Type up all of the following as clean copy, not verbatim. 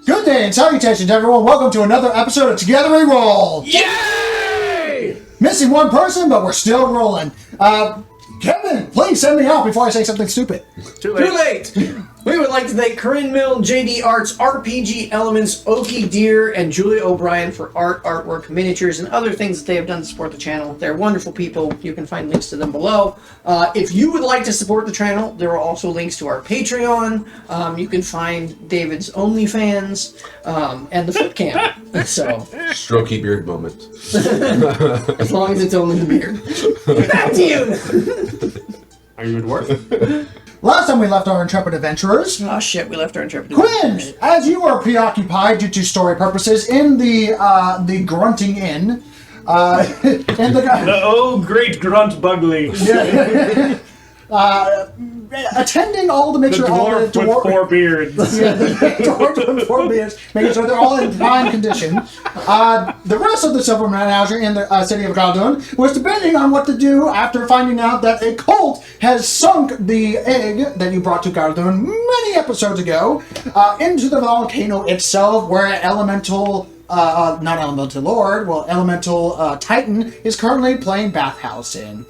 Good day and salutations, everyone. Welcome to another episode of Togetherwerole. Yay! Missing one person, but we're still rolling. Kevin, please send me out before I say something stupid. Too late! We would like to thank Corinne Mill, JD Arts, RPG Elements, Okie Deer, and Julia O'Brien for artwork, miniatures, and other things that they have done to support the channel. They're wonderful people. You can find links to them below. If you would like to support the channel, there are also links to our Patreon. You can find David's OnlyFans, and the foot cam. So, Strokey beard moment. as long as it's only the beard. Back to you! Are you at work? Last time we left our intrepid adventurers, Oh shit, we left our interpreter. Quinn, as you are preoccupied due to story purposes in the grunting inn, in Oh, great grunt Bugley. attending all to make The sure all the dwarf with four beards. dwarf with 4 beards, making sure they're all in prime condition. The rest of the Silver Menagerie in the city of Galdoon was debating on what to do after finding out that a cult has sunk the egg that you brought to Galdoon many episodes ago into the volcano itself, where elemental Titan is currently playing bathhouse in.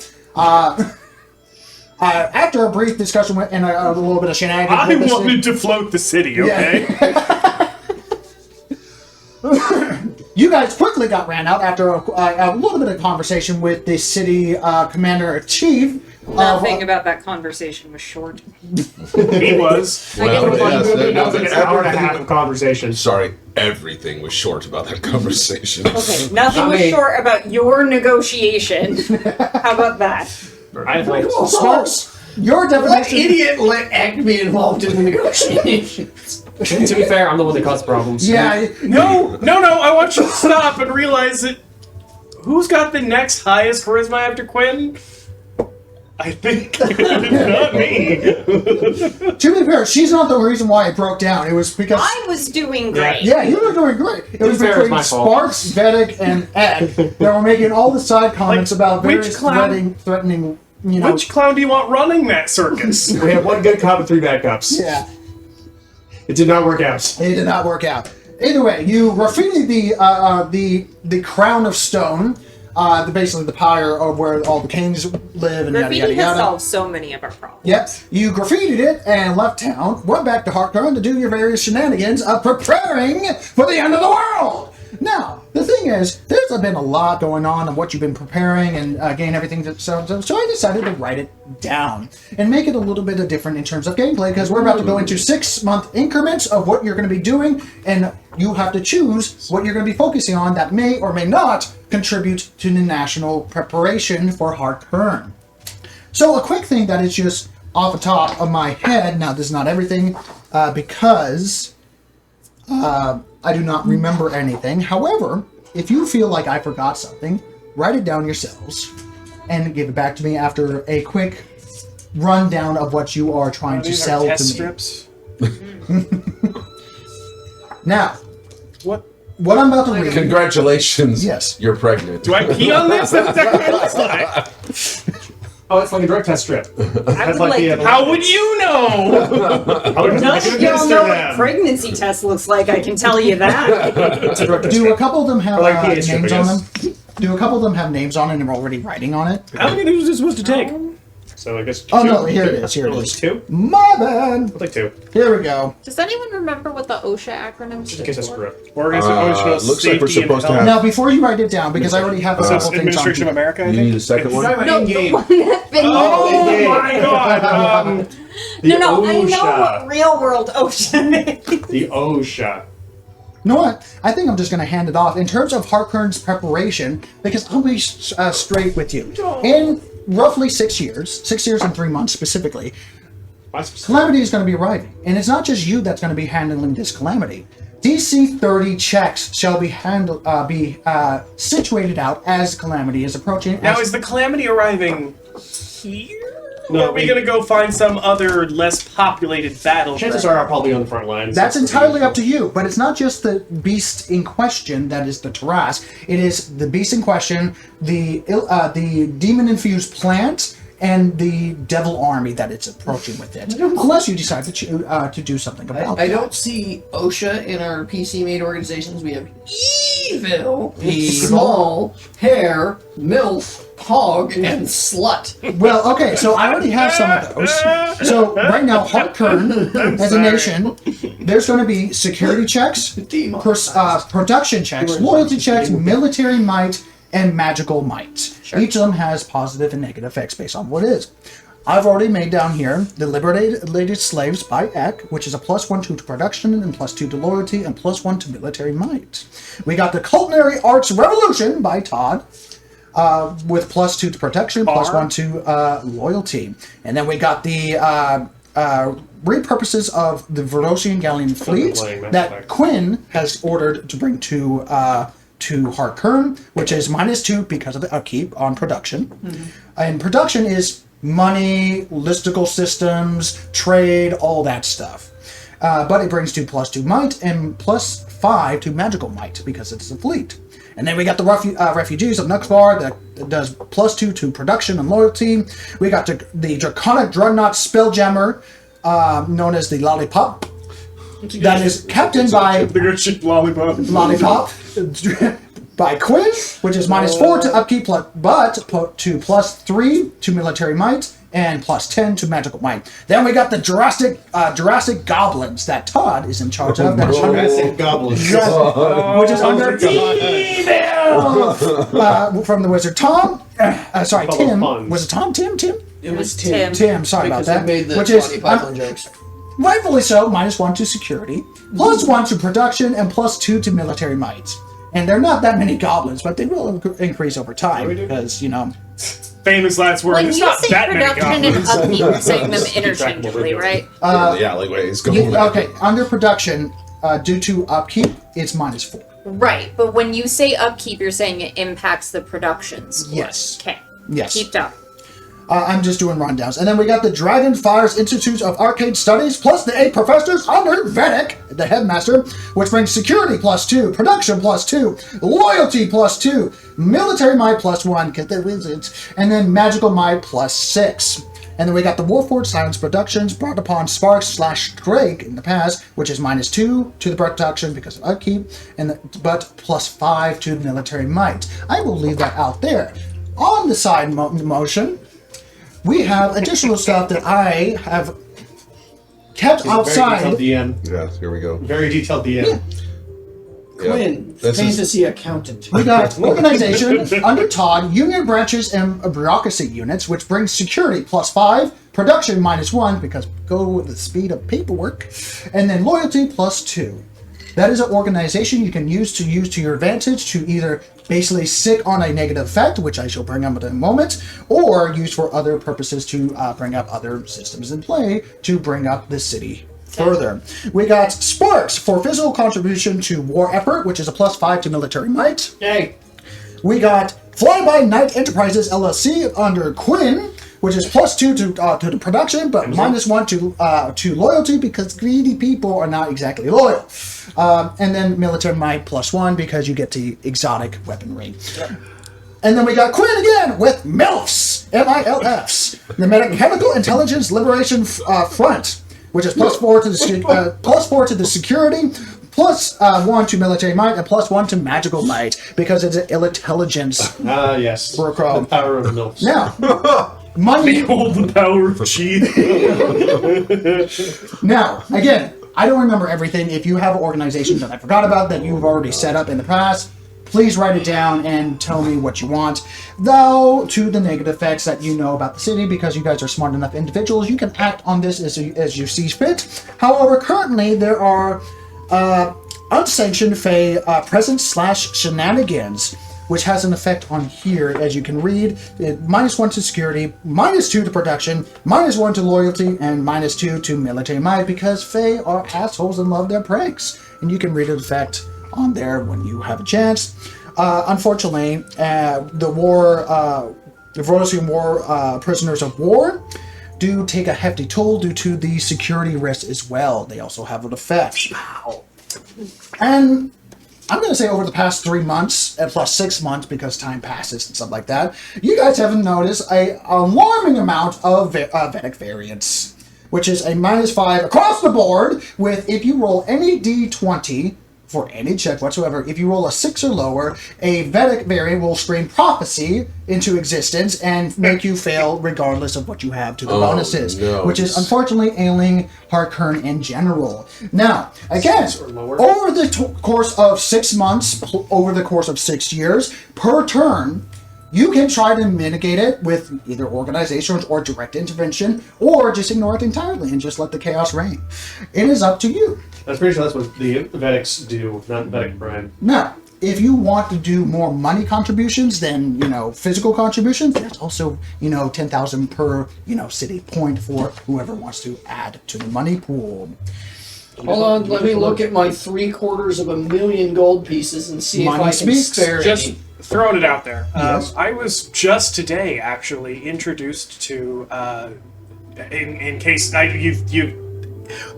After a brief discussion and a little bit of shenanigans... I wanted to float the city, okay? You guys quickly got ran out after a little bit of conversation with the city commander-in-chief. Nothing about that conversation was short. He was. Well, yes, That was like an hour and a half of conversation. sorry, everything was short about that conversation. Okay, nothing was me. short about your negotiation. How about that? I like Sparks, your What definition... idiot let Act be involved in the negotiations? To be fair, I'm the one that caused problems. Yeah, No, I want you to stop and realize that who's got the next highest charisma after Quinn? I think not me. to be fair, she's not the reason why it broke down. It was because... I was doing great. Yeah, you were doing great. It was fair, it's between my fault. Sparks, Vedic, and Ed that were making all the side comments Like, about which various clown- threatening, you know... Which clown do you want running that circus? We have one good cop and 3 bad cops. Yeah. It did not work out. It did not work out. Either way, you graffiti the crown of stone, basically the pyre of where all the kings live, and yada Graffiti yada has yada. solved so many of our problems. Yep. You graffitied it and left town, went back to HeartKern to do your various shenanigans of preparing for the end of the world. Now, the thing is, there's been a lot going on of what you've been preparing and getting everything so I decided to write it down and make it a little bit different in terms of gameplay, because we're about to go into 6-month increments of what you're going to be doing, and you have to choose what you're going to be focusing on that may or may not contribute to the national preparation for HeartKern. So a quick thing that is just off the top of my head, now this is not everything, because I do not remember anything. However, if you feel like I forgot something, write it down yourselves and give it back to me after a quick rundown of what you are trying to These are sell to test me. strips. Now, What? what I'm about to read... Congratulations. Yes. You're pregnant. Do I pee on this? That's exactly what it looks like. Oh, it's like a drug test strip. I would like How would you know? I would None of y'all administer know what them. pregnancy test looks like, I can tell you that. It's a drug test Do strip. a couple of them have Or like PA strip, names I on guess. them? Do a couple of them have names on it and they're already writing on it? How many is this supposed to take? So I guess. Oh two. no, here it is, here it Oh, is. it's 2? My bad! I'll take 2. Here we go. Does anyone remember what the OSHA acronym Just in case I stands screw for? up. Organizational looks like we're Safety and supposed to Health. have- Now, before you write it down, because I already have a So couple it's things on Administration of here. America, I You think? need a second one? No, the one that been Oh my god! No, I know OSHA. what real world OSHA is. The OSHA. You know what? I think I'm just going to hand it off. In terms of HeartKern's preparation, because I'll be straight with you. In roughly 6 years, 6 years and 3 months specifically, Calamity is going to be arriving. And it's not just you that's going to be handling this Calamity. DC 30 checks shall be situated out as Calamity is approaching. Now, is the Calamity arriving here? No, or are we going to go find some other less populated battle? Chances are I'll probably on the front lines. That's entirely up to you, but it's not just the beast in question that is the Tarrasque. It is the beast in question, the demon-infused plant, and the devil army that it's approaching with it, unless you decide to do something about I that. don't see OSHA in our PC-made organizations. We have evil, Evil. small, hair, MILF, hog, and slut. Well, okay, so I already have some of those. So right now, HeartKern, as a nation, there's going to be security checks, production checks, loyalty checks, military might, and magical might. Each of them has positive and negative effects based on what it is. I've already made down here the Liberated Slaves by Eck, which is a +1 to production and +2 to loyalty and +1 to military might. We got the Culinary Arts Revolution by Todd, with +2 to protection, +1 to loyalty. And then we got the repurposes of the Verosian Galleon fleet that Quinn has ordered to bring to HeartKern, which is -2 because of the upkeep on production. And production is money, listicle systems, trade, all that stuff. But it brings to +2 might and +5 to magical might because it's a fleet. And then we got the refugees of Nuxbar that does +2 to production and loyalty. We got the Draconic Dreadnought Spelljammer, known as the Lollipop. That is captained by The good shit lollipop. Lollipop by Quinn, which is -4 to upkeep, but to +3 to military might and +10 to magical might. Then we got the Jurassic Goblins that Todd is in charge of. That is Jurassic Goblins. which is under evil from the wizard Tom. Sorry, Couple Tim. puns. Was it Tom? Tim? It was Tim. Tim. Sorry Because about that. they made the Which is Monty Python jokes. rightfully so. -1 to security, +1 to production, and +2 to military might. And they're not that many goblins, but they will increase over time because Famous last word. When It's you not say that many production and goblins. upkeep, you're saying them interchangeably, right? In the alleyways. okay, under production, due to upkeep, it's -4. Right, but when you say upkeep, you're saying it impacts the production score. Yes. Okay. Yes. Keep down. I'm just doing rundowns. And then we got the Dragonfire's Institute of Arcade Studies, plus the 8 professors under Vedic, the headmaster, which brings security +2, production +2, loyalty +2, military might +1, because they're wizards, and then magical might +6. And then we got the Warforged Science Productions brought upon Sparks/Drake in the past, which is -2 to the production because of upkeep, but +5 to military might. I will leave that out there. On the side motion, we have additional stuff that I have kept Very outside. detailed DM. Yeah, here we go. Very detailed DM. Quinn, This is- fantasy accountant. We got organization under Todd, union branches and bureaucracy units, which brings security +5, production -1 because go with the speed of paperwork, and then loyalty +2. That is an organization you can use to your advantage to either basically sit on a negative effect, which I shall bring up in a moment, or use for other purposes to bring up other systems in play to bring up the city further. We got Sparks for physical contribution to war effort, which is a +5 to military might. Yay. We got Flyby Night Enterprises LLC under Quinn, which is +2 to the production, but -1 to loyalty because greedy people are not exactly loyal. And then military might +1 because you get the exotic weaponry. And then we got Quinn again with MILFs, MILFs, the Mechanical Intelligence Liberation Front, which is +4 to the +4 to the security, +1 to military might, and +1 to magical might because it's an intelligence. Ah, yes. For a crow. The power of milfs. Now, money. Behold the power of cheese. Now, again, I don't remember everything. If you have organizations that I forgot about that you've already set up in the past, please write it down and tell me what you want. Though, to the negative effects that you know about the city, because you guys are smart enough individuals, you can act on this as you see fit. However, currently there are unsanctioned Fey presence/shenanigans, which has an effect on here, as you can read. -1 to security, -2 to production, -1 to loyalty, and -2 to military might, because Fae are assholes and love their pranks. And you can read an effect on there when you have a chance. Unfortunately, the Verosian War prisoners of war do take a hefty toll due to the security risk as well. They also have an effect. And I'm going to say over the past 3 months, and plus 6 months because time passes and stuff like that, you guys haven't noticed a alarming amount of Vedic variance, which is a -5 across the board with if you roll any D20 for any check whatsoever, if you roll a 6 or lower, a Vedic variant will scream prophecy into existence and make you fail regardless of what you have to the bonuses, no. which is unfortunately ailing HeartKern in general. Now, again, over the course of 6 months, over the course of 6 years, per turn, you can try to mitigate it with either organizations or direct intervention, or just ignore it entirely and just let the chaos reign. It is up to you. I'm pretty sure that's what the Vedics do, not Vedic Brian. Now, if you want to do more money contributions than, physical contributions, there's also, 10,000 per, city point for whoever wants to add to the money pool. Hold on, let me look at my 750,000 gold pieces and see Money if I can speaks. spare Just any. throwing it out there. Yes. I was just today actually introduced to, in case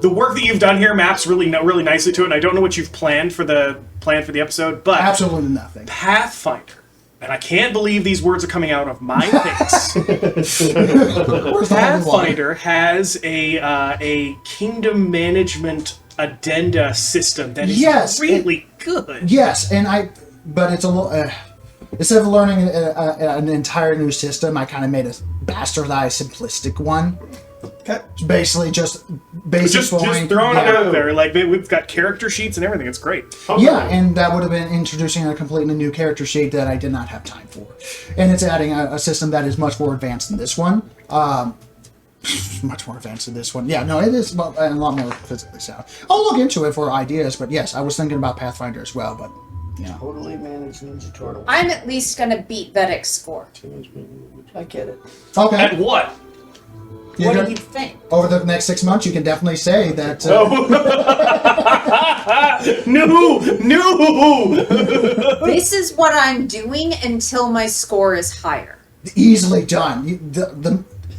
the work that you've done here maps really nicely to it. And I don't know what you've planned for the episode, but Absolutely nothing. Pathfinder. And I can't believe these words are coming out of my face. Where's the holy water? Pathfinder has a kingdom management addenda system that is Yes, really good. Yes, but it's a little. Instead of learning an entire new system, I kind of made a bastardized, simplistic one. Okay. Basically, just basic Just scoring. throwing it Yeah. out there. Like we've got character sheets and everything. It's great. Yeah, and that would have been introducing a completely new character sheet that I did not have time for. And it's adding a system that is much more advanced than this one. Much more advanced than this one. Yeah, no, it is a lot more physically sound. I'll look into it for ideas, but yes, I was thinking about Pathfinder as well, but yeah. Totally managed Ninja Turtle. I'm at least gonna beat Vedic's score. I get it. Okay. At what? You What can- do you think? over the next 6 months, you can definitely say that. No! This is what I'm doing until my score is higher. Easily done.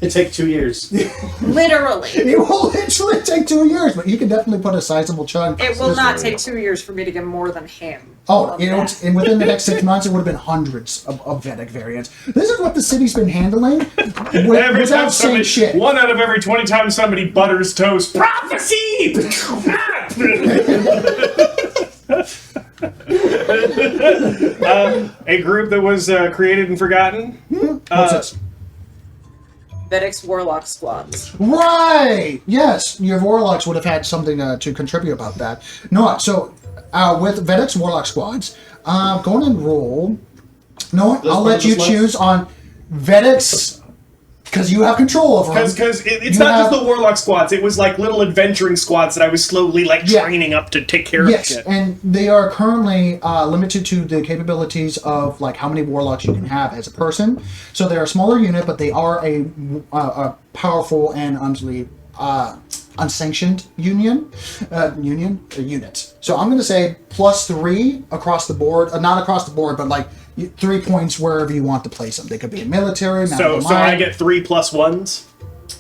It takes 2 years. Literally. It will literally take 2 years, but you can definitely put a sizable chunk. It will not take 2 years for me to get more than him. Oh, on and that. within the next 6 months, it would have been hundreds of Vedic variants. This is what the city's been handling Every time without saying somebody, shit. 1 out of every 20 times somebody butters toast, prophecy! A group that was created and forgotten. What's this? Vedic's Warlock Squads. Right! Yes, your Warlocks would have had something to contribute about that. No, so with Vedic's Warlock Squads, go on and roll. No, I'll let you choose on Vedic's, because you have control over them. Because it's You not have- just the Warlock squads, it was like little adventuring squads that I was slowly training up to take care of Yes, shit. and they are currently limited to the capabilities of like how many warlocks you can have as a person. So they're a smaller unit, but they are a powerful and unsanctioned unit. So I'm going to say +3 across the board. Not across the board, but like 3 points wherever you want to place them. They could be in military. So I get 3 + 1s?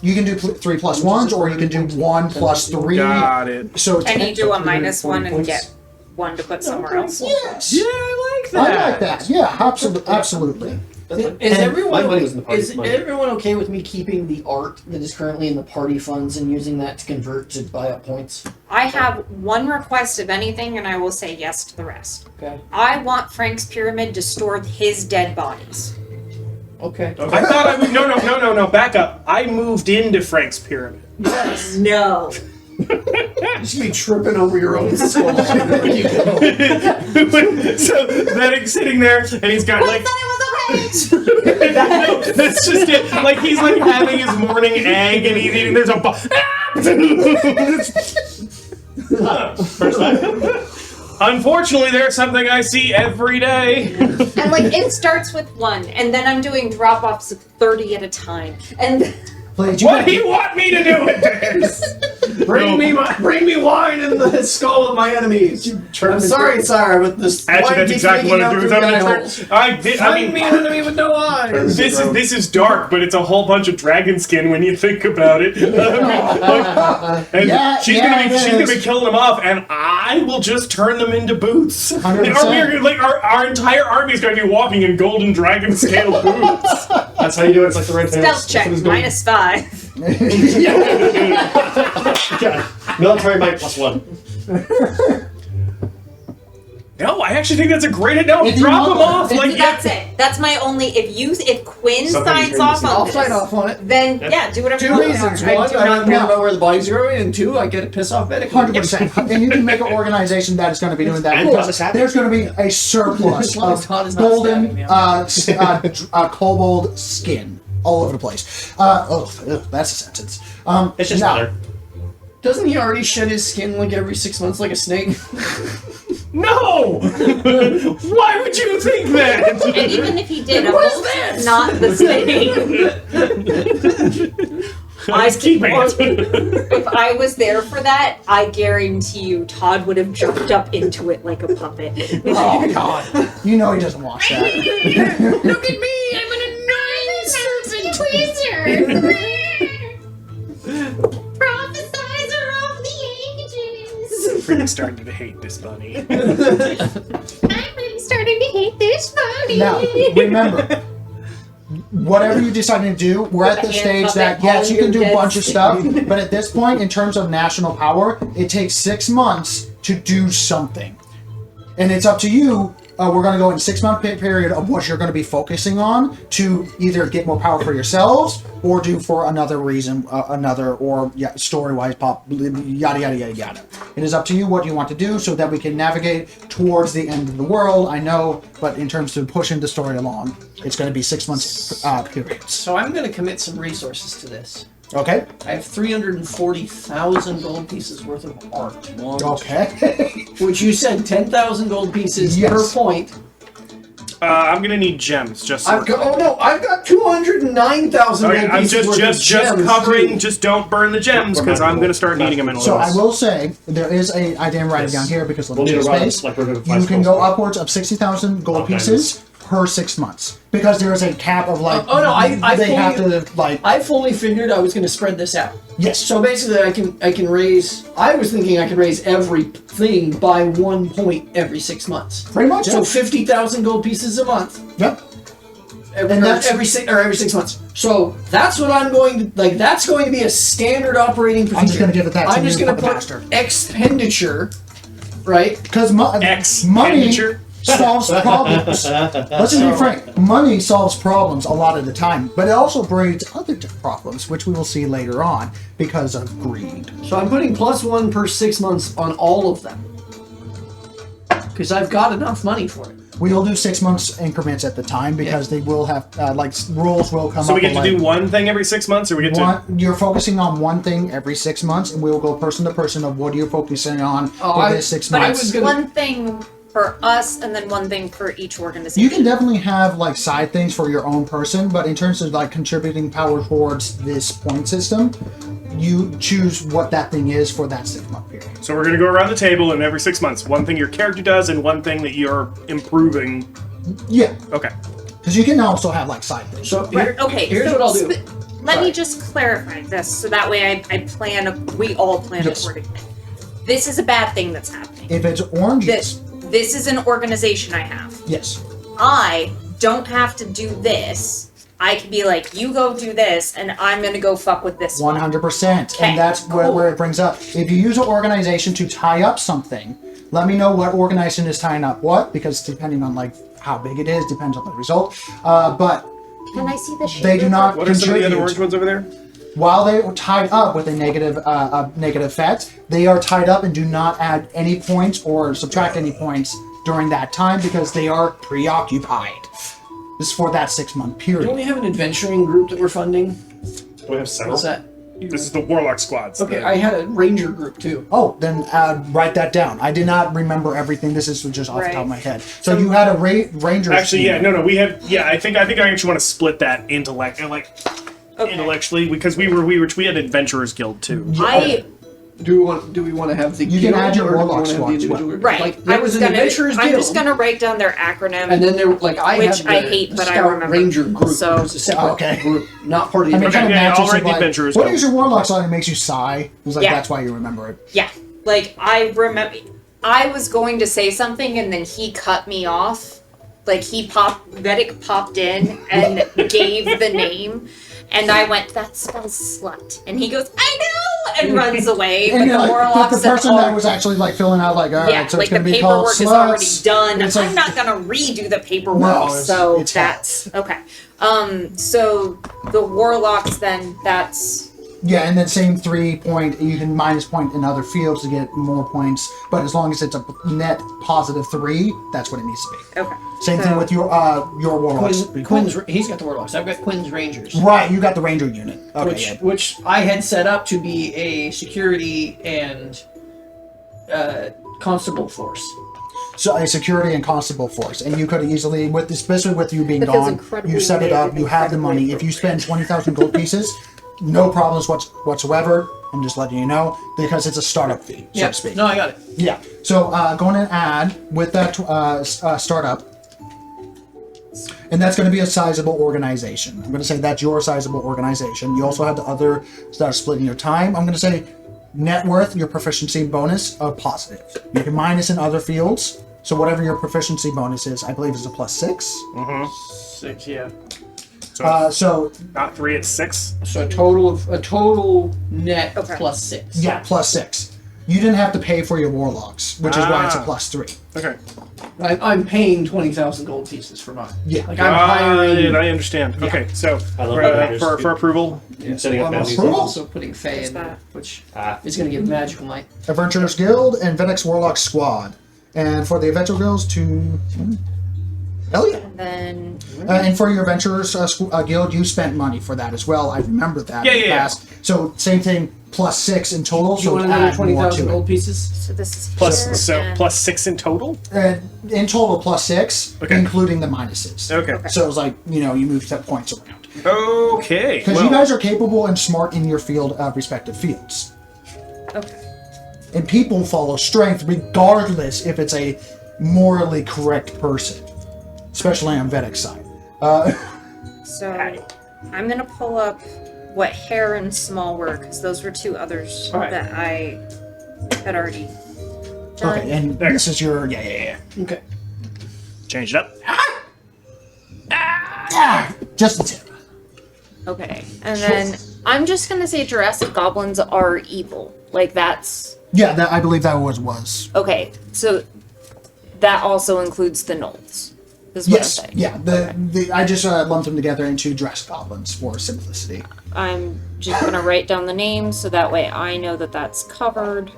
You can do 3 + 1s, or you can do 1 + 3. Got it. So And you do a -1 and points. get 1 to put somewhere else. yes. Yeah, I like I like that. Yeah, absolutely. Is My money was in the party is money. everyone okay with me keeping the art that is currently in the party funds and using that to convert to buy up points? I have one request of anything, and I will say yes to the rest. Okay. I want Frank's pyramid to store his dead bodies. Okay. I thought I would. No, back up. I moved into Frank's pyramid. No. You should be tripping over your own skull wherever you go. So Vedic's sitting there, and he's got like. it was okay. No, that's just it. Like he's like having his morning egg, and he's eating. There's a. First time? Unfortunately, there's something I see every day. And like it starts with 1, and then I'm doing drop-offs of 30 at a time. And Please, you What got- do you want me to do with this? Bring me wine in the skull of my enemies. I'm sorry, sire, but this Actually, wine that's keeps exactly what leaking I'm out doing. through I the holes. mean, Find me an enemy with no eyes. this is dark, but it's a whole bunch of dragon skin when you think about it. And Yeah, she's yeah, gonna be killing them off, and I will just turn them into boots. 100%. Our entire army is going to be walking in golden dragon scale boots. That's how you do it. It's like the red Stealth check, -5. Yeah. Military might +1. No, I actually think that's a great idea. No, If you drop want them off. that. Like, That's it. That's my only. If Quinn Sometimes signs you're off I'll on sign this, off on it. then yeah, do whatever you Two want. reasons. I One, do I not don't care know. about where the bodies are going, and two, I get to piss off Medic. 100%. And you can make an organization that is going to be doing that. And because Thomas Happy. there's going to be a surplus As long as of Todd is not stabbing golden me, kobold skin all over the place. That's a sentence. It's just now, leather. Doesn't he already shed his skin like every 6 months like a snake? no! Why would you think that? And even if he did, What is Wolf's this? not the same. I keeping it. If I was there for that, I guarantee you, Todd would have jumped up into it like a puppet. oh God, you know he doesn't watch that. Look at me! I'm an annoying serpent tweezer. Prophesizer of the ages. Really starting to hate this bunny. I'm really starting to hate this bunny. Now, remember, whatever you decide to do, we're at the Hand stage puppet that, yes, you on can do your a bunch of desk. stuff, but at this point, in terms of national power, it takes 6 months to do something. And it's up to you. We're going to go in 6 month period of what you're going to be focusing on to either get more power for yourselves or do for another reason, story-wise, pop, yada, yada, yada, yada. It is up to you what you want to do so that we can navigate towards the end of the world, I know, but in terms of pushing the story along, it's going to be 6 months periods. So I'm going to commit some resources to this. Okay? I have 340,000 gold pieces worth of art. Okay. Which you said 10,000 gold pieces Yes. per point. I'm gonna need gems, just so I've got 209,000 okay, gold I'm pieces worth just of gems, covering. too. Just don't burn the gems because I'm gonna start needing them in a So little. I will say, there is I didn't write it down here because of We'll the need a run, space. like we're gonna You find can spells. go upwards of 60,000 gold Okay. pieces per 6 months because there is a cap of like. Oh, no, I they have fully- to like. I fully figured I was going to spread this out. Yes. So basically, I can raise. I was thinking I could raise everything by 1 point every 6 months. Pretty much. So Yeah. 50,000 gold pieces a month. Yep. Every, And that's- every 6 months. So that's what I'm going to like. That's going to be a standard operating procedure. I'm just gonna give it that to I'm just you, going to Puppet put Master. expenditure, right? Because money Expenditure. solves problems. Let's just be frank. Money solves problems a lot of the time, but it also breeds other problems, which we will see later on because of greed. So I'm putting +1 per 6 months on all of them because I've got enough money for it. We will do 6 months increments at the time because they will have rules will come up. So we get to like, do one thing every 6 months, or we get to. You're focusing on one thing every 6 months, and we will go person to person of what you're focusing on Oh, for I- this 6 but I months. was gonna- One thing for us, and then one thing for each organization. You can definitely have like side things for your own person, but in terms of like contributing power towards this point system, you choose what that thing is for that 6 month period. So we're gonna go around the table, and every 6 months, one thing your character does, and one thing that you're improving. Yeah, Okay. because you can also have like side things. So Right, okay, here's so what I'll do. Let Sorry. me just clarify this, so that way I plan. We all plan Yes. accordingly. This is a bad thing that's happening. If it's oranges, This is an organization I have. yes. I don't have to do this. I can be like, you go do this, and I'm gonna go fuck with this one. 100%. Okay, And that's where it brings up. If you use an organization to tie up something, let me know what organization is tying up what, because depending on like how big it is, depends on the result. But Can I see the shit? they do not What are some of the other contribute. orange ones over there? While they are tied up with a negative effect, they are tied up and do not add any points or subtract any points during that time because they are preoccupied. This is for that 6 month Don't period. we have an adventuring group that we're funding? Do we have several? What's that? This is the Warlock squads. Okay, I had a ranger group too. Oh, then write that down. I did not remember everything. This is just off the top of my Right. head. So you had a ranger. Actually, yeah, team. no, we had, yeah. I think I actually want to split that intellectually because we had adventurers guild too. I Do we want to have the You guild can add your or do we warlock wanna have the squad as individual well. group? Right. Like there was an I'm adventurers guild. just gonna write down their acronym. And then there, like I Which have I the hate, but I Scout remember. Ranger group, So- which is a separate Okay. group, not part of the I mean, it kind of yeah, matches I'll write with, the like, adventurers what guild. is your warlock song that makes you sigh? It was like, Yeah. that's why you remember it. Yeah. Like, I remember, I was going to say something and then he cut me off. Like, Vedic popped in and gave the name. And I went, that spells slut. And he goes, I know! And runs away. And But you're the like, warlock but the said, person that "Oh, was actually like filling out like, all right, yeah, so like it's going the to be called paperwork is already sluts. done. It's like, I'm not gonna redo the paperwork, No, it's- so it's hell. that's okay. So the warlocks then that's yeah, and then same 3 point, you can minus point in other fields to get more points, but as long as it's a net positive 3, that's what it needs to be. okay. Same So- thing with your warlocks. Quinn's. He's got the warlocks. I've got Quinn's Rangers. Right, you got the ranger unit. Okay, which yeah. which I had set up to be a security and constable force. So a security and constable force, and you could easily, with especially with you being That feels gone, incredibly you set it weird, up. You have the money. If you spend 20,000 gold pieces, no problems whatsoever. I'm just letting you know because it's a startup fee, so to speak. No, I got it. Yeah. So going to add with that startup, and that's going to be a sizable organization. I'm going to say that's your sizable organization. You also have the other that are splitting your time. I'm going to say net worth, your proficiency bonus, positive. You can minus in other fields. So whatever your proficiency bonus is, I believe is a +6. 6, yeah. So Not 3, it's 6. So a total net Okay. +6. yeah, +6. You didn't have to pay for your warlocks, which is why it's a +3. Okay. I'm paying 20,000 gold pieces for mine. Yeah. Like I'm hiring. I understand. Okay, so I love that. for approval, Setting up I'm bounties. also putting Faye Where's in there, that? which Ah. is going to give magical might. Adventurers Guild and Vedek's Warlock Squad. And for the Adventure Guilds to... Hell yeah. And then And for your Adventurers Guild, you spent money for that as well. I remember that. Yeah, in the yeah, yeah. past. So same thing, +6 in total. Do you So want add another more 20,000 to gold it. pieces? so this is plus here, so and plus 6 in total. In total, +6, Okay. including the minuses. Okay. So it's like, you move set points around. Okay. Because you guys are capable and smart in your field, respective fields. okay. And people follow strength regardless if it's a morally correct person. Especially on Vedek's side. So I'm gonna pull up what hair and small were because those were two others Alright. that I had already done. Okay, and There. this is your... Yeah. Okay. Change it up. Just a tip. Okay, and then I'm just gonna say Jurassic goblins are evil. Like that's Yeah, I believe that was. okay. So that also includes the gnolls. Is what Yes, I'm saying. yeah. Okay. I just lumped them together into dress goblins for simplicity. I'm just gonna write down the names so that way I know that that's covered.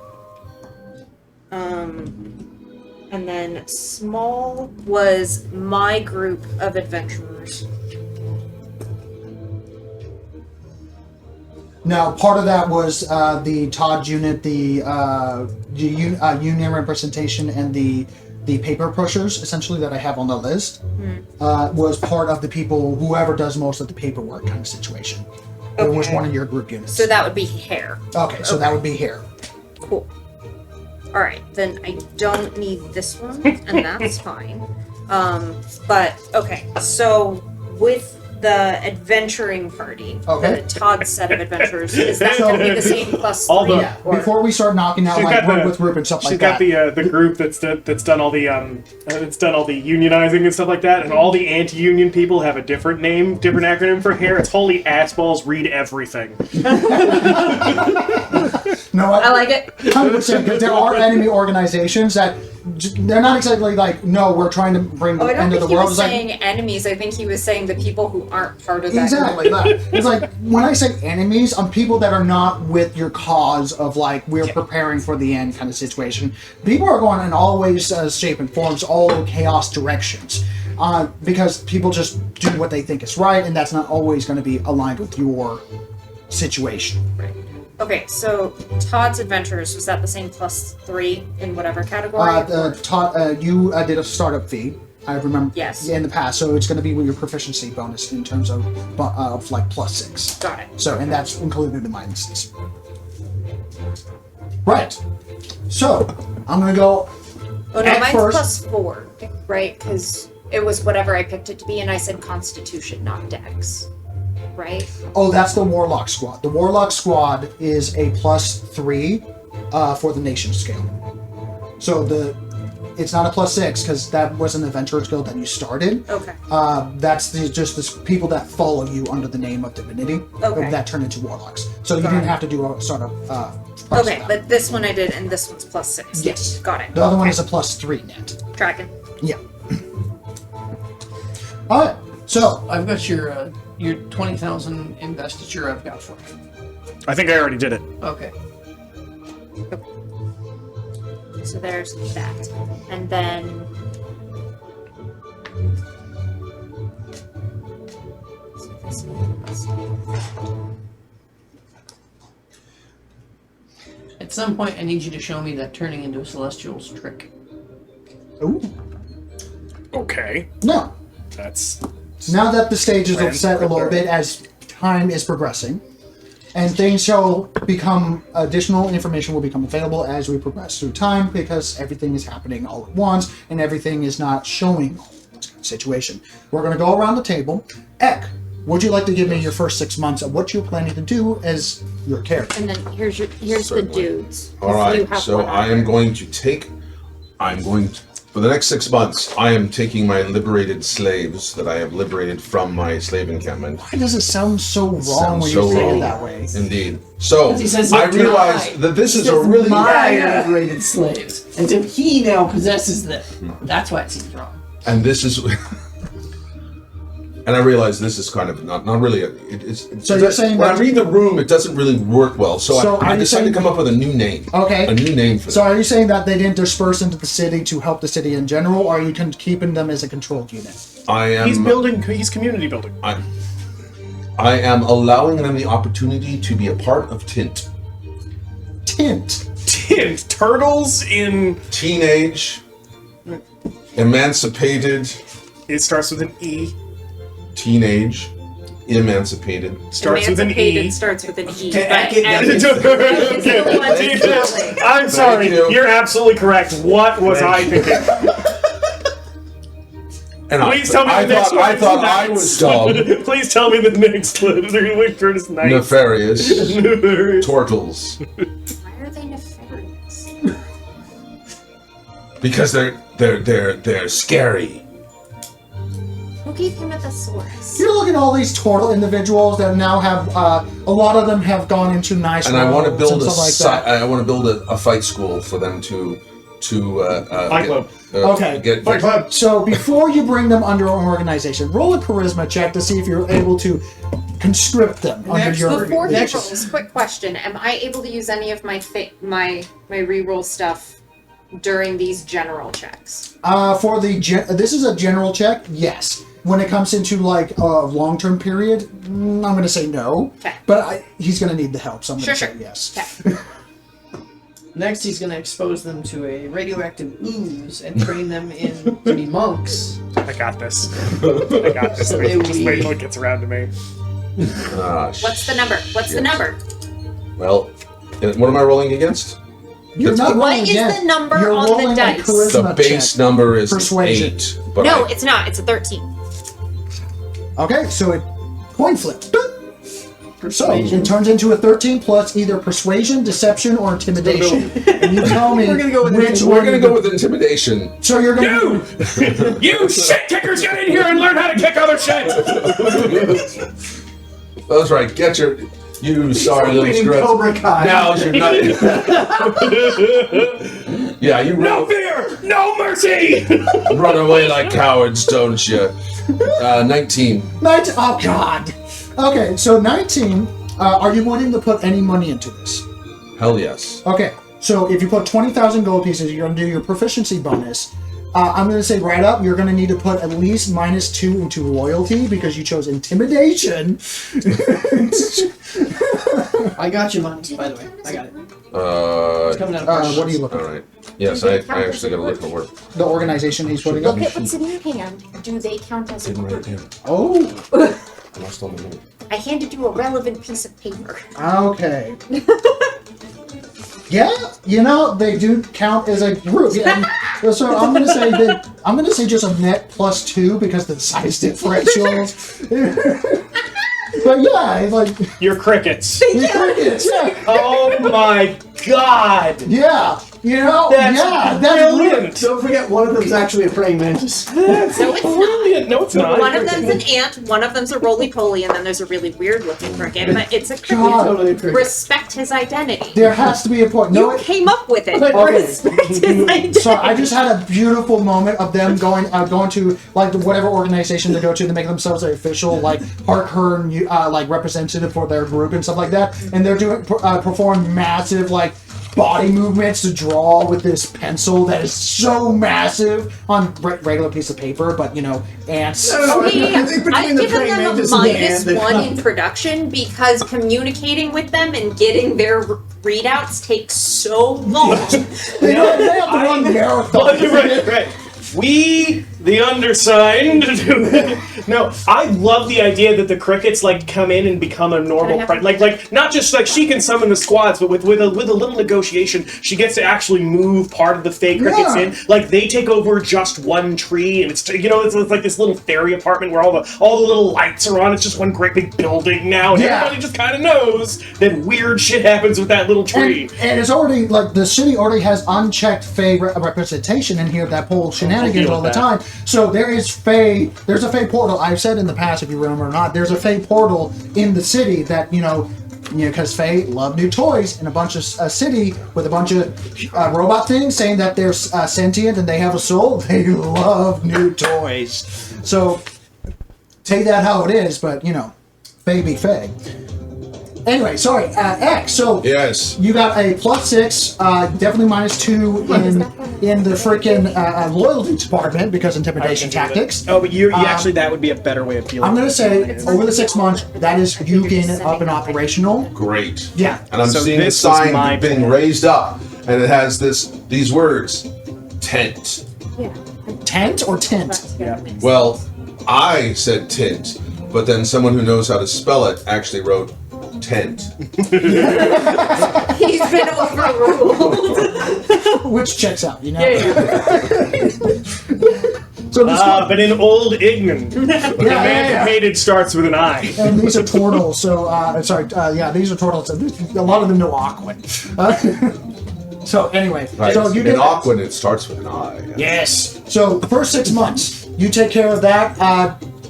And then small was my group of adventurers. Now, part of that was the Todd unit, the union representation, and the paper pushers, essentially, that I have on the list, was part of the people, whoever does most of the paperwork kind of situation. Or was Okay. one of your group units. So that would be hair. Okay, so that would be here. Cool. Alright, then I don't need this one, and that's fine. But, okay, so with the adventuring party, Okay. the Todd set of adventurers, is that So- going to be the same plus All 3? the- or- Before we start knocking out She's like got work the- with group and stuff She's like got that. the group that's done all the unionizing and stuff like that, and all the anti-union people have a different name, different acronym for hair. It's holy assballs. Read everything. No, I like it. 100%, because there are enemy organizations that they're not exactly like, no, we're trying to bring the Oh, I don't end of think the he world. was It's like, saying enemies. I think he was saying the people who aren't part of that exactly group. that. It's like when I say enemies, I'm people that are not with your cause of like we're preparing for the end kind of situation. People are going in all ways, shape, and forms, all chaos directions, because people just do what they think is right, and that's not always going to be aligned with your situation. Okay, so Todd's adventures, was that the same plus 3 in whatever category? You did a startup fee. I remember. Yes. In the past, so it's going to be with your proficiency bonus in terms of like +6. Got it. So, and that's included in the minuses. Right. So, I'm going to go Oh no, at mine's first. +4, right? Because it was whatever I picked it to be, and I said Constitution, not Dex, right? Oh, that's the Warlock Squad. The Warlock Squad is a +3 for the nation scale. So it's not a +6 because that was an adventurer's guild that you started. Okay. That's just the people that follow you under the name of divinity Okay. that turn into warlocks. So you Got didn't it. have to do a sort of. Okay, but this one I did, and this one's +6. Yes. Got it. The other one Okay. is a +3 net. Tracking. Yeah. All right. So I've got your 20,000 investiture. I've got for you. I think I already did it. Okay. So there's that. And then... At some point, I need you to show me that turning into a celestial's trick. ooh, Okay. no. That's Now that the stages will Plan set a little quicker. bit as time is progressing, and things shall become, additional information will become available as we progress through time because everything is happening all at once and everything is not showing this kind of situation. We're going to go around the table. Ek, would you like to give me your first 6 months of what you're planning to do as your character? And then here's the Certainly. dudes. All You right, have so one I am going to take. For the next 6 months, I am taking my liberated slaves that I have liberated from my slave encampment. Why does it sound so wrong Sounds when so you say wrong. it that way? Indeed. So He says I they're realize mine. that this He is a says really my liberated slaves, as if he now possesses them. That's why it seems wrong. and this is. And I realize this is kind of not really it's So you're saying when that- I read the room, it doesn't really work well. So So I are you decided saying- to come up with a new name. Okay. A new name for So them. are you saying that they didn't disperse into the city to help the city in general, or are you keeping them as a controlled unit? he's building. He's community building. I am allowing them the opportunity to be a part of Tint. Tint. Turtles in. Teenage, emancipated, It starts with an E. teenage, emancipated. Starts with an Emancipated E. starts with an E. Okay, but I get every- that. every single one is spelling. I'm sorry. you. You're absolutely correct. What was I thinking? And Please tell me I the next thought, one I is thought I nice. was dumb, Please tell me the next word is nice. nefarious, tortles, Why are they nefarious? because they're scary. Who gave him a thesaurus? You look at all these turtle individuals that now have, a lot of them have gone into nice And I want to roles build and stuff like that. I want to build a fight school for them to Fight club. Okay. Fight club. So before you bring them under an organization, roll a charisma check to see if you're able to conscript them under Next, your Before he Next. rolls, quick question: am I able to use any of my my reroll stuff during these general checks? For the this is a general check. Yes. When it comes into like a long-term period, I'm going to say no. Okay. But he's going to need the help, so I'm going to Sure, say yes. Okay. Next, he's going to expose them to a radioactive ooze and train them to be monks. I got this. I got this. Just wait till it gets around to me. What's the number? What's the number? Well, what am I rolling against? You're not What rolling is again. the number You're on the rolling a dice? charisma The base check. number is Persuasion. 8. But No, I- it's not. It's a 13. Okay, so it coin flip. So Persuasion. it turns into a 13 plus either persuasion, deception, or intimidation. And you tell me We're gonna go with which We're one. going to go with intimidation. So you're going You! You shit kickers, get in here and learn how to kick other shit! That's right. Get your. You sorry little Reading scrubs. Cobra Kai. Now's your night. Yeah, you No fear! No mercy! run away like cowards, don't you? 19. 19. Oh, God. Okay, so 19. Are you wanting to put any money into this? Hell yes. Okay, so if you put 20,000 gold pieces, you're going to do your proficiency bonus. I'm going to say right up, you're going to need to put at least -2 into loyalty because you chose intimidation. I got you, man. By the way, I got it. It's coming out of What are you looking All for? right. Yes, I actually got to look for work. The organization he's putting up? Look at what's in your hand. Do they count as a Didn't write group? it Oh, down. I lost all my money. I handed you a relevant piece of paper. okay. Yeah, they do count as a group. Yeah. So I'm gonna say just a net +2 because the size differentials. But yeah, it's like Your crickets. crickets. Yeah, Oh my god! yeah. That's that's brilliant. Don't forget, one of them's actually a praying mantis. No, it's not. Brilliant. No, it's not. One of them's an ant, one of them's a roly-poly, and then there's a really weird-looking cricket, but it's a cricket. God. Totally agree. Respect his identity. There has to be a point. You came up with it. Okay. Respect his identity. So I just had a beautiful moment of them going to like whatever organization they go to make themselves an official like HeartKern like representative for their group and stuff like that, and they're doing perform massive like body movements to draw with this pencil that is so massive on regular piece of paper, but ants. Okay, I think between I've the given praying them a mantis and the minus ant, one in production because communicating with them and getting their readouts takes so long. They have to run marathons. Right. We, the undersigned, no. I love the idea that the crickets like come in and become a normal, like not just like she can summon the squads, but with a little negotiation, she gets to actually move part of the fake crickets in. Like they take over just one tree, and it's like this little fairy apartment where all the little lights are on. It's just one great big building now, and everybody just kind of knows that weird shit happens with that little tree. And it's already like the city already has unchecked Fae representation in here that pulls shenanigans all the time. So there's a Fae portal. I've said in the past, if you remember or not, there's a Fae portal in the city that because Fae love new toys in a bunch of city with a bunch of robot things saying that they're sentient and they have a soul. They love new toys. So take that how it is, but Fae be Fae. Anyway, sorry, X. So Yes. you got a +6, definitely -2 in the freaking loyalty department because intimidation tactics. Oh, but you actually that would be a better way of dealing. I'm gonna say over the 6 months, that is you getting it up and operational. Great. Yeah. And I'm So seeing the this was my sign being plan. raised up, and it has these words, tent. Tent or tint? Yeah. Well, I said tint, but then someone who knows how to spell it actually wrote tent. He's been overruled. Which checks out, So this But in old Ignan, emancipated starts with an I. and these are turtles. So these are turtles. A lot of them know Aquan. So anyway, Right. so you in get Aquan, it starts with an I. Yes. So the first 6 months, you take care of that,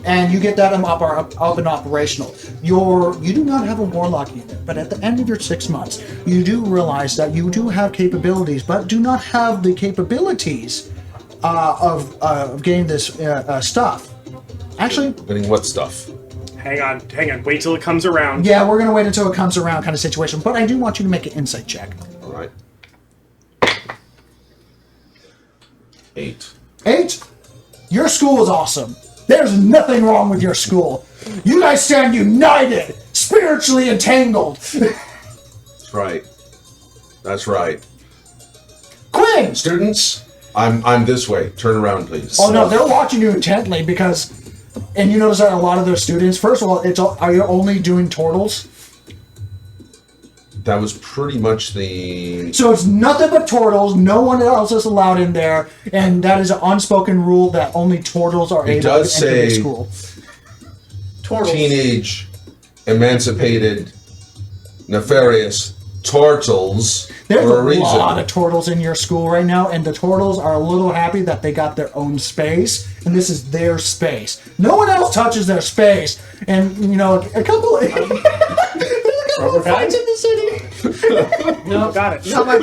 and you get that up and operational. You do not have a warlock unit, but at the end of your 6 months, you do realize that you do have capabilities, but do not have the capabilities of getting this stuff. Actually, Getting what stuff? Hang on. Wait till it comes around. yeah, we're gonna wait until it comes around, kind of situation. But I do want you to make an insight check. All right. 8. 8. Your school is awesome. There's nothing wrong with your school. You guys stand united, spiritually entangled. That's right. That's right. Quinn! Students, I'm this way. Turn around, please. Oh no, they're watching you intently because, and you notice that a lot of those students, first of all, are you only doing turtles? That was pretty much the... So it's nothing but turtles, no one else is allowed in there, and that is an unspoken rule that only turtles are able to enter the school. Teenage, emancipated, nefarious turtles There's for a a reason. lot of turtles in your school right now, and the turtles are a little happy that they got their own space, and this is their space. No one else touches their space, and a couple of fights in the city. No, got it. Not my,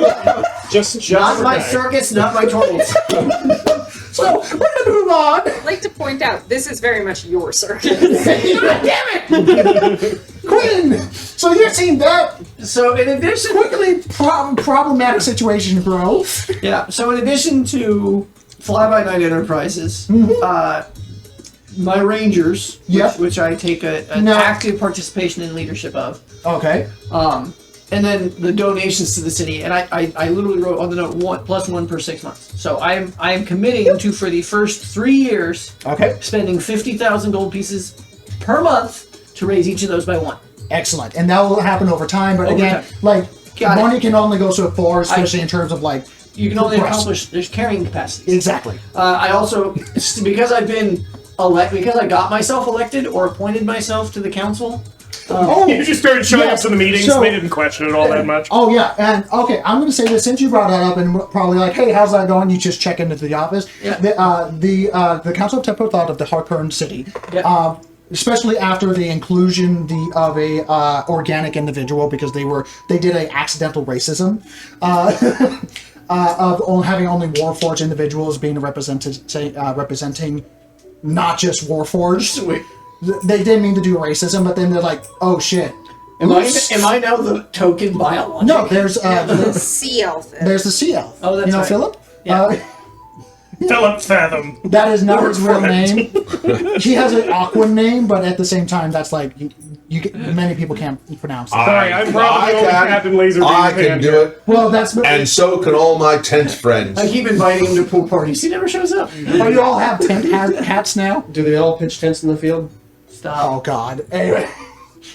Just not my okay. circus, not my turtles. So we're gonna move on. I'd like to point out, this is very much your circus. Damn it, Quinn. So you're seeing that So in addition, quickly problematic situation, bro. yeah. So in addition to Fly By Night Enterprises, my Rangers, Yep. which I take an No. active participation in leadership of, Okay. and then the donations to the city, and I literally wrote on the note +1 per 6 months. So I am committing to, for the first 3 years, Okay. spending 50,000 gold pieces per month to raise each of those by 1. Excellent. And that will happen over time. But Over again, time. like Got it. money can only go so far, especially in terms of like You can only progress. accomplish. There's carrying capacity. Exactly. I also, because I've been because I got myself elected or appointed myself to the council. Oh, You just started showing up to the meetings. so- They didn't question it all that much. Oh yeah, and okay, I'm going to say this since you brought that up, and probably like, hey, how's that going? You just check into the office. Yeah. The Council of Tempo thought of the HeartKern City, Yeah. especially after the inclusion of a organic individual because they did a accidental racism. Of having only Warforged individuals being representing not just Warforged. Sweet. They didn't mean to do racism, but then they're like, oh shit. Am I now the token biologic? No, there's The sea elf. there's the sea elf. Oh, that's you know right. Philip. Yeah. Philip Fathom. That is not his real friend. name. He has an awkward name, but at the same time, that's like many people can't pronounce it. Sorry, I'm probably the only Captain Laserbeam I fan can do here. it, Well, that's and so can all my tent friends. I keep inviting him to pool parties. He never shows up. Oh, you all have tent hats now. Do they all pitch tents in the field? Stop. Oh God.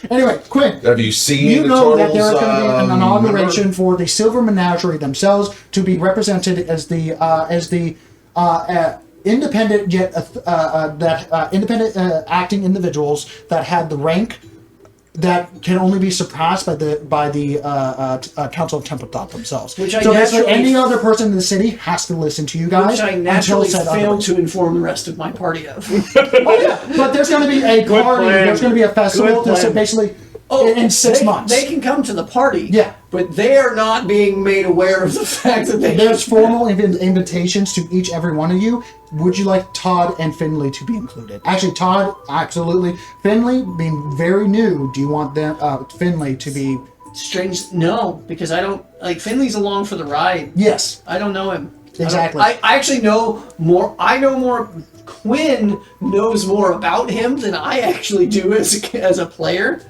Anyway, Quinn. Have you seen You the know that turtles? there are going to be an inauguration for the Silver Menagerie themselves to be represented as the independent yet independent acting individuals that had the rank that can only be surpassed by the Council of Temple Thought themselves. Which I so basically, naturally- any other person in the city has to listen to you guys Which I until naturally said failed otherwise. to inform the rest of my party of. Oh yeah, but there's going to be a Good party. plan. There's going to be a festival. Good So plan. basically, in 6 months. They can come to the party. Yeah. But they are not being made aware of the fact that they There's formal invitations to every one of you. Would you like Todd and Finley to be included? Actually, Todd, absolutely. Finley, being very new, do you want them Finley to be? strange. No, because I don't like Finley's along for the ride. Yes, I don't know him. Exactly. I actually know more. I know more. Quinn knows more about him than I actually do as a player.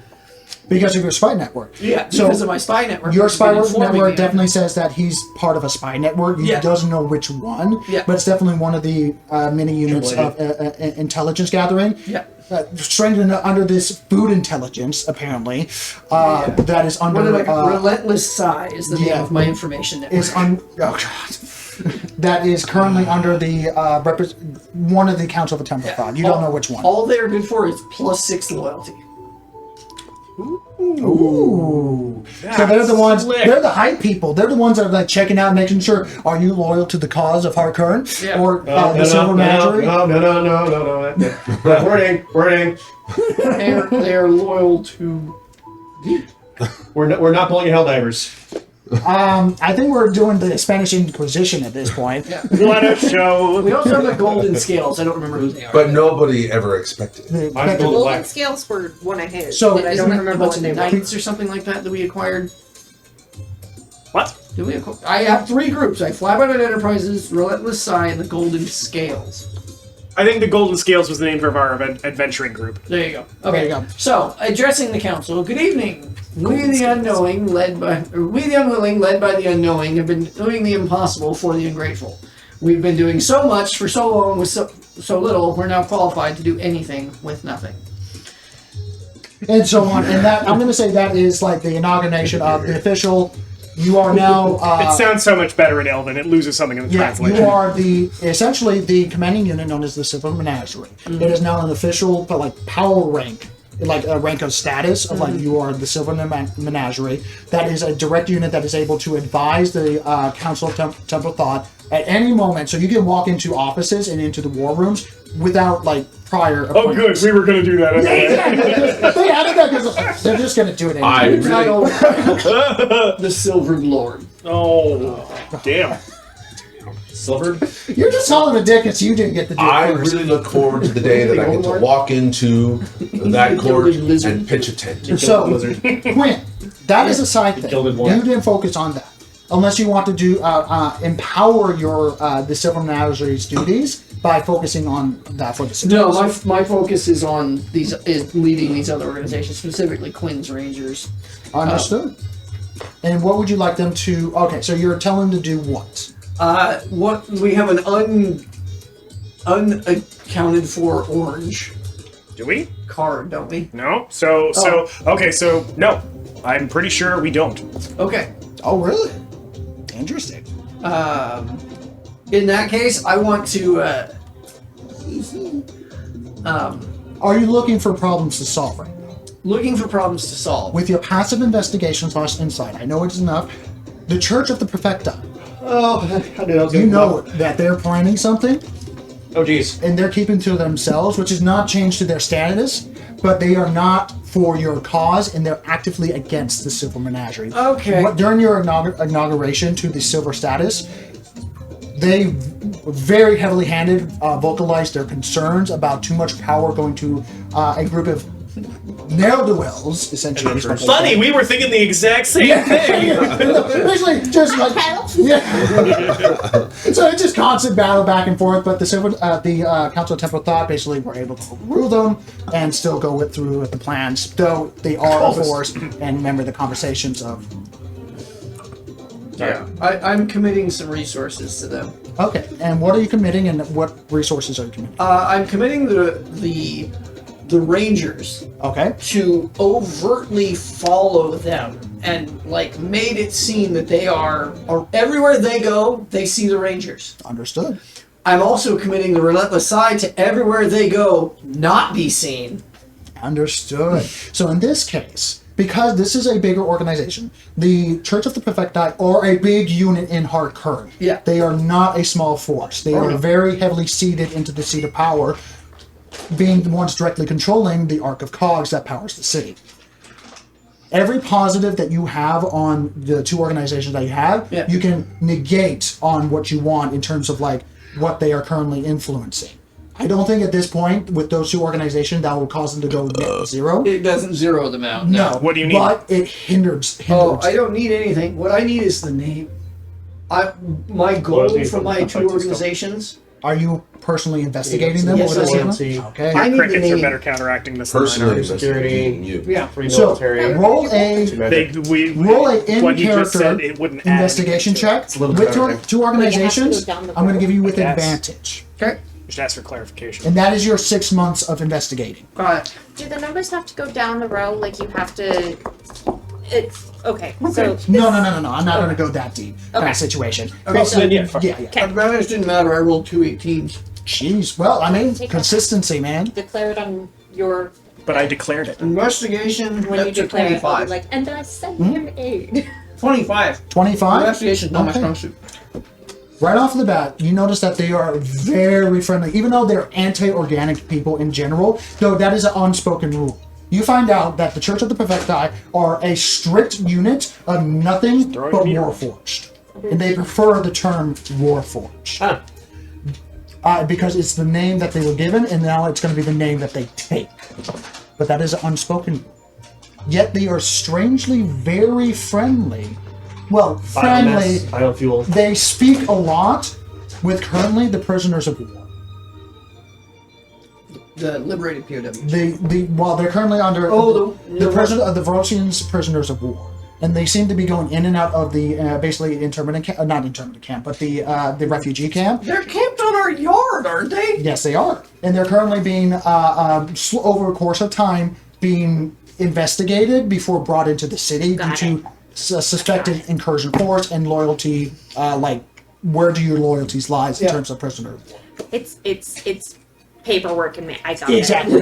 because of your spy network. Yeah, So, because of my spy network. Your He's spy been informing network me. definitely says that he's part of a spy network. He Yeah. doesn't know which one, Yeah. but it's definitely one of the many units of intelligence gathering. Yeah. Strengthened under this food intelligence, apparently, that is under. What like relentless sigh is the name yeah. of my information network. is oh god, that is currently under the one of the Council of the Temple Thought. You don't know which one. All they're good for is +6 loyalty. Ooh. So they're the ones. slick. They're the hype people. They're the ones that are like checking out, making sure. Are you loyal to the cause of HeartKern Yeah. or the Silver Menagerie? No. Wording. They're loyal to. We're not pulling Helldivers. I think we're doing the Spanish Inquisition at this point. Yeah. What a show! We also have the golden scales. I don't remember who they are. But nobody ever expected it. The- I'm The Golden golden Black. scales were one of his, So, but I don't Isn't it a remember bunch what of they were. knights or something like that we acquired? What? Did we acquire? I have 3 groups. I Flybonded Enterprises, Relentless Sigh, and the Golden Scales. I think the Golden Scales was the name of our adventuring group. There you go. Okay. There you go. So, addressing the council. Good evening. We the unwilling, led by the unknowing, have been doing the impossible for the ungrateful. We've been doing so much for so long with so little. We're now qualified to do anything with nothing. and so on. And that I'm going to say that is like the inauguration of the official. You are now. It sounds so much better in Elven. It loses something in the Yeah, translation. you are essentially the commanding unit known as the Silver Menagerie. Mm-hmm. It is now an official, but like power rank, like a rank of status of Mm-hmm. like you are the Silver Menagerie. That is a direct unit that is able to advise the Council of Temple Thought at any moment. So you can walk into offices and into the war rooms without like prior. Oh, good. appointments. We were going to do that anyway. They added that because they're just going to do it anyway. I It's not really, all- the Silver Lord. Oh, damn. Silvered? You're just calling a dick because you didn't get to do it I first. really look forward to the day that I get to walk into that court and pitch a tent. So, Quinn, that is a side thing. Gilded You one. didn't focus on that. Unless you want to do empower your the Silver Menagerie's duties by focusing on that for the No, citizens. my focus is on is leading these other organizations, specifically Quinn's Rangers. Understood. And what would you like them to? Okay, so you're telling them to do what? What we have an unaccounted for orange Do we? card, don't we? No. So no. I'm pretty sure we don't. Okay. Oh, really? Interesting. In that case, I want to. Are you looking for problems to solve right now? Looking for problems to solve. With your passive investigation / insight, I know it's enough. The Church of the Perfecti. Oh, I knew I was You going know that they're planning something, Oh, jeez. and they're keeping to themselves, which is not changed to their status, but they are not for your cause, and they're actively against the Silver Menagerie. Okay. During your inauguration to the Silver status, they very heavily handed vocalized their concerns about too much power going to a group of ne'er-do-wells, essentially. is what they Funny, said. we were thinking the exact same thing. Basically, just like so it's just constant battle back and forth. But the Council of Temporal Thought basically were able to rule them and still go through with the plans, though they are a force and remember the conversations of. Yeah. I'm committing some resources to them. Okay, and what are you committing, and what resources are you committing? I'm committing the Rangers Okay, to overtly follow them and like made it seem that they are everywhere they go, they see the Rangers. understood. I'm also committing the Relentless Side to everywhere they go, not be seen. Understood. So in this case, because this is a bigger organization, the Church of the Perfecti are a big unit in HeartKern. Yeah. They are not a small force. They are very heavily seated into the seat of power, being the ones directly controlling the Arc of Cogs that powers the city. Every positive that you have on the two organizations that you have, Yeah. you can negate on what you want in terms of like what they are currently influencing. I don't think at this point with those two organizations that will cause them to go net zero. It doesn't zero them out. No. What do you need? But it hinders. Oh, I don't need anything. What I need is the name. My goal Well, for my these two are- Are organizations. you personally investigating them? Yes, or I is am. it- Okay. I need the Crickets are name. better counteracting this than mine Personally are. investigating you. Yeah. Free So military. roll a roll a in what he just character said, it wouldn't add investigation anything to it. check little with bit your better. two organizations. down the I'm going to road. give you with Yes. advantage, Okay. You should ask for clarification. and that is your 6 months of investigating. Got it. Do the numbers have to go down the row? Like you have to. It's okay. So No. I'm not going to go that deep. Kind Okay. of situation. Okay. So- Then, yeah, fuck. Yeah. Advantage didn't matter. I rolled 2 18s. Jeez. Well, I mean, Take consistency, man. declare it on your But I declared it. Investigation. when you up to declare it. I'll be 25. like, and I sent him aid. 25. 25. Investigation, not my Okay. strong suit. Right off the bat, you notice that they are very friendly, even though they're anti-organic people in general, though that is an unspoken rule. You find out that the Church of the Perfecti are a strict unit of nothing Throwing but beer. Warforged. And they prefer the term Warforged. Because it's the name that they were given, and now it's going to be the name that they take. But that is an unspoken rule. Yet they are strangely very friendly. Well, friendly. Biofuel. They speak a lot with currently the prisoners of war. The liberated POW. They're currently under the prison of the Verosians prisoners of war, and they seem to be going in and out of the basically internment camp, not internment camp, but the refugee camp. They're camped on our yard, aren't they? Yes, they are, and they're currently being over a course of time being investigated before brought into the city Got due to suspected incursion force and loyalty. Like, where do your loyalties lies in Yeah. terms of prisoner of war? It's paperwork and I got Exactly.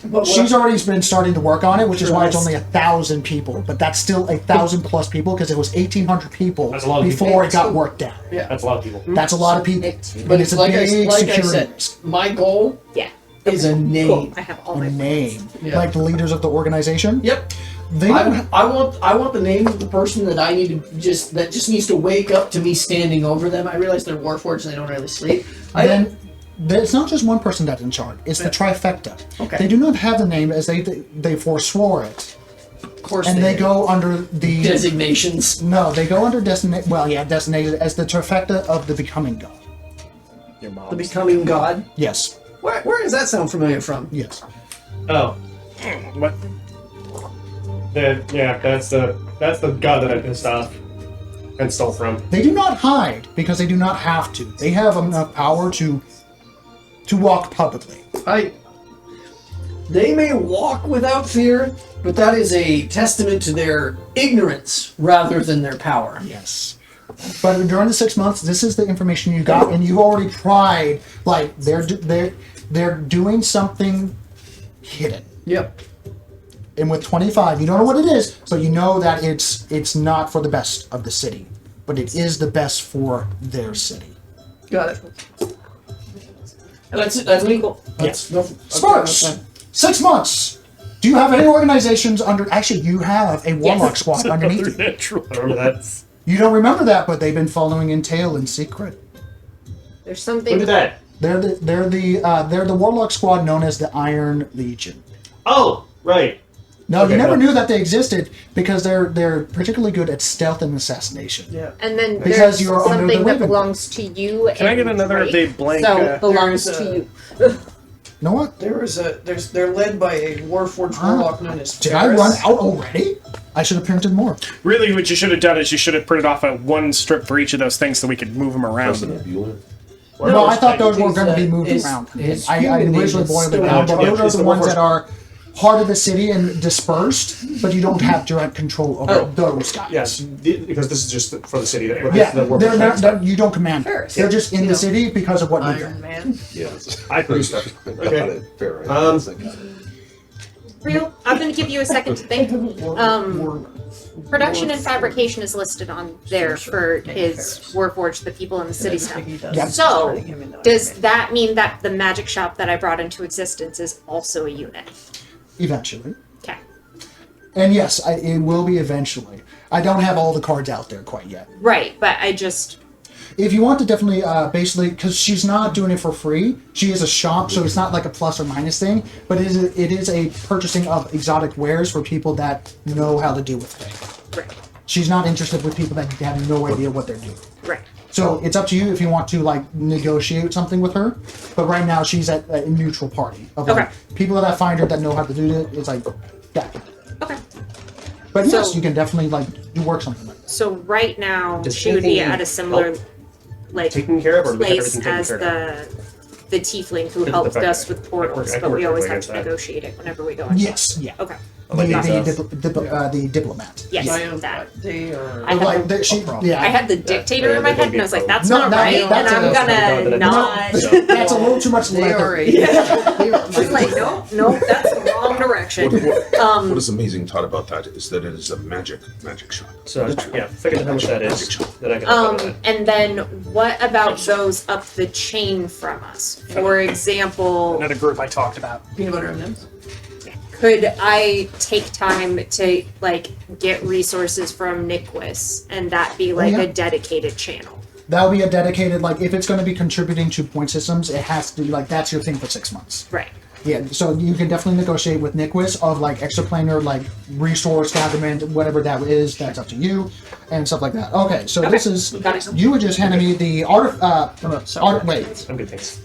But She's already been starting to work on it, which is why it's Trust. only 1,000 people. But that's still 1,000 plus people because it was 1,800 people That's a lot of before people. it got worked out. That's a lot of people. That's a lot of people. But it's a like big I security said, risk. my goal Yeah. is a name. Cool. I have all A my name, Yeah. like the leaders of the organization. Yep. They don't I want the name of the person that I need to just needs to wake up to me standing over them. I realize they're warforged and they don't really sleep. then it's not just one person that's in charge. It's the trifecta. Okay. They do not have the name as they forswore it, Of course and they do. go under the designations. no. They go under designated. Well, yeah, designated as the trifecta of the becoming god. Your mom. The becoming god. Yes. Where does that sound familiar from? Yes. Oh, What? yeah, that's the god that I pissed off and stole from. They do not hide because they do not have to. They have enough power to walk publicly. They may walk without fear, but that is a testament to their ignorance rather than their power. Yes. But during the 6 months, this is the information you got, and you already pried, like, they're doing something hidden. Yep. And with 25, you don't know what it is, but you know that it's not for the best of the city, but it is the best for their city. Got it. That's legal. Yes. Sparks! 6 months! Do you have any organizations under... Actually, you have a Warlock squad underneath you. I remember that. You don't remember that, but they've been following Entail in secret. There's Who something. did that? They're the Warlock squad known as the Iron Legion. Oh, right. No, Okay, you never no. knew that they existed because they're particularly good at stealth and assssassination. Yeah. And then Because there's you're under something the that ribbon. belongs to you. Can I get and another of Drake, the blank? So belongs There's to a- you. You know what? They're led by a Warforged warlock known as Did I run Tarrasque. out already? I should have printed more. Really, what you should have done is you should have printed off a one strip for each of those things so we could move them around. President Bueller. No, I thought those were His, going to be moved his- around. his I human name originally is boiled it still down, not- but those it's are the the ones Warforged. that are heart of the city and dispersed, but you don't have direct control over Oh. those guys. Yes, because this is just for the city. Yeah, the work they're not, stuff. you don't command them. First. They're just in You the know, city because of what you do. Iron Man. Yes. I produce stuff. Got Okay. it. Fair. Um, I got it. Real, I'm going to give you a second to think. Production and fabrication is listed on there for his Warforged, the people in the city stuff. Yeah. So, does that mean that the magic shop that I brought into existence is also a unit? Eventually. Okay. And yes, it will be eventually. I don't have all the cards out there quite yet. Right, but I just... If you want to definitely, basically, because she's not doing it for free, she is a shop, so it's not like a plus or minus thing, but it is a purchasing of exotic wares for people that know how to deal with things. Right, She's not interested with people that have no idea what they're doing. right. So it's up to you if you want to like negotiate something with her. But right now she's at a neutral party of like, Okay. people that I find her that know how to do it. It's like that. Okay. But yes, So- you can definitely like do work something like that. So right now, Does she would be anything at a similar, help like, taken care of, or do we have place everything as taken care of? the tiefling who The helped fact us that with portals, I can but we work always my way have to against that. negotiate it whenever we go in. Yes, yeah. Okay. like The diplomat. Yes, Zion, that. They are. I had Like the- she, problem. yeah. I had the dictator in my head, and I was like, "That's No, not no, right," that's and I'm a- gonna no, not. That's a little too much They leather. are a. I was like, "No, that's the wrong direction." What is amazing, Todd, about that is that it is a magic shop. So yeah, figure out how much that is. Then I can help out with And then what about those up the chain from us? For example, Another group I talked about. Peanut butter M&Ms. could I take time to like get resources from Niquis and that be like yeah. a dedicated channel? That'll be a dedicated, like, if it's going to be contributing to point systems, it has to be, like, that's your thing for 6 months. Right. Yeah, so you can definitely negotiate with Niquis of, like, extraplanar, like, resource gatherment, whatever that is, that's up to you, and stuff like that. Okay, so this is, Got it. you were just handing me the wait, I'm good, thanks.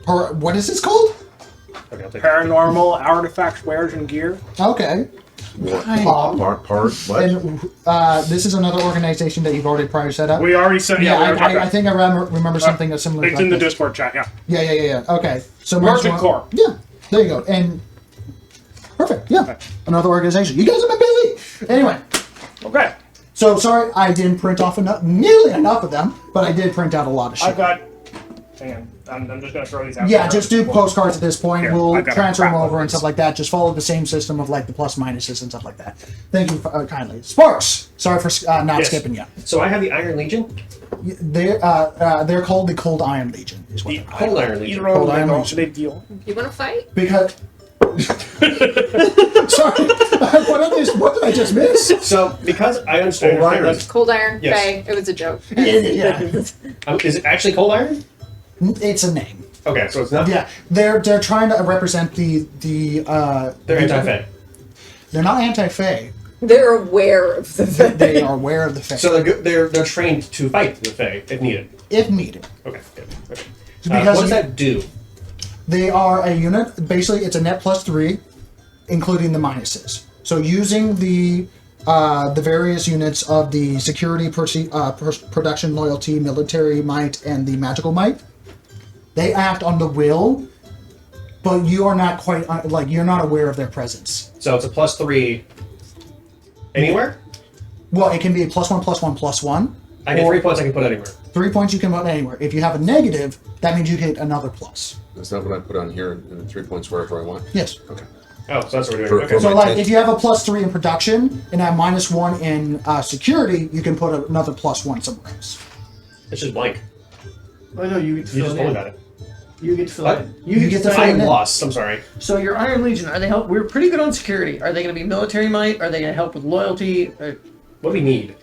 what is this called? Okay, I'll take it. Paranormal artifacts, wares, and gear. Okay. Part, what? And this is another organization that you've already prior set up? We already said, Yeah, we already talked I about think I remember something similar. It's like in the this. Discord chat, yeah. Yeah. Okay. So Merchant Corps. Yeah, there you go. And perfect. Yeah, another organization. You guys have been busy. Anyway, Okay. so sorry I didn't print off nearly enough of them, but I did print out a lot of shit. I've got. Hang on. I'm just going to throw these out. Yeah, there. just do postcards at this point. Here, We'll I've got a transfer them crap over of and these. stuff like that. Just follow the same system of like the plus minuses and stuff like that. Thank you kindly. Sparks. Sorry for not Yes. skipping you. So I have the Iron Legion. They're called the Cold Iron Legion. Is what The they're called. Cold Iron Legion. Either or, Hold on, no, wait. should they deal? You want to fight? Because. Sorry, what did I just miss? So because I understand Cold Iron. Cold iron. Yes. Okay, it was a joke. Yeah, Is it actually Cold Iron? it's a name. Okay, so it's not. Yeah, they're trying to represent the They're anti-Fed. They're not anti-Fae. They're aware of the They are aware of the Fae So they're trained to fight the Fae if needed. if needed. Okay, good. Okay. Because what does that do? They are a unit. Basically, it's a net +3, including the minuses. So using the various units of the security, production, loyalty, military might, and the magical might, they act on the will but you are not quite like you're not aware of their presence. So it's a +3 anywhere? Well, it can be a +1/+1/+1. I get 3 points I can put anywhere. 3 points you can put anywhere. If you have a negative, that means you get another plus. That's not what I put on here, and the 3 points wherever I want. Yes. Okay. Oh, so that's what we're For- doing. Okay. So, my like, tent. if you have a +3 in production and a -1 in security, you can put another +1 somewhere else. It's just blank. Oh no, you get to You fill just it told in. me about it. You get to fill What? it in. You get to fill fill it it in. I'm in. lost. I'm sorry. So your Iron Legion, are they help? We're pretty good on security. Are they going to be military might? Are they going to help with loyalty? What do we need?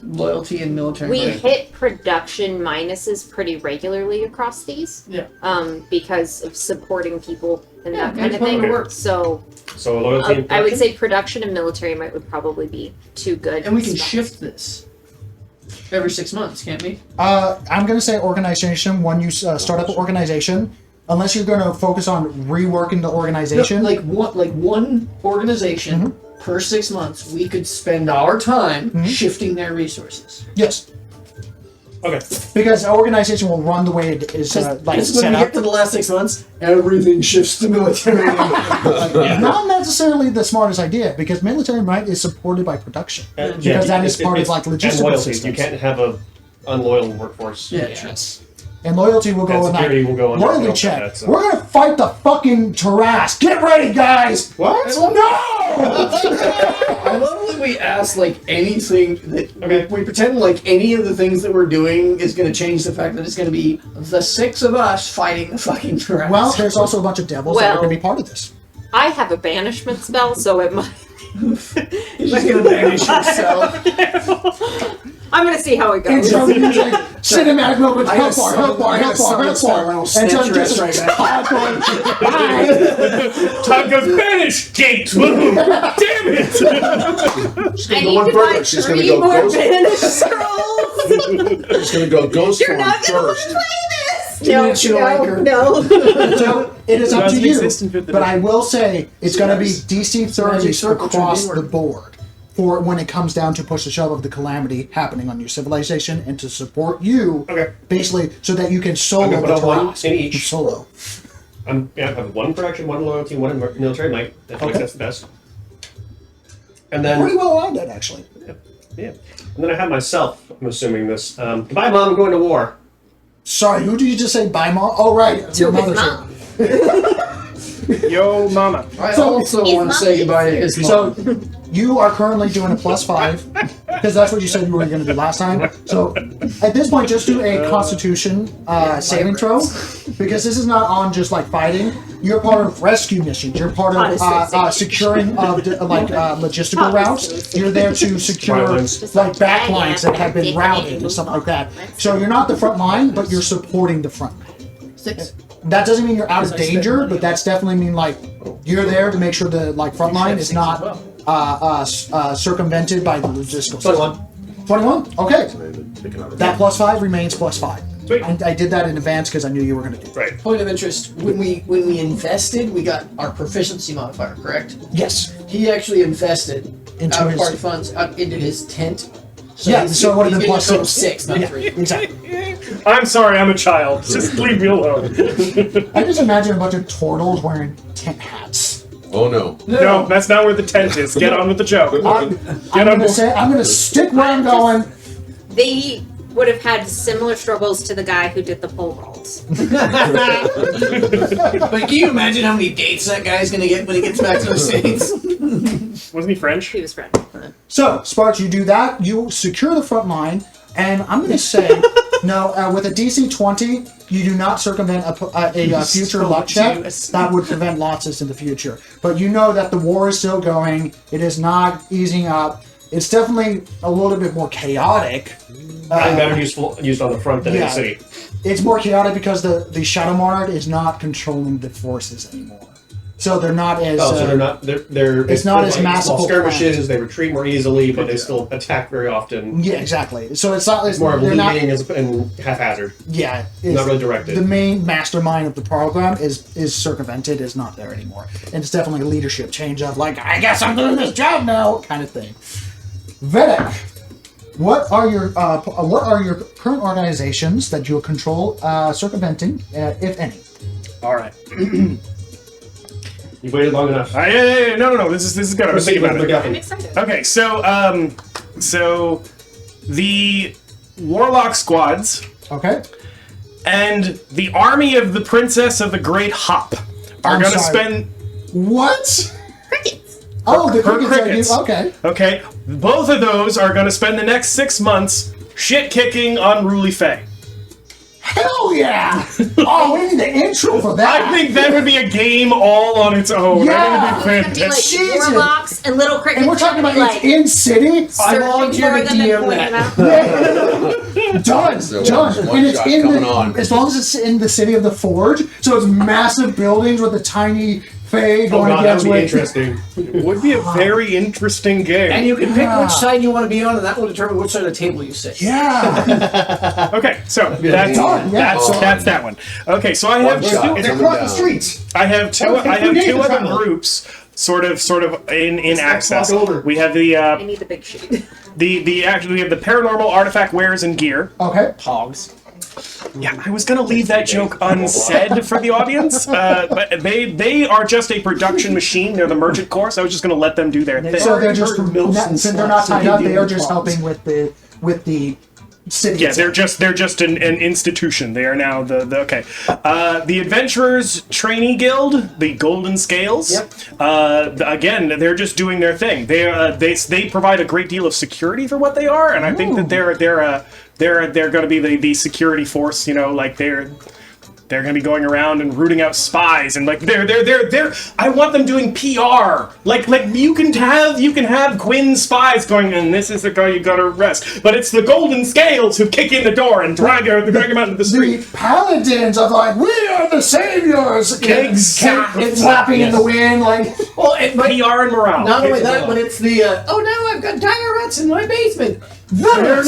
Loyalty and military We might. hit production minuses pretty regularly across these. Yeah. Because of supporting people and Yeah, that kind guys of put 'em thing. to work. So So loyalty and I would production? say production and military might would probably be too good. And we can stuff. shift this every 6 months, can't we? I'm going to say organization. When you start up an organization, unless you're going to focus on reworking the organization. No, like one organization per 6 months, we could spend our time shifting their resources. Yes. Okay. Because the organization will run the way it is like Because when set we up. get to the last 6 months, everything shifts to military. Not necessarily the smartest idea, because military might is supported by production. Because that is part of like and logistical loyalty. systems. You can't have a unloyal workforce. Yeah, Yes. And loyalty will go And in security like, will go under loyalty that, check. so- We're gonna fight the fucking Tarrasque. Get ready, guys! What? No! I love that we ask like anything that Okay. we pretend like any of the things that we're doing is going to change the fact that it's going to be the 6 of us fighting the fucking Tarrasque. Well, there's also a bunch of devils that are Well- gonna be part of this. I have a banishment spell, so it might. you're just going to banish yourself. I'm gonna see how it And goes. so you like cinematic moment, I help gotta bar, help bar, summon- I help gotta bar, summon help this guy, bar. or I'll And snatch so your just ass right back. Todd goes, banish gate! Boom! Damn it! She's I gonna go need one to buy further. She's gonna 3 go more ghost. banish scrolls. She's gonna go ghost You're form not gonna want to first. play this. Didn't you like her? No. So it is up to Doesn't you, exist in fifth but I edition. will say it's going to be Yes. DC Magic 30 circle across should be the working. board for when it comes down to push the shove of the calamity happening on your civilization and to support you, Okay. basically, so that you can solo I'm the gonna put on one Tarrasque. in each. Solo. I have 1 production, 1 loyalty, 1 military might. I think Okay. that's the best. And then Pretty well aligned, that actually. yeah. And then I have myself. I'm assuming this. Goodbye, Mom. I'm going to war. Sorry, who did you just say bye, Mom? Oh, right, your his mother's mom. here. Yo, mama. I So- also His want to mom say is goodbye to here. his mom. So you are currently doing a +5 because that's what you said you were going to do last time. So at this point, just do a Constitution saving throw because this is not on just like fighting. You're part of rescue missions. You're part of securing of logistical routes. You're there to secure Violence. like backlines that have been routed and stuff like that. So you're not the front line, but you're supporting the front line. 6. That doesn't mean you're out of Because I spent danger, money but that's definitely mean like you're there to make sure the like front line is not circumvented by the logistical system. 21. 21? Okay. Pick another That +5 remains +5. Sweet. I did that in advance because I knew you were going to do it. Right. Point of interest: when we invested, we got our proficiency modifier, correct? Yes. He actually invested Into out of his- party funds into his tent. Yeah, so it would have been he's getting +6. 6, not Yeah, 3. exactly. I'm sorry, I'm a child. Just leave me alone. I just imagine a bunch of turtles wearing tent hats. Oh no. No, that's not where the tent is. Get on with the joke. I'm on going to say, I'm going to stick where I'm going. They would have had similar struggles to the guy who did the pole vaults. But can you imagine how many dates that guy's gonna get when he gets back to the States? Wasn't he French? He was French. So, Sparks, you do that. You secure the front line, and I'm going to say, no, with a DC 20, you do not circumvent a future luck check that would prevent losses in the future. But you know that the war is still going. It is not easing up. It's definitely a little bit more chaotic. I'm better used on the front than in the yeah. city. It's more chaotic because the Shadow Monarch is not controlling the forces anymore. So they're not as... Oh, so they're not. They're. it's not as like masterful small skirmishes. They retreat more easily, but they still attack very often. Yeah, exactly. So it's not... It's more of they're not, leading and haphazard. yeah. Not really directed. The main mastermind of the program is circumvented, is not there anymore. And it's definitely a leadership change of like, I guess I'm doing this job now, kind of thing. Vedek, what are your current organizations that you control circumventing, if any? All right. You waited long enough. No. This is good. I was thinking about it. I'm excited. Okay, so the warlock squads Okay. and the army of the princess of the Great Hop are I'm going to sorry. spend. What? Crickets. Oh, the Her crickets. crickets. Okay. Okay, both of those are going to spend the next 6 months shit kicking unruly Fae. Hell yeah! Oh, we need the intro for that. I think that would be a game all on its own. Yeah. That would be It's gonna be like fantastic. Jesus. warlocks and little crickets. And we're talking about like, it's in city. I volunteer to searching for them DM and that. pointing them out. Done. So Done. one And it's shot in coming the on. as long as it's in the city of the Forge, so it's massive buildings with the tiny Fae Oh going god, that against would be with. interesting. It would be a very interesting game. And you can pick Yeah. which side you want to be on, and that will determine which side of the table you sit. Yeah. Okay, so Yeah. that's Done, yeah. that's that one. Okay, so I have One shot. two. It's Coming across the down. streets. I have two. Oh, I have 2 days two to other travel. groups, sort of in access. walk over. We have the I need the big sheet. actually we have the paranormal artifact wares and gear. Okay. Pogs. Yeah, I was gonna leave that joke unsaid for the audience, but they are just a production machine. They're the merchant corps. So I was just gonna let them do their thing. So they're just Heard milfs and since they're not sluts, tied they up, deal they are with just pogs. helping with the city. Yeah, itself. they're just an institution. They are now the okay. The Adventurers Trainee Guild, the Golden Scales. Yep. Again, they're just doing their thing. They provide a great deal of security for what they are, and I think that they're going to be the security force. You know, like they're going to be going around and rooting out spies and like they're I want them doing PR. Like you can have Quinn's spies going, and this is the guy you got to arrest. But it's the Golden Scales who kick in the door and drag him out into the street. The paladins of like, we are the saviors. Exactly. It's flapping in the wind like. Well, but PR and morale. not only that, but it's the oh no, I've got dire rats in my basement. They're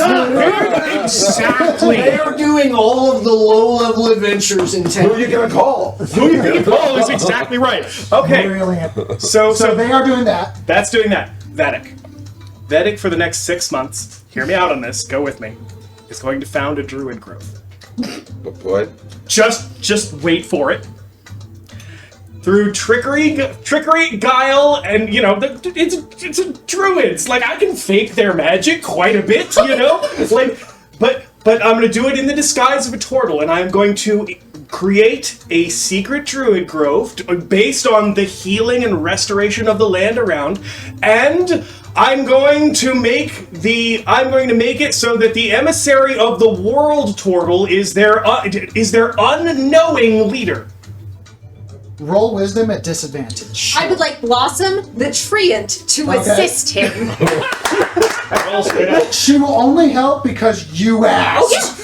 Exactly. They are doing all of the low-level adventures in Who town. are you gonna call? Who you gonna call is exactly right. Okay, Brilliant. so So they are doing that. that's doing that. Vedic for the next 6 months. Hear me out on this. Go with me. Is going to found a druid grove. What? Just wait for it. Through trickery, guile, and it's a druids. Like I can fake their magic quite a bit, Like, but I'm gonna do it in the disguise of a turtle, and I'm going to create a secret druid grove based on the healing and restoration of the land around, and I'm going to make it so that the emissary of the world turtle is their unknowing leader. Roll wisdom at disadvantage. I would like Blossom the Treant to Okay. assist him. Roll straight up. She will only help because you asked.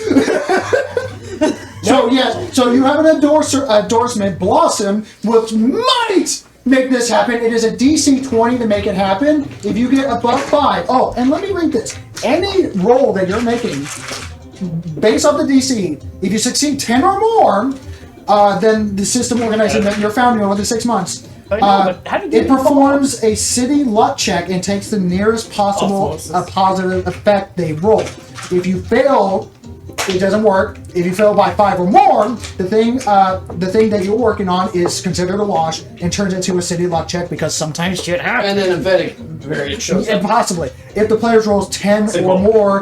So yes, so you have an endorsement, Blossom, which might make this happen. It is a DC 20 to make it happen. If you get above 5, oh, and let me read this. Any roll that you're making, based off the DC, if you succeed 10 or more, then the system organization that you're founding over the 6 months. I know, but how did you It performs a city luck check and takes the nearest possible positive effect they roll. If you fail, it doesn't work. If you fail by 5 or more, the thing that you're working on is considered a wash and turns into a city luck check because sometimes shit happens. And then a Vedic variant shows up. Impossibly. If the player rolls 10 or more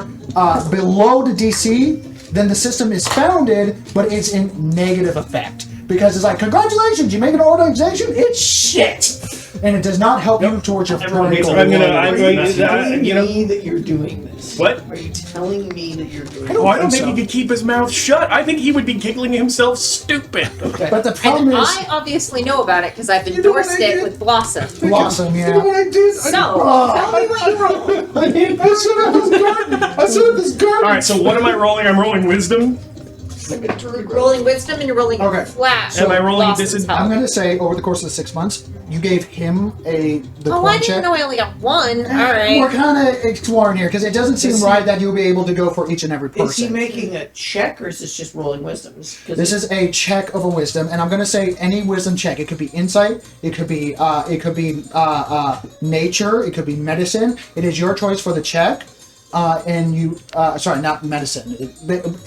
below the DC, then the system is founded, but it's in negative effect. Because it's like, congratulations, you make an organization, it's shit! And it does not help you towards your Everyone primary hates goal. it. I'm going to, Telling me that you're doing this. What? Are you telling me that you're doing Oh, I don't think think he could keep his mouth shut. I think he would be giggling himself stupid. Okay. But the problem And is, I obviously know about it because I've know what endorsed I it did? with Blossom. Blossom, You know what yeah. I did? So, tell me what you roll. I set up this garden. I set up this garden. All right, so what am I rolling? I'm rolling wisdom. You're rolling wisdom and you're rolling Okay. flat. Am I rolling Blossom's disadvantage? help. I'm gonna say over the course of the 6 months, you gave him the Oh, I point didn't check. know I only got one. All We're right. kind of exploring here because it doesn't seem Is he- right that you'll be able to go for each and every Is he person. making a check, or is this just rolling wisdoms? 'Cause This is a check of a wisdom, and I'm going to say any wisdom check. It could be insight, it could be nature, it could be medicine. It is your choice for the check, and you sorry, not medicine.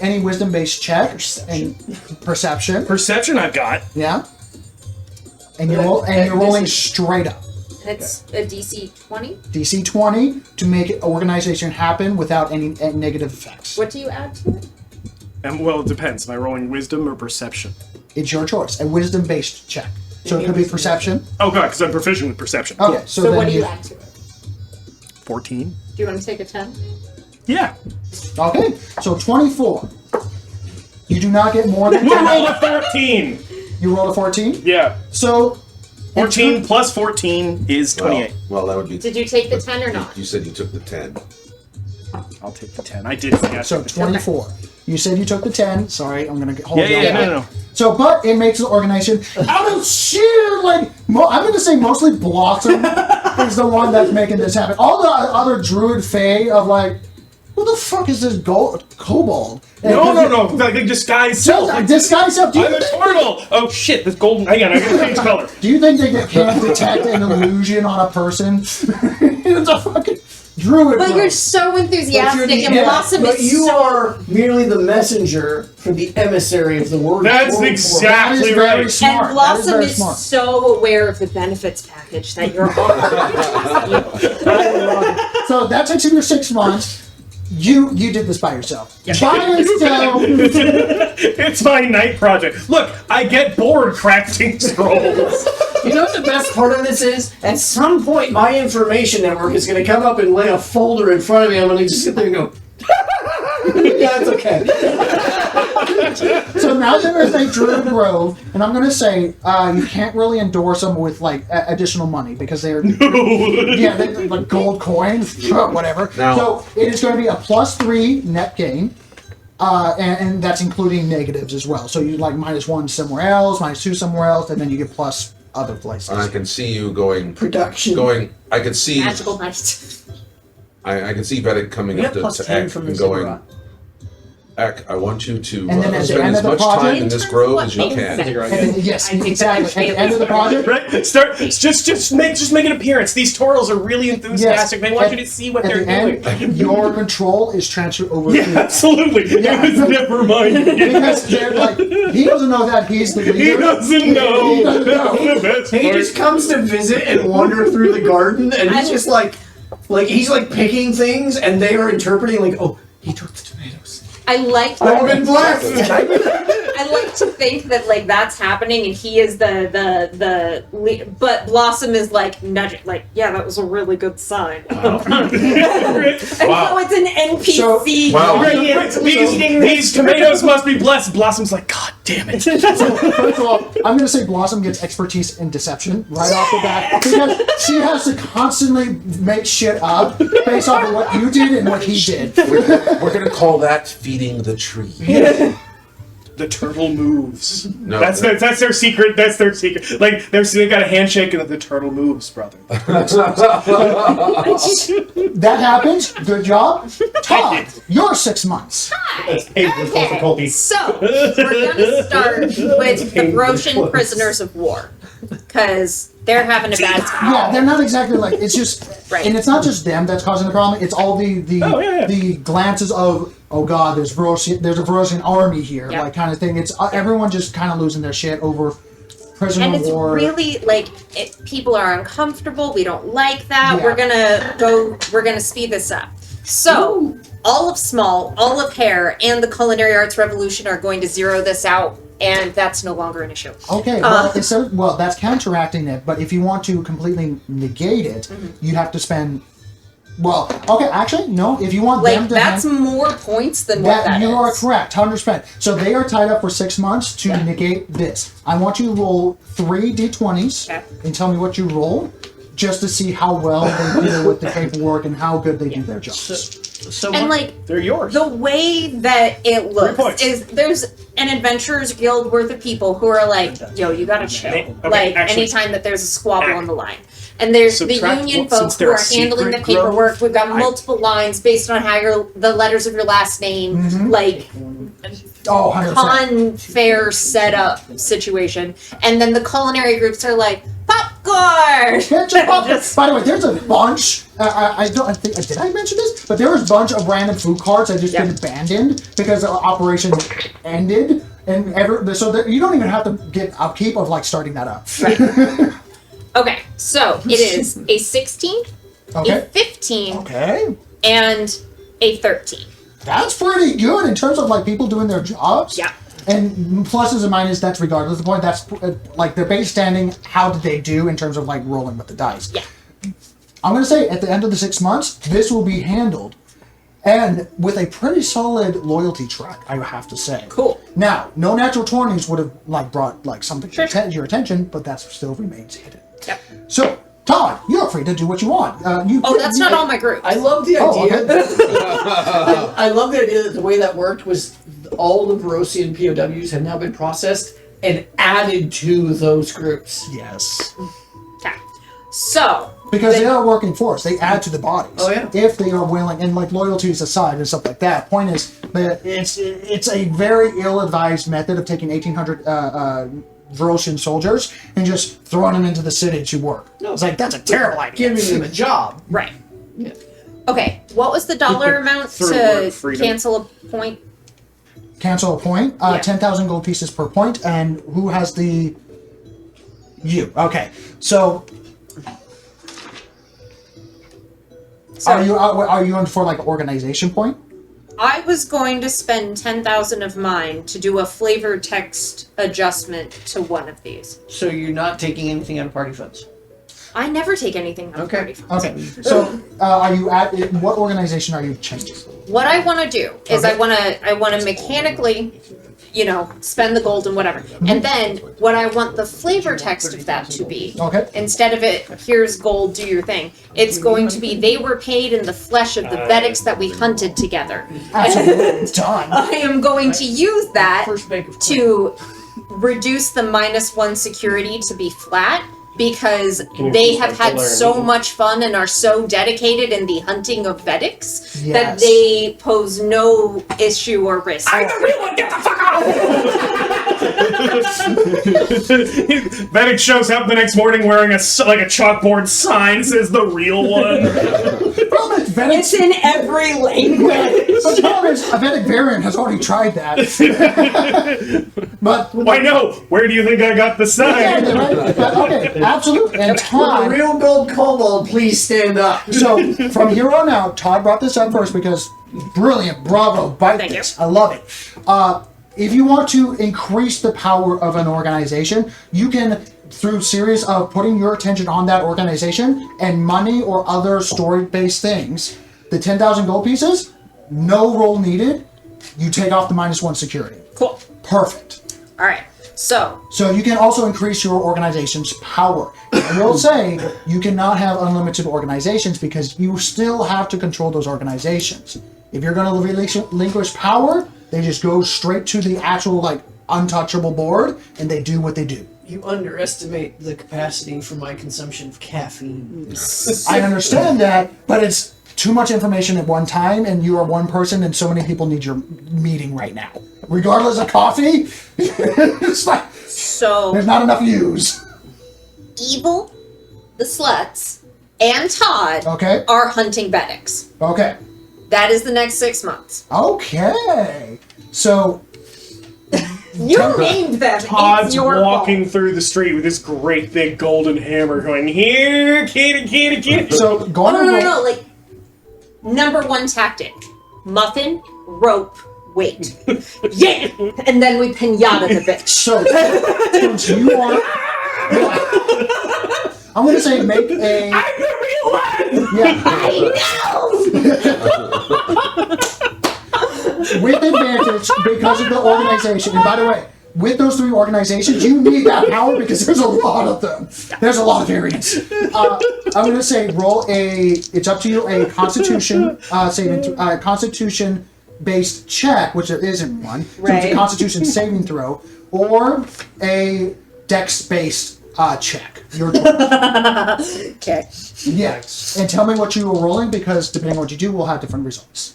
Any wisdom-based check and perception. Perception I've got. Yeah. And you're rolling straight up. It's a DC 20. DC 20 to make organization happen without any negative effects. What do you add to it? Well, it depends. Am I rolling wisdom or perception? It's your choice. A wisdom-based check. So it could be perception. Oh, God, because I'm proficient with perception. Okay, So then what do you add to it? 14? Do you want to take a 10? Yeah. Okay, so 24. You do not get more than We 10. rolled a 14! You rolled a 14? Yeah. So 14 plus 14 is 28. Well, that would be. Did you take the 10 or not? You said you took the 10. I'll take the 10. I did. Yeah, So 24. You said you took the 10. Sorry, I'm gonna hold you. no. So, but it makes the organization out of sheer I'm gonna say mostly Blossom is the one that's making this happen. All the other druid fae of who the fuck is this kobold? No. Like disguise self. Disguise self. I'm a turtle. Oh shit! This golden. Hang on, I gotta change color. Do you think they can't detect an illusion on a person? It's a fucking druid. But bro. you're so enthusiastic, and Blossom But is you so... are merely the messenger for the emissary of the word. That's Word exactly That is right. very smart. And Blossom that is, very is smart. so aware of the benefits package that you're on. So that takes you your 6 months. You did this by yourself. By yourself. It's my night project. Look, I get bored crafting scrolls. You know what the best part of this is? At some point, my information network is going to come up and lay a folder in front of me. I'm going to just sit there and go, yeah, it's okay. So now they're going to say Druid Grove, and I'm going to say you can't really endorse them with additional money because they're they're like gold coins, whatever. Now- So it is going to be a +3 net gain, and that's including negatives as well. So you -1 somewhere else, -2 somewhere else, and then you get plus other places. And I can see you going. Production. I could see. Magical night. I can see Vedic coming We up got to +10 Ek from and the going. Ziggurat. Ek, I want you to And then at the spend end as of the much time project- in this grove as you What makes can. sense? Yes, I think exactly. that At the end of the project. Right? Start. Just make an appearance. These turtles are really enthusiastic. They want you to see what at they're the doing. end, your control is transferred over Yeah, to absolutely. Yeah. It was never mind. because they're he doesn't know that he's the leader. He doesn't know. He doesn't know. That's the best He part. just comes to visit and wander through the garden, and he's just he's picking things, and they are interpreting oh, he took the tomatoes. I like I've been blessed. I like to think that that's happening and he is the lead, but Blossom is nudging yeah, that was a really good sign. Wow. And so it's an NPC. So- Wow. brilliant These tomatoes must be blessed. Blossom's like, God damn it. So, first of all, I'm going to say Blossom gets expertise in deception right off the bat because she has to constantly make shit up based off of what you did and what he did. We're gonna call that feeding the tree. The turtle moves. No, that's their secret. That's their secret. They got a handshake and the turtle moves, brother. That happens. Good job. Todd, your 6 months. Okay, so we're gonna start with the Brosian prisoners of war because they're having a bad time. Yeah, they're not exactly it's just, Right. and it's not just them that's causing the problem. It's all the the glances of, oh god, there's a Brosian army here, Yeah. kind of thing. It's everyone just kind of losing their shit over prisoner And of it's war. really people are uncomfortable. We don't like that. Yeah. We're gonna speed this up. So all of Small, all of Hair, and the Culinary Arts Revolution are going to zero this out, and that's no longer an issue. Okay, well, that's counteracting it, but if you want to completely negate it, you'd have to spend. Well, okay, actually, no. If you want them to, that's more points than what that is. you are correct, 100%. So they are tied up for 6 months to negate this. I want you to roll 3 d20s and tell me what you roll, just to see how well they deal with the paperwork and how good they do their jobs. So And They're yours. the way that it 3 looks points. is there's an adventurers guild worth of people who are yo, you gotta chill. Okay, actually- Anytime that there's a squabble on the line. And there's Subtract the union what, since folks who they're are a handling the secret grove? paperwork. We've got multiple lines based on how the letters of your last name, Oh, 100%. unfair setup situation. And then the culinary groups are popcorn! By the way, there's a bunch. I think did I mention this? But there was a bunch of random food carts that just been abandoned because the operation ended, And so that you don't even have to get upkeep of like starting that up. Okay, so it is a 16, Okay. a 15, Okay. and a 13. That's pretty good in terms of like people doing their jobs. Yeah. And pluses and minuses, that's regardless of the point. That's like their base standing. How did they do in terms of like rolling with the dice? Yeah. I'm going to say at the end of the 6 months, this will be handled. And with a pretty solid loyalty track, I have to say. Cool. Now, no natural 20s would have like brought like something Sure. to your attention, but that still remains hidden. Yep. So, Todd, you're free to do what you want. That's not all my group. I love the Oh, idea. okay. I love the idea that the way that worked was all the Barosian POWs have now been processed and added to those groups. Yes. Okay. So. Because they are working force. They add to the bodies. Oh, yeah. If they are willing, and like loyalties aside and stuff like that. Point is that it's a very ill-advised method of taking 1,800 Verosian soldiers and just throwing them into the city to work. No. It's like, that's a terrible idea. Giving them a job. Right. Yeah. Okay. What was the dollar amount Third to word, freedom. cancel a point? Cancel a point. Yeah. 10,000 gold pieces per point. And who has the... You. Okay. So... So Are you on for like an organization point? I was going to spend 10,000 of mine to do a flavor text adjustment to one of these. So you're not taking anything out of party funds. I never take anything out of Okay. party funds. Okay. So are you at what organization are you changing? What I want to do is Okay. I want to mechanically, spend the gold and whatever. And then what I want the flavor text of that to be, Okay. instead of it, here's gold, do your thing, it's going to be they were paid in the flesh of the Vedics that we hunted together. Absolutely. Done. I am going to use that First bank of to reduce the -1 security to be flat because you they please have had learn? so much fun and are so dedicated in the hunting of Vedics that Yes. they pose no issue or risk. I'm the real one. Get the fuck out! Vedic shows up the next morning wearing a chalkboard sign says the real one. Problem is, Vedic, It's in every language. but the problem is, a Vedic variant has already tried that. But Why no? Where do you think I got the sign? okay, absolutely. And Will the Todd. real gold kobold please stand up? So from here on out, Todd brought this up first because brilliant, bravo, bite Thank this. I love it. If you want to increase the power of an organization, you can, through series of putting your attention on that organization and money or other story-based things, the 10,000 gold pieces, no roll needed. You take off the -1 security. Cool. Perfect. All right. So So you can also increase your organization's power. I will say you cannot have unlimited organizations because you still have to control those organizations. If you're going to relinquish power, they just go straight to the actual like untouchable board and they do what they do. You underestimate the capacity for my consumption of caffeine. I understand that, but it's too much information at one time and you are one person and so many people need your meeting right now. Regardless of coffee, it's like so there's not enough use. Evil, the sluts, and Todd Okay? are hunting Vedics. Okay. That is the next 6 months. Okay. So You named them. Todd's it's your walking fault. through the street with this great big golden hammer going, here, kitty, kitty, kitty. So go on Oh, and roll. no. Like, number 1 tactic. Muffin, rope, wait. Yeah! And then we pinata the bitch. So since you are, I'm gonna say make a. I'm the real one! Yeah. With advantage because of the organization. And by the way, with those 3 organizations, you need that power because there's a lot of them. There's a lot of variants. I'm going to say roll a. It's up to you. A Constitution Constitution based check, which there isn't one. So it's a Right. Constitution saving throw, or a Dex based check. Your choice. Okay. Yes. And tell me what you were rolling because depending on what you do, we'll have different results.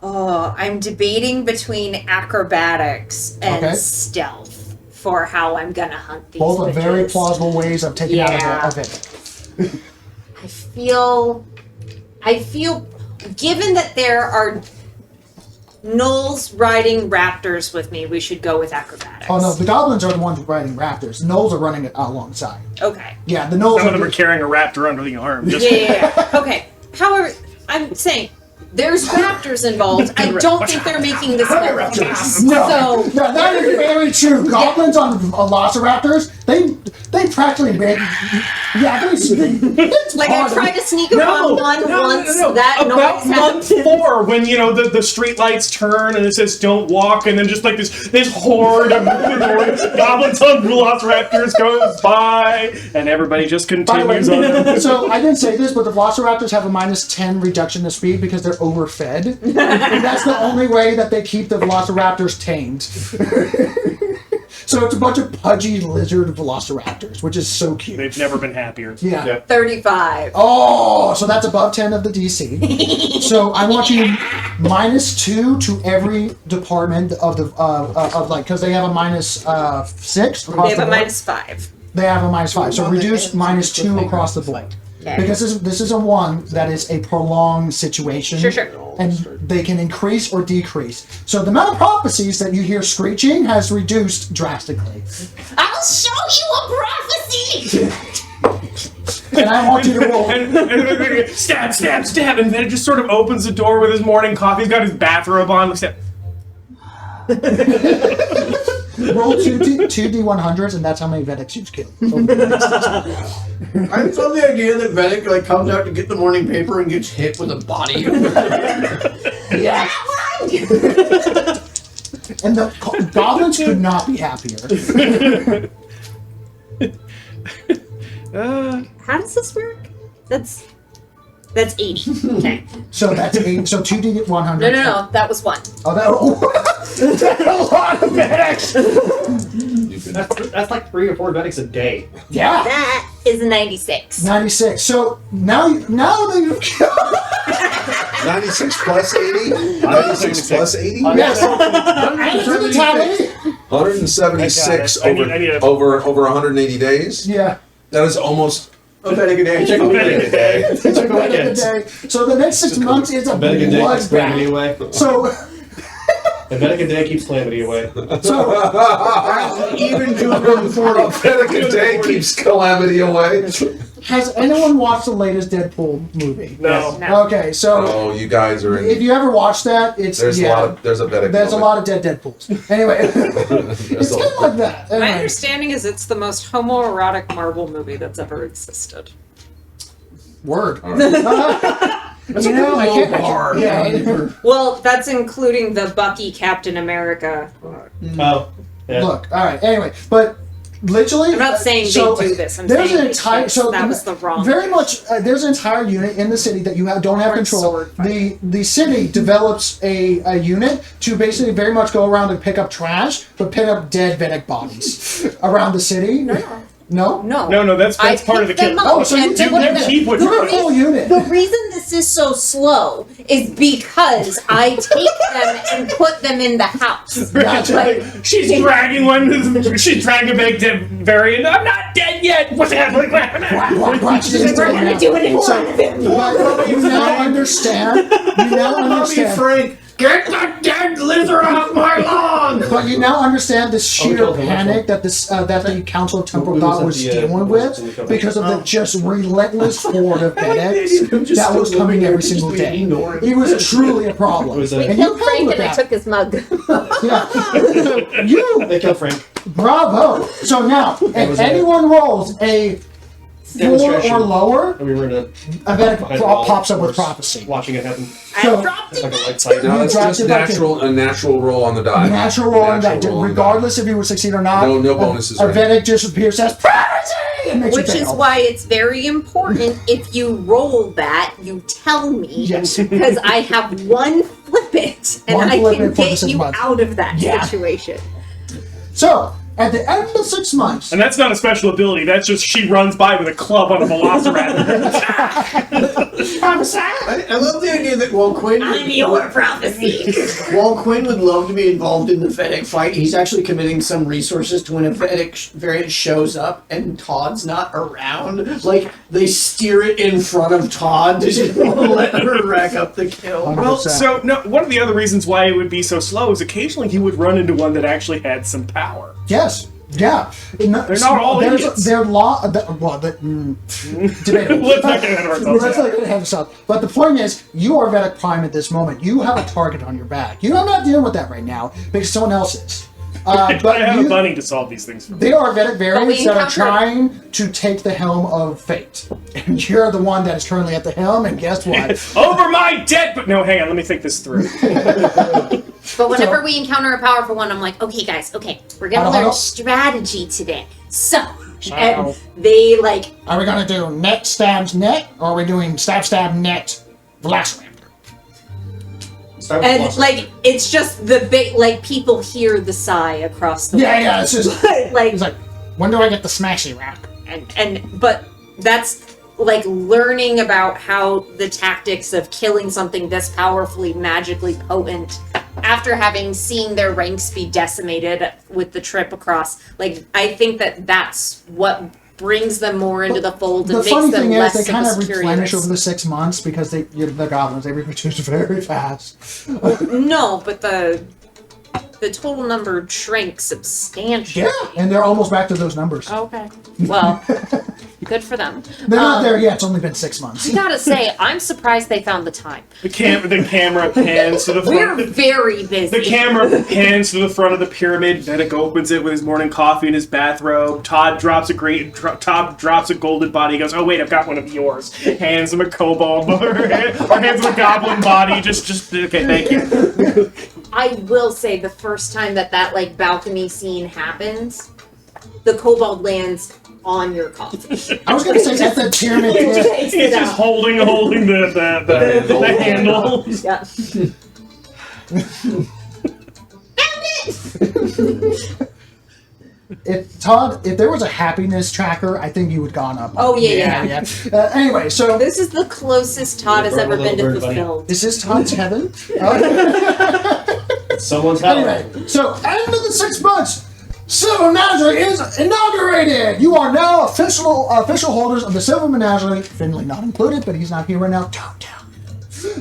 Oh, I'm debating between acrobatics and Okay. stealth for how I'm gonna hunt these Both are very bitches. plausible ways of taking Yeah. out of it. I feel, given that there are Noel's riding raptors with me. We should go with acrobatics. Oh no, the goblins are the ones riding raptors. The gnolls are running it alongside. Okay. Yeah, the gnolls Some of them are carrying a raptor under the arm. Just Yeah. Okay. However, I'm saying there's raptors involved. I don't think they're making this up. No, So that is very true. Goblins on velociraptors, they practically make. Yeah, it's like I hard. tried to sneak upon one once. That About noise month happened. 4, when the street lights turn and it says "Don't walk," and then just like this horde of goblins on velociraptors goes by, and everybody just By the way, continues on. so I didn't say this, but the velociraptors have a -10 reduction to speed because they're overfed. And that's the only way that they keep the velociraptors tamed. So it's a bunch of pudgy lizard velociraptors, which is so cute. They've never been happier. Yeah. 35. Oh, so that's above 10 of the DC. So I want you -2 to every department of the of like, because they have a -6 across They have the a board. -5. They have a -5. So reduce -2 across the board. Okay. Because this is a one that is a prolonged situation. Sure. And they can increase or decrease. So the amount of prophecies that you hear screeching has reduced drastically. I'll show you a prophecy. And I want you to roll. and stab, stab, stab, and then it just sort of opens the door with his morning coffee. He's got his bathrobe on. Looks at. Roll two D100s, and that's how many Vedics you've killed. I just love the idea that Vedic like comes out to get the morning paper and gets hit with a body. Yeah. And the goblins could not be happier. How does this work? That's 80. Okay. So that's 8. So 2D100. No. That was 1. That's a lot of Vedics. That's like 3 or 4 medics a day. Yeah. That is 96. 96. So now that you've killed. 96 plus 80? 96 plus 80? Yes. To the tally. 176 I need a- over 180 days? Yeah. That is almost A Vedic a day. Check a Medic a day. It's a Vedic a day. So the next 6 months is a Medic a day keeps calamity bloodbath. away. So A medic a day keeps calamity away. Even 240. a Vedic a day keeps calamity away. has anyone watched the latest Deadpool movie? No. No. Okay, so Oh, you guys are if in. you ever watch that, it's There's a Vedic. there's a lot of dead Deadpools. Anyway, There's it's a- kind of like that. My Anyway. understanding is it's the most homoerotic Marvel movie that's ever existed. Word. All right. You know, I can't. Yeah. Well, that's including the Bucky Captain America. Oh. Yeah. Look, all right. Anyway, but literally, I'm not saying so they do this. I'm there's saying an they entire. fix- So that was the wrong. Very much. There's an entire unit in the city that you don't have Or control. sword The city develops a unit to basically very much go around and pick up trash, but pick up dead Vedic bodies around the city. No. No. No, that's I part of the picked them kill. up Oh, so you and do put them them- keep what You're a you full unit. The reason this is so slow is because I take them and put them in the house. Gotcha. She's dragging one. She's dragging a big dead variant. I'm not dead yet. What's happening? Watch this. We're gonna do it in front of him. But you now understand. You now understand. Frank, get the dead lizard off my lawn! But you now understand the sheer killed him, panic that the Council of Temporal Who was God at was the, dealing who was in the with cover? because of the just relentless horde of Vedics that was coming every single day. It was truly a problem. It was a- And you Killed Frank killed with and I that. took his mug. Yeah. You, They killed Frank. bravo. So now, if was anyone rolls a 4 Demonstration. or lower, And we were in a Vedic behind the wall, pops up with of course, prophecy. watching it happen. So- I dropped Like it. a light sight. No, it's dropped just it back in. a natural roll on the die. Natural rolling that, Natural roll on the regardless if you would succeed or not. No bonuses A or Vedic just appears as prophecy and makes Which you is fail. why it's very important if you roll that, you tell me. Yes. Because I have one flip it and One I flip can it for the get 6 you months. out of that Yeah. situation. So, at the end of 6 months, And that's not a special ability. That's just she runs by with a club on a velociraptor. I love the idea that while Quinn would love to be involved in the Vedic fight, he's actually committing some resources to when a Vedic variant shows up and Todd's not around. Like, they steer it in front of Todd to just let her rack up the kill. Well, so no. One of the other reasons why it would be so slow is occasionally he would run into one that actually had some power. yes, yeah. They're not all idiots. They're debatable. Let's not get ahead of ourselves. Let's not get ahead of ourselves. But the point is, you are Vedic Prime at this moment. You have a target on your back. I'm not dealing with that right now because someone else is. But I have a bunny to solve these things for me. they are Vedic variants that are encountered- trying to take the helm of fate. And you're the one that is currently at the helm, and guess what? Over my dead. But no, hang on. Let me think this through. But whenever we encounter a powerful one, I'm like, okay, guys, we're gonna Huddle. learn strategy today. So, Wow. and they like, Are we going to do net stabs net, or are we doing stab net velociraptor? Start with and Blossom. like, it's just the big, like, people hear the sigh across the Yeah, it's just like, it's like, when do I get the smashy rock? but that's like learning about how the tactics of killing something this powerfully, magically potent, after having seen their ranks be decimated with the trip across. Like, I think that's what brings them more into the fold and The makes funny them thing is, less they kind of securious. replenish over the 6 months because the goblins, they reproduce very fast. No, but the total number shrinks substantially. Yeah, and they're almost back to those numbers. Okay. Well, good for them. They're not there yet. It's only been 6 months. I gotta say, I'm surprised they found the time. The camera pans to the We're front. very busy. The camera pans to the front of the pyramid. Vedic opens it with his morning coffee in his bathrobe. Todd drops a golden body. He goes, "Oh wait, I've got one of yours." Hands him a kobold or hands him a goblin body. Just okay. Thank you. I will say the first time that like balcony scene happens, the kobold lands on your coffee. I was going to say that's the pyramid. Takes He's it just out. holding the handle. Yeah. If there was a happiness tracker, I think you would gone up. Oh, yeah. Anyway, so This is the closest Todd has Burn a ever been little to bird, buddy. fulfilled. this is Todd's heaven. Someone's house. Anyway, so end of the 6 months, Silver Menagerie is inaugurated. You are now official holders of the Silver Menagerie. Finley not included, but he's not here right now. Don't tell.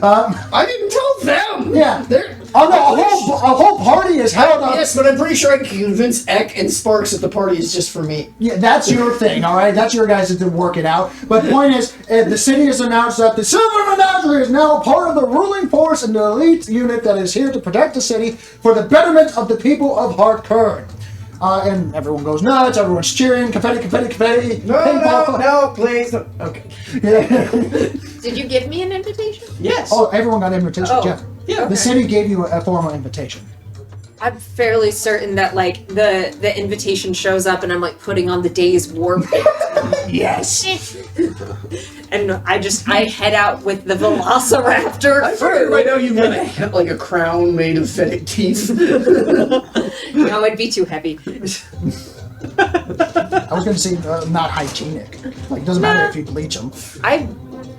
I didn't tell them! Yeah. They're, Oh no, a whole party is held up. yes, but I'm pretty sure I can convince Eck and Sparks that the party is just for me. Yeah, that's your thing, all right? That's your guys to work it out. But the point is, the city has announced that the Silver Menagerie is now part of the ruling force and the elite unit that is here to protect the city for the betterment of the people of HeartKern. And everyone goes nuts, everyone's cheering, confetti. No, please. No. Okay. Yeah. Did you give me an invitation? Yes. Oh, everyone got invitations, Oh, yeah. yeah. The city gave you a formal invitation. I'm fairly certain that like the invitation shows up and I'm like putting on the day's war paint. Yes. And I head out with the Velociraptor I figured crew. right now you've got like a crown made of Vedic teeth. No, it'd be too heavy. I was going to say not hygienic. Like, it doesn't matter if you bleach them.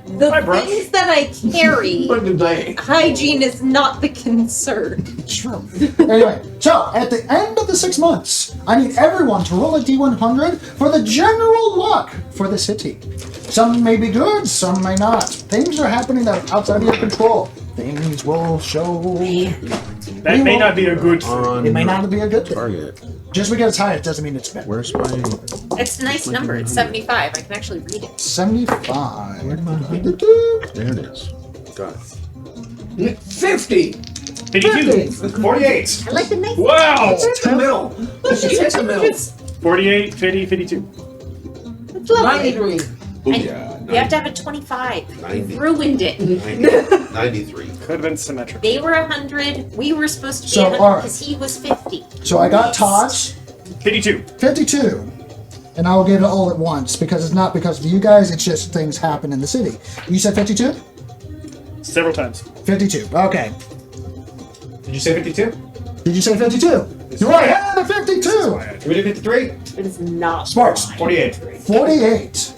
The Hi, bro. things that I carry, What did they? hygiene is not the concern. True. Anyway, so at the end of the 6 months, I need everyone to roll a d100 for the general luck for the city. Some may be good, some may not. Things are happening that are outside of your control. Things will show. That may not be a good thing. On It may not be a good thing. target. Just because it's high, it doesn't mean it's bad. Where's my? It's a nice number. It's 75. I can actually read it. 75. There it is. Got it. 50. 52. 48. I like the nice. Wow. It's the middle. Let's just hit the middle. 48, 50, 52. It's lovely. 93. Booyah. You have to have a 25. 90. You ruined it. 93. Could have been symmetrical. They were 100. We were supposed to be So, 100 alright. because he was 50. So I got Todd's 52. 52. And I will give it all at once because it's not because of you guys, it's just things happen in the city. You said 52? Several times. 52. Okay. Did you say 52? Did you say 52? Do I have a 52? Can we do 53? It is not. Sparks. 48. 48.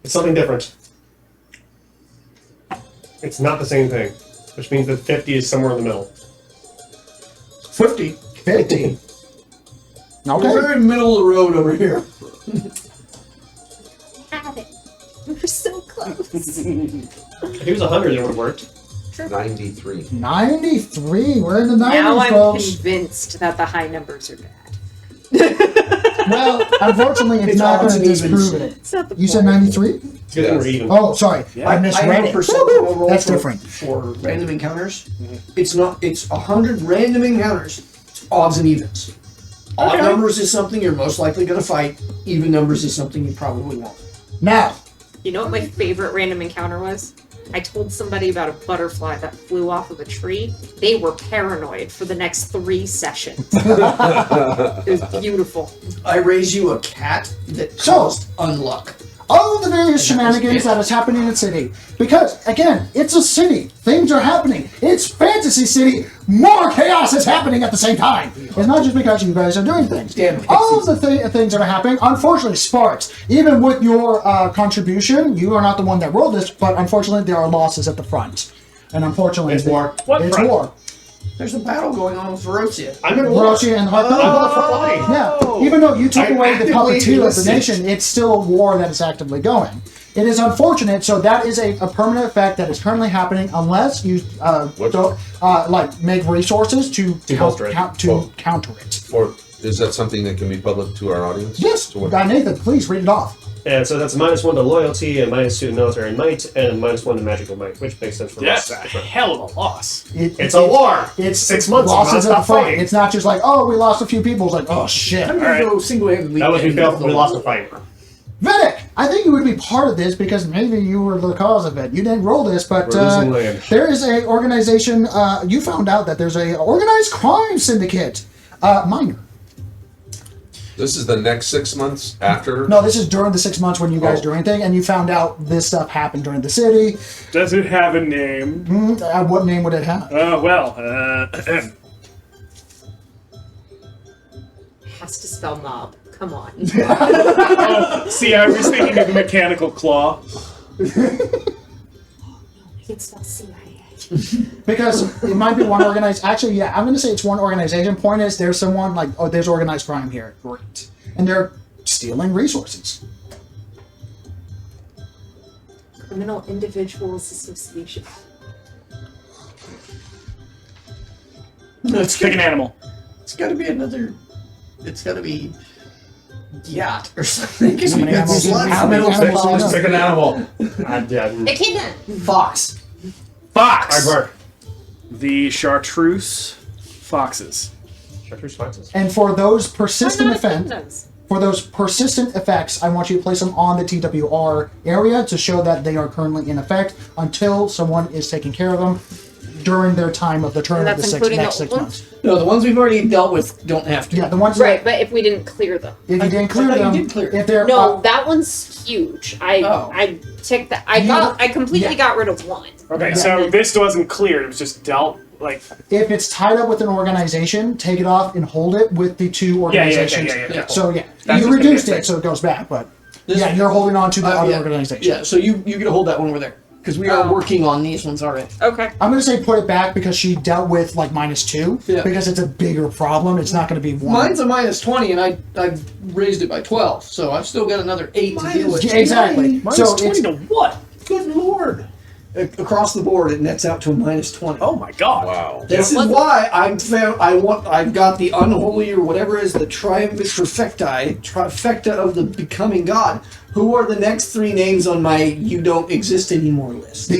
It's something different. It's not the same thing, which means that 50 is somewhere in the middle. 50. 50. We're Okay. very middle of the road over here. Had it. We were so close. If he was 100, it would have worked. 93. 93. We're in the 90s, Now I'm folks. convinced that the high numbers are bad. Well, unfortunately, it's It's not odds going to and evens. disprove it. It's not the You said point. 93? It's good thing we're even. Oh, sorry. Yeah. I I misread have a it. percentile Woo-hoo. roll That's for, different. for random encounters. It's 100 random encounters. It's odds and evens. Odd Okay. numbers is something you're most likely going to fight. Even numbers is something you probably won't. Now, You know what my favorite random encounter was? I told somebody about a butterfly that flew off of a tree. They were paranoid for the next 3 sessions. It was beautiful. I raise you a cat that So- caused unluck. all of the various shenanigans that is happening in the city. Because, again, it's a city. Things are happening. It's Fantasy City. More chaos is happening at the same time. It's not just because you guys are doing things. Damn All of the things that are happening, unfortunately, Sparks, even with your contribution, you are not the one that rolled this, but unfortunately, there are losses at the front. And unfortunately, It's war. What It's front? war. There's a battle going on with Ferocia. I'm in war. Hiroshi and HeartKern. Yeah, even though you took I away the actively puppeteer of the listened. nation, it's still a war that is actively going. It is unfortunate, so that is a permanent effect that is currently happening unless you make resources to bolster it. counter it. Or is that something that can be public to our audience? Yes, So what- Nathan, please read it off. And so that's -1 to loyalty and -2 to military might and -1 to magical might, which makes sense for That's us. a hell of a loss. It's a war. It's 6 months of losses at the non-stop front. fighting. It's not just like, oh, we lost a few people. It's like, oh shit. I'm going to go single-handedly. That was we end failed. the We lost a war. fight. Vedic, I think you would be part of this because maybe you were the cause of it. You didn't roll this, but We're losing land. there is a organization. You found out that there's a organized crime syndicate. Minor. This is the next 6 months after? No, this is during the 6 months when you guys Oh. do anything, and you found out this stuff happened during the city. Does it have a name? What name would it have? Has to spell mob. Come on. See, I was thinking of Mechanical Claw. It's spelled CIA. Because it might be one organized. Actually, yeah, I'm going to say it's one organization. Point is, there's someone like, oh, there's organized crime here. Great. And they're stealing resources. Criminal Individuals Association. It's Pick an animal. got to be another. It's got to be yacht or something. Because How we many got animals- sluts, how many middle animals do you spots. know? Pick an animal. It can Fox. Fox. Hard work. The chartreuse foxes. Chartreuse foxes. And for those persistent offend effects, I want you to place them on the TWR area to show that they are currently in effect until someone is taking care of them during their time of the turn And of the that's including next the 6 old months. No, the ones we've already dealt with don't have to. Yeah, the ones Right, that, but if we didn't clear them. if you didn't I clear thought you them, did clear if they're No, that one's huge. I ticked that. I completely got rid of one. Okay, so this wasn't cleared. It was just dealt like. if it's tied up with an organization, take it off and hold it with the two organizations. yeah. So yeah, That's you what's gonna be reduced a it, thing. so it goes back, but This- yeah, you're holding on to the other yeah. organization. Yeah, so you get to hold that one over there. Because we are working on these ones already. Okay. I'm gonna say put it back because she dealt with like -2 Yeah. because it's a bigger problem. It's not gonna be one. Mine's a -20, and I raised it by 12, so I've still got another 8 to deal with. Yeah, exactly. Minus So 20 it's, to what? Good lord! Across the board, it nets out to a -20. Oh my god. Wow. This is why I've got the unholy or whatever is the triumphant trifecta of the becoming god. Who are the next 3 names on my you don't exist anymore list?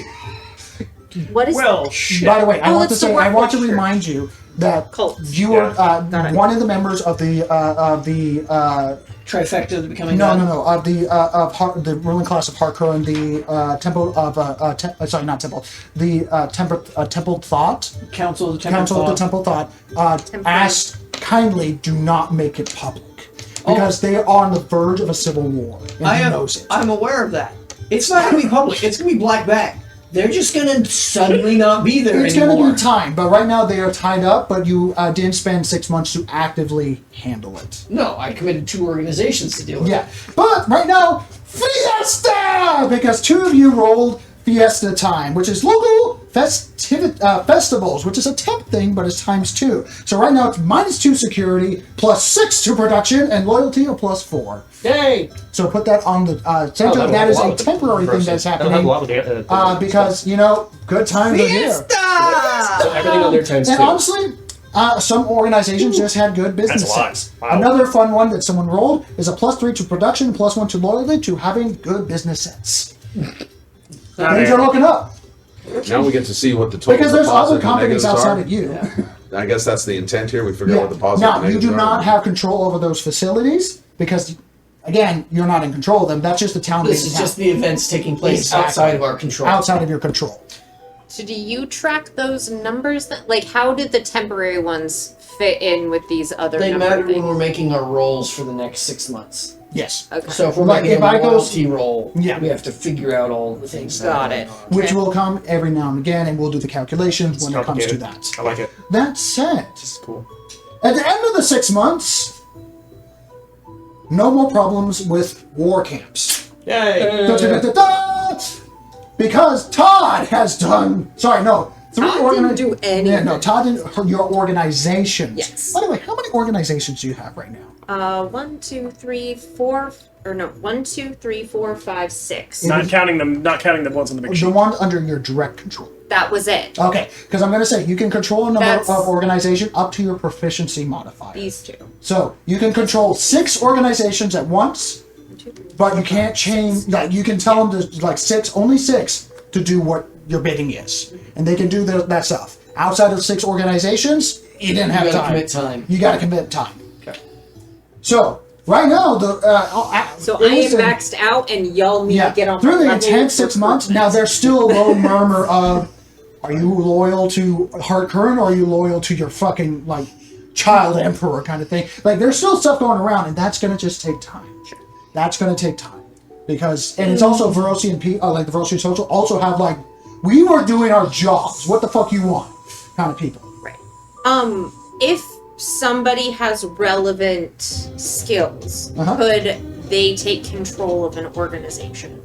What is Well, shit. by the way, I Oh, want to it's the say I want to Workforce remind you that Cult. you were Got it. one of the members of the Trifecta of the becoming no god? no no of the ruling class of HeartKern, the temple of sorry, not temple, the temple thought. Council of the Temple. Council of the Temple Thought asked kindly do not make it public because they are on the verge of a civil war and he knows it. I'm aware of that. It's not going to be public. It's going to be black bag. They're just gonna suddenly not be there It's anymore. going to be time, but right now they are tied up, but you didn't spend 6 months to actively handle it. No, I committed 2 organizations to deal with Yeah, but right now, Fiesta! Because 2 of you rolled Fiesta time, which is local festivals, which is a temp thing, but it's times 2. So right now it's -2 security, +6 to production, and loyalty of +4. Yay! So put that on the center. That is a temporary thing that's happening because, good times are here. So everything on their times And too. honestly, some organizations just had good business That's a lot. sense. Wow. Another fun one that someone rolled is a +3 to production, +1 to loyalty to having good business sense. Things are looking up Now we get to see what the total because there's other positive and companies negatives outside are. of you. I guess that's the intent here. We figure out what the positive Now and you negatives do are. not have control over those facilities because, again, you're not in control of them. That's just the town. This being is just town. the events taking place Exactly. outside of our control. outside of your control. So do you track those numbers? Like, how did the temporary ones fit in with these other They number matter when things? we're making our rolls for the next 6 months. Yes. Okay. So if we're Like, making if a I go- loyalty roll, Yeah. we have to figure out all the things. Got it. Which Okay. will come every now and again, and we'll do the calculations when it comes to that. I like it. That said, It's cool. at the end of the 6 months, no more problems with war camps. Yay! Da-da-da-da-da! Because Todd has done. Sorry, no. Todd didn't do anything. Yeah, no, Todd didn't. Your organizations. Yes. By the way, how many organizations do you have right now? 1, 2, 3, 4, or no, 1, 2, 3, 4, 5, 6. Not counting the ones on the big The sheet. one under your direct control. That was it. Okay, because I'm going to say you can control a number That's- of organization up to your proficiency modifier. These 2. So you can control 6 organizations at once, 1, 2, 3, but you can't change. Like you can tell them to only 6 to do what your bidding is, and they can do that stuff. Outside of 6 organizations, you didn't have You gotta time. commit time. You got to commit time. Okay. So right now So it I was am a- maxed out, and y'all need to get on through the level intense 6 months. Now there's still a low murmur of, are you loyal to HeartKern or are you loyal to your fucking child emperor kind of thing? Like there's still stuff going around, and that's gonna just take time. That's gonna take time because, and it's also Verosian people, like the Verosian Social, also have we were doing our jobs. What the fuck you want? Kind of people. Right. If somebody has relevant skills, Uh-huh. could they take control of an organization?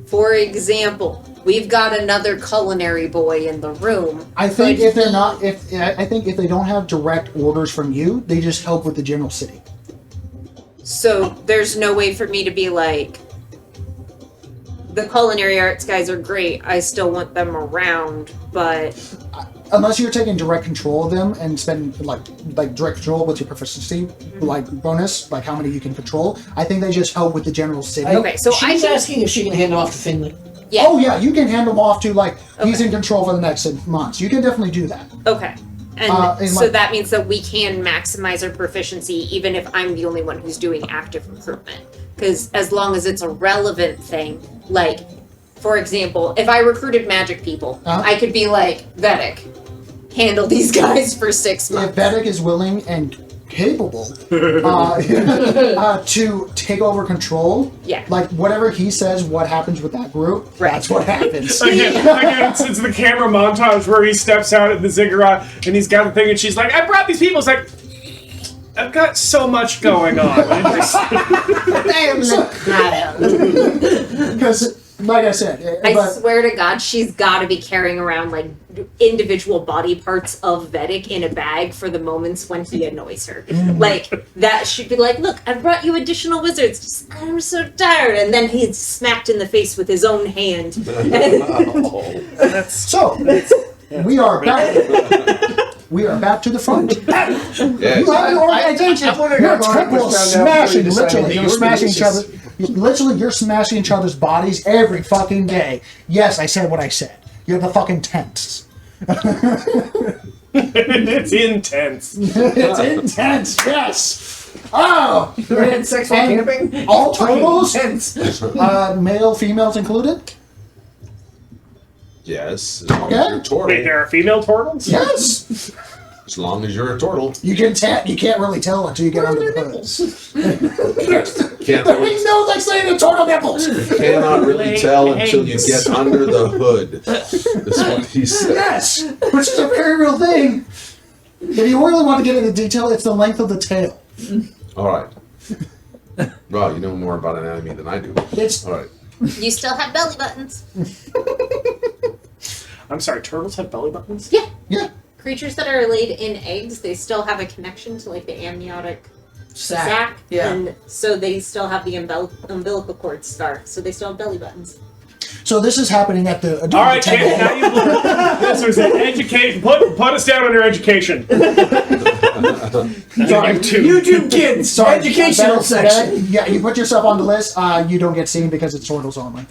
For example, we've got another culinary boy in the room. I think Could if they're he- not, I think if they don't have direct orders from you, they just help with the general city. So there's no way for me to be like, the culinary arts guys are great. I still want them around, but Unless you're taking direct control of them and spend like direct control with your proficiency, bonus, like how many you can control. I think they just help with the general city. okay. So I She's can, asking if she can hand off to Finley. yeah. Oh yeah, you can hand them off to he's in control for the next 6 months. You can definitely do that. Okay. And and so like- that means that we can maximize our proficiency even if I'm the only one who's doing active recruitment. Because as long as it's a relevant thing, for example, if I recruited magic people, I could be like, Vedic, handle these guys for 6 months. If Vedic is willing and capable to take over control, Yeah. whatever he says, what happens with that group, Right. that's what happens. Again, it's the camera montage where he steps out at the ziggurat and he's got the thing and she's like, I brought these people. It's like, I've got so much going on. Because, like I said, I but swear to God, she's got to be carrying around individual body parts of Vedic in a bag for the moments when he annoys her. That she'd be like, "Look, I brought you additional wizards. Just, I'm so tired," and then he's smacked in the face with his own hand. so we are back. We are back to the front. Yes. You have your organization. I would've Your got temple Barnabas is down now before smashing. you decided Literally, that you're you were smashing each other. malicious. Literally, you're smashing each other's bodies every fucking day. Yes, I said what I said. You're the fucking tents. It's intense. It's intense. Yes. Oh. You ever had sex while And camping? all totals, Intense. male, females included. Yes. Okay. Tori. Wait, there are female turtles? Yes. As long as you're a turtle. You can't really tell until you get under the hood. Can't There ain't no like saying the turtle nipples. cannot really tell until you get under the hood. That's what he said. Yes, which is a very real thing. If you really want to get into detail, it's the length of the tail. All right. Well, you know more about anatomy than I do. It's All right. You still have belly buttons. I'm sorry, turtles have belly buttons? Yeah. yeah. Creatures that are laid in eggs, they still have a connection to like the amniotic sac. Yeah. And so they still have the umbilical cord scar. So they still have belly buttons. So this is happening at the. All right, Kate, now you this was an education. Put us down under education. Sorry, YouTube Kids, Sorry, educational section. Yeah, you put yourself on the list. You don't get seen because it's turtles only.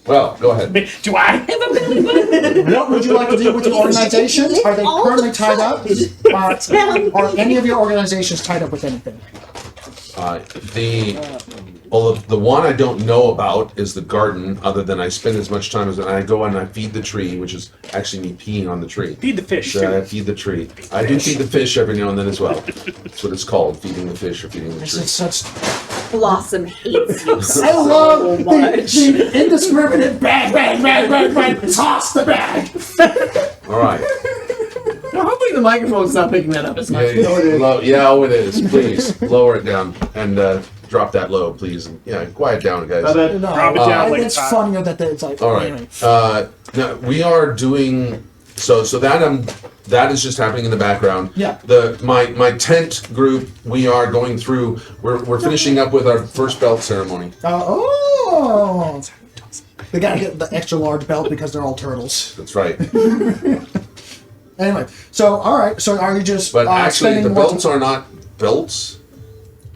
Well, go ahead. Do I have a belly button? What would you like to do with your organizations? Are they currently tied up? Are any of your organizations tied up with anything? The one I don't know about is the garden, other than I spend as much time as I go and I feed the tree, which is actually me peeing on the tree. Feed the fish. So I feed the tree. I do feed the fish every now and then as well. That's what it's called, feeding the fish or feeding the This tree. is such. Blossom hates you so I love much. the indiscriminate bag, toss the bag. All right. Well, hopefully the microphone's not picking that up as much. Yeah, it is. Please lower it down and drop that low, please. And, yeah, quiet down, guys. My bad. No, Drop it down like it's it's hot. funnier that it's like. All right. Anyway. Now we are doing so that is just happening in the background. Yeah. My tent group, we are going through. We're finishing up with our first belt ceremony. Oh. They gotta get the extra large belt because they're all turtles. That's right. Anyway, so all right. So are you just But actually, spending the more belts are not belts.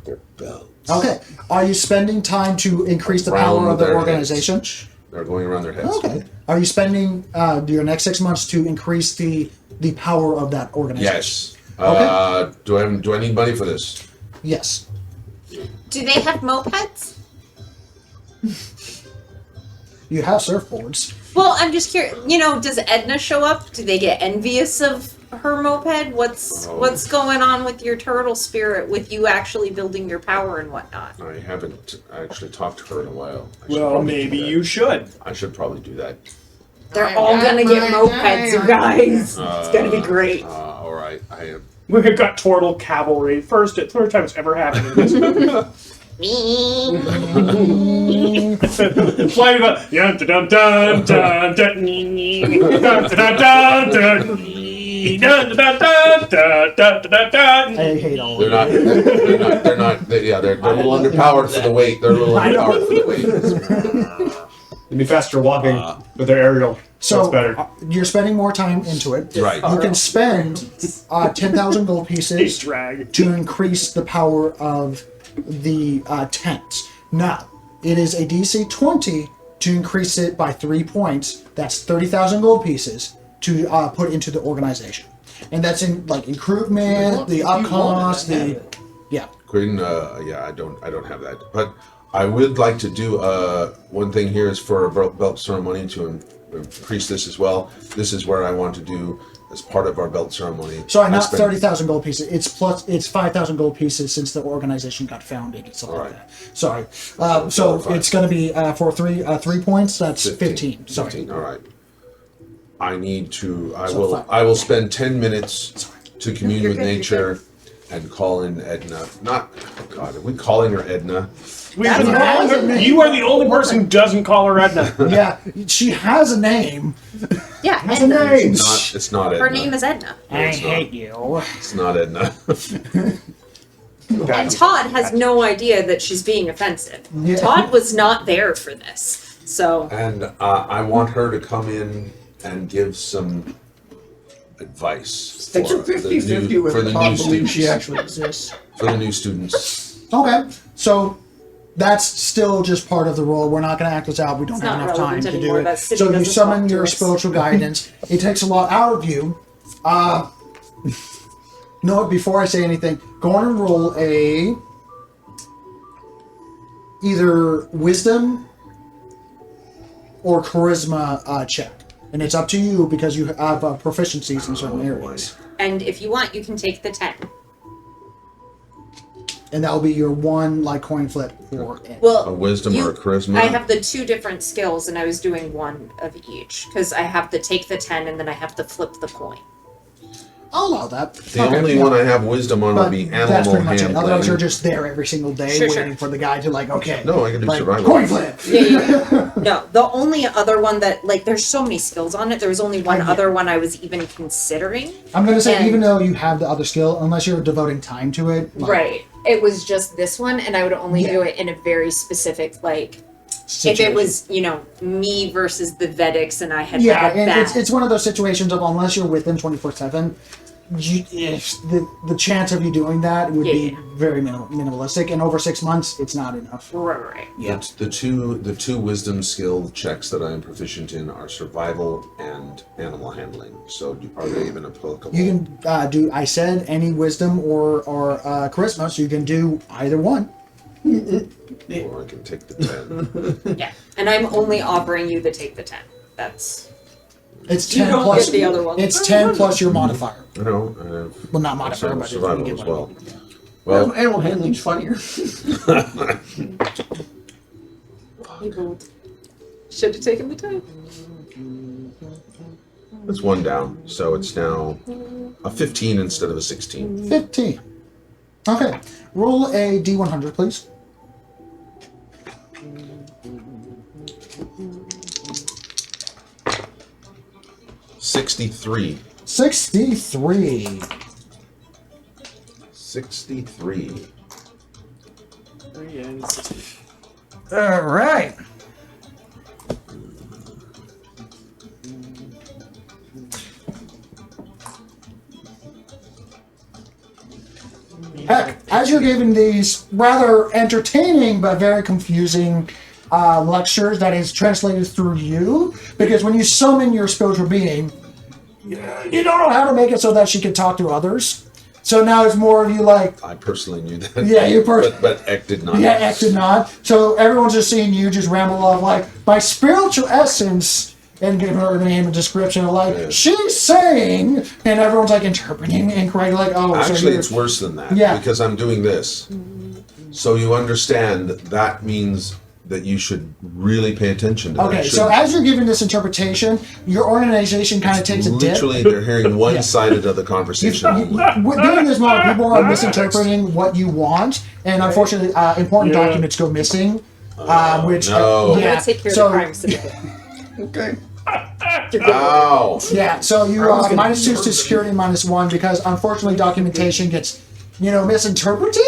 They're belts. Okay. Are you spending time to increase the power Around of the their organization? heads. They're going around their heads. Okay. Are you spending your next 6 months to increase the power of that organization? Yes. Okay. Do I need money for this? Yes. Do they have mopeds? You have surfboards. Well, I'm just curious. You know, does Edna show up? Do they get envious of her moped? What's going on with your turtle spirit with you actually building your power and whatnot? I haven't actually talked to her in a while. I should Well, probably maybe do that. you should. I should probably do that. They're all gonna get mopeds, you guys. It's gonna be great. All right. I am. We've got turtle cavalry. First time it's ever happened in this. Flying about. Dun dun dun dun dun dun dun dun. I hate all of They're it. not. They're a little underpowered for the weight. They're a little underpowered for the weight. They'd be faster walking with their aerial. So That's better. You're spending more time into it. Right. You can spend 10,000 gold Space pieces drag. to increase the power of the tent. Now, it is a DC 20 to increase it by 3 points. That's 30,000 gold pieces to put into the organization. And that's in like recruitment, the up cost, yeah. Quinn, I don't have that. But I would like to do one thing here is for a belt ceremony to increase this as well. This is where I want to do as part of our belt ceremony. Sorry, not I spend- 30,000 gold pieces. It's 5,000 gold pieces since the organization got founded and stuff like Alright. that. Sorry. So it's going to be for 3 points. That's 15. Sorry. 15, all right. I need to. So I will spend 10 minutes to commune You're with good, you're nature and call in Edna. Not. Oh God, are we calling her Edna? You are the only person who doesn't call her Edna. Yeah, she has a name. Yeah, Has a Edna. name. It's not Edna. Her name is Edna. I hate you. It's not Edna. And Todd has no idea that she's being offensive. Yeah. Todd was not there for this. So, And I want her to come in and give some advice It's a for the 50-50 new, with for the Todd new believes students. she actually exists. For the new students. Okay, so that's still just part of the role. We're not going to act this out. We don't It's have not enough time relevant to do anymore. it. That city So you doesn't summon talk to your us. spiritual guidance. It takes a lot out of you. No, before I say anything, go on and roll a either wisdom or charisma check. And it's up to you because you have proficiencies in certain areas. And if you want, you can take the 10. And that will be your one like coin flip for it. Well, A wisdom or a charisma? I have the 2 different skills, and I was doing one of each because I have to take the 10 and then I have to flip the coin. I'll allow that. The only one I have wisdom on would be that's animal pretty much it. handling. Otherwise, you're just there every single day Sure, waiting sure. for the guy to like, okay. No, I can do like, survival. coin flip. Yeah. No, the only other one that, like, there's so many skills on it. There was only one I get other one I was even considering. I'm going to say, And- even though you have the other skill, unless you're devoting time to it. Like, Right. It was just this one, and I would only Yeah. do it in a very specific, like, situation. if it was, you know, me versus the Vedics and I had Yeah, like a and bat. it's one of those situations of unless you're with them 24/7, the chance of you doing that would be Yeah. very minimalistic, and over 6 months, it's not enough. Right. Yeah. The two wisdom skill checks that I am proficient in are survival and animal handling. So are they even applicable? You can do. I said any wisdom or charisma, so you can do either one. Or I can take the 10. Yeah. And I'm only offering you to take the 10. That's It's You 10 don't plus get the other one. It's 10 plus your modifier. I know. I have Well, not modifier, but you survival get as what well. I mean. Well, Animal handling's funnier. should have taken the 10. it's one down, so it's now a 15 instead of a 16. 15. Okay. Roll a D100, please. $63. 63. 63. All right. Heck, as you're giving these rather entertaining but very confusing lectures that is translated through you, because when you summon your spiritual being, you don't know how to make it so that she can talk to others. So now it's more of you like, I personally knew that. Yeah, you But Eck did not. yeah, X did not. So everyone's just seeing you just ramble off like, my spiritual essence, and give her the name and description of like, Yeah. she's saying, and everyone's like interpreting incorrectly, like, oh, so Actually, you're- it's worse than that. Yeah. Because I'm doing this. So you understand that means that you should really pay attention to that. Okay, Should- so as you're giving this interpretation, your organization kind of takes a dip. literally, they're hearing one sided of the conversation. During this moment, people are misinterpreting what you want, and unfortunately, important documents go missing. Which no. I'm yeah, gonna take care so, of the crime syndicate. Okay. Ow! Yeah, so you I was gonna minus 2 to murder security, minus 1 because unfortunately documentation gets, misinterpreted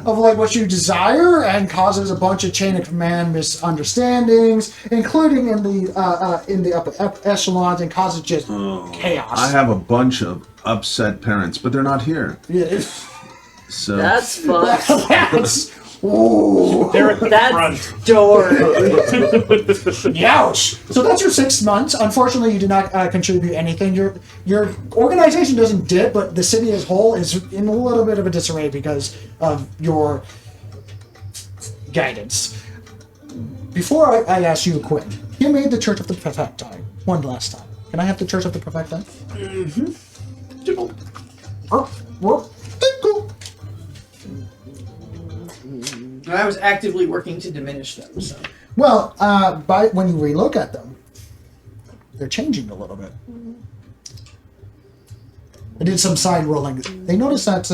of like what you desire and causes a bunch of chain of command misunderstandings, including in the upper echelons, and causes just chaos. I have a bunch of upset parents, but they're not here. Yeah. So That's fucked. That's ooh. They're at the That's front. door. Ouch! So that's your 6 months. Unfortunately, you did not contribute anything. Your organization doesn't dip, but the city as a whole is in a little bit of a disarray because of your guidance. Before I ask you a quick, you made the Church of the Perfecti one last time. Can I have the Church of the Perfecti? Cool. I was actively working to diminish them, so. Well, when you relook at them, they're changing a little bit. I did some side rolling. They noticed that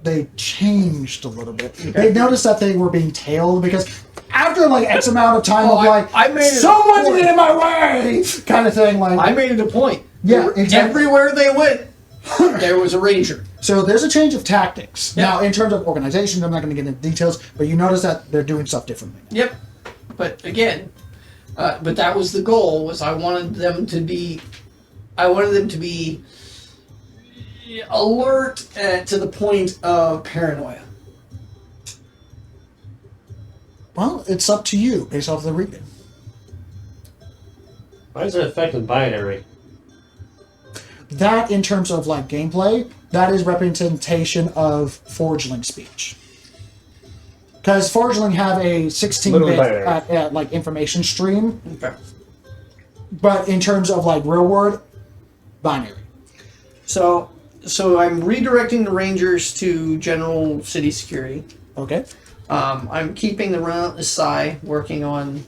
they changed a little bit. They noticed that they were being tailed because after like X amount of time of I made it a someone's point. in my way kind of thing. Like I made it a point. Yeah, exactly. Everywhere they went, there was a ranger. So there's a change of tactics. Yeah. Now, in terms of organization, I'm not going to get into details, but you notice that they're doing stuff differently. Yep. But again, but that was the goal. Was I wanted them to be alert to the point of paranoia. Well, it's up to you based off the reading. Why does it affect the binary? That, in terms of like gameplay, that is representation of Forgeling speech. Because Forgeling have a 16-bit Literally binary. like information stream. Okay. But in terms of like real world, binary. So I'm redirecting the Rangers to General City Security. Okay. I'm keeping the Psy working on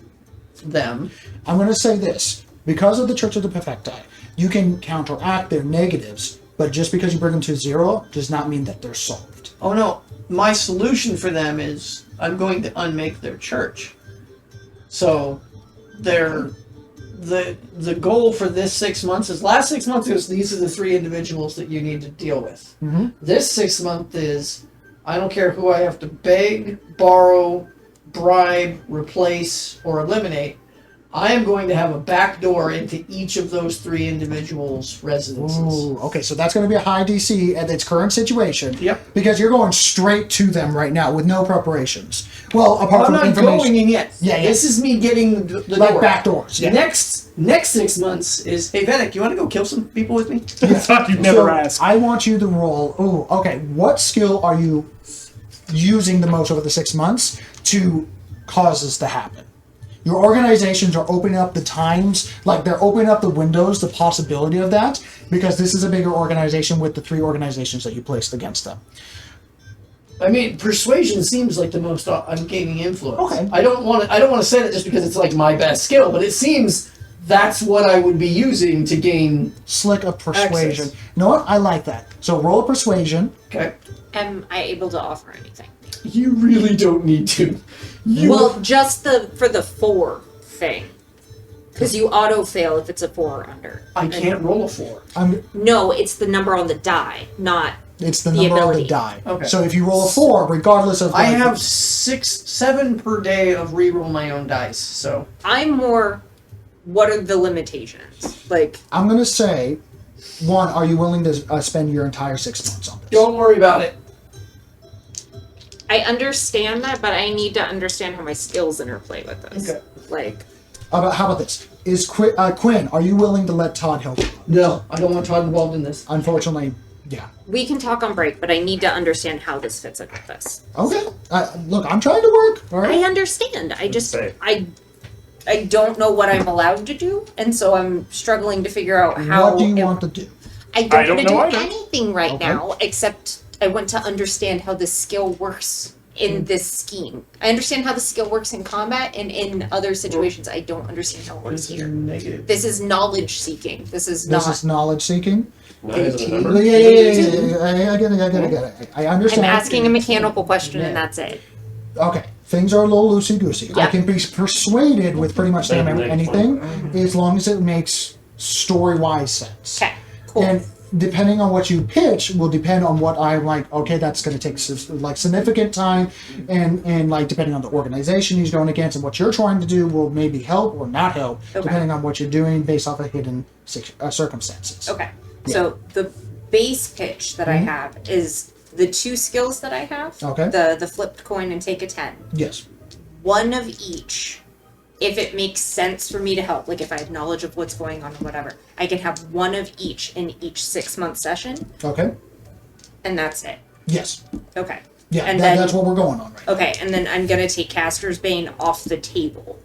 them. I'm going to say this. Because of the Church of the Perfecti, you can counteract their negatives, but just because you bring them to 0 does not mean that they're solved. Oh no, my solution for them is I'm going to unmake their church. So the goal for this 6 months is, last 6 months is these are the 3 individuals that you need to deal with. Mm-hmm. This 6 month is I don't care who I have to beg, borrow, bribe, replace, or eliminate. I am going to have a back door into each of those 3 individuals' residences. Ooh, okay, so that's going to be a high DC at its current situation. Yep. Because you're going straight to them right now with no preparations. Well, apart I'm from not information. going in yet. Yeah, yeah. This is me getting the Like door. back doors. Yeah. Next 6 months is, hey Vedic, you want to go kill some people with me? I thought you'd never So ask. I want you to roll. Ooh, okay. What skill are you using the most over the 6 months to cause this to happen? Your organizations are opening up the times, like they're opening up the windows, the possibility of that, because this is a bigger organization with the 3 organizations that you placed against them. I mean, persuasion seems like the most I'm gaining influence. Okay. I don't want to say that just because it's like my best skill, but it seems that's what I would be using to gain. Slick of persuasion. Access. You know what? I like that. So roll a persuasion. Okay. Am I able to offer anything? You really don't need to. Well, just for the 4 thing. Because you auto fail if it's a 4 or under. I can't roll a 4. No, it's the number on the die, not It's the the number ability. of the die. Okay. So if you roll a 4, regardless of... I have 7 per day of reroll my own dice, so. I'm more, what are the limitations? Like, I'm going to say, 1, are you willing to spend your entire 6 months on this? Don't worry about it. I understand that, but I need to understand how my skills interplay with this. Okay. Like, How about this? Is Quinn, are you willing to let Todd help you? No, I don't want Todd involved in this. Unfortunately, yeah. we can talk on break, but I need to understand how this fits in with this. Okay. Look, I'm trying to work. All right. I understand. I just, Say. I don't know what I'm allowed to do, and so I'm struggling to figure out how. What do you want to do? I I don't don't want to know do either. anything right Okay. now, except I want to understand how this skill works in this scheme. I understand how the skill works in combat, and in other situations, I don't understand how it works here. Negative. This is knowledge seeking. This is This not. is knowledge seeking. 9 is a Yeah, number. Yeah. I get it. I I'm understand. asking a mechanical question, and that's it. Okay. Things are a little loosey-goosey. I Yeah. can be persuaded with pretty much damn Better than anything as long as it makes story-wise sense. Okay, cool. And depending on what you pitch will depend on what I'm like, okay, that's going to take like significant time, and like depending on the organization he's going against and what you're trying to do will maybe help or not help, Okay. depending on what you're doing based off of hidden circumstances. Okay. So the base pitch that I have is the 2 skills that I have. Okay. The flipped coin and take a 10. Yes. One of each. If it makes sense for me to help, like if I have knowledge of what's going on or whatever, I can have one of each in each 6-month session, Okay. and that's it. Yes. Okay. Yeah. And then- that's what we're going on right now. Okay, and then I'm gonna take Caster's Bane off the table.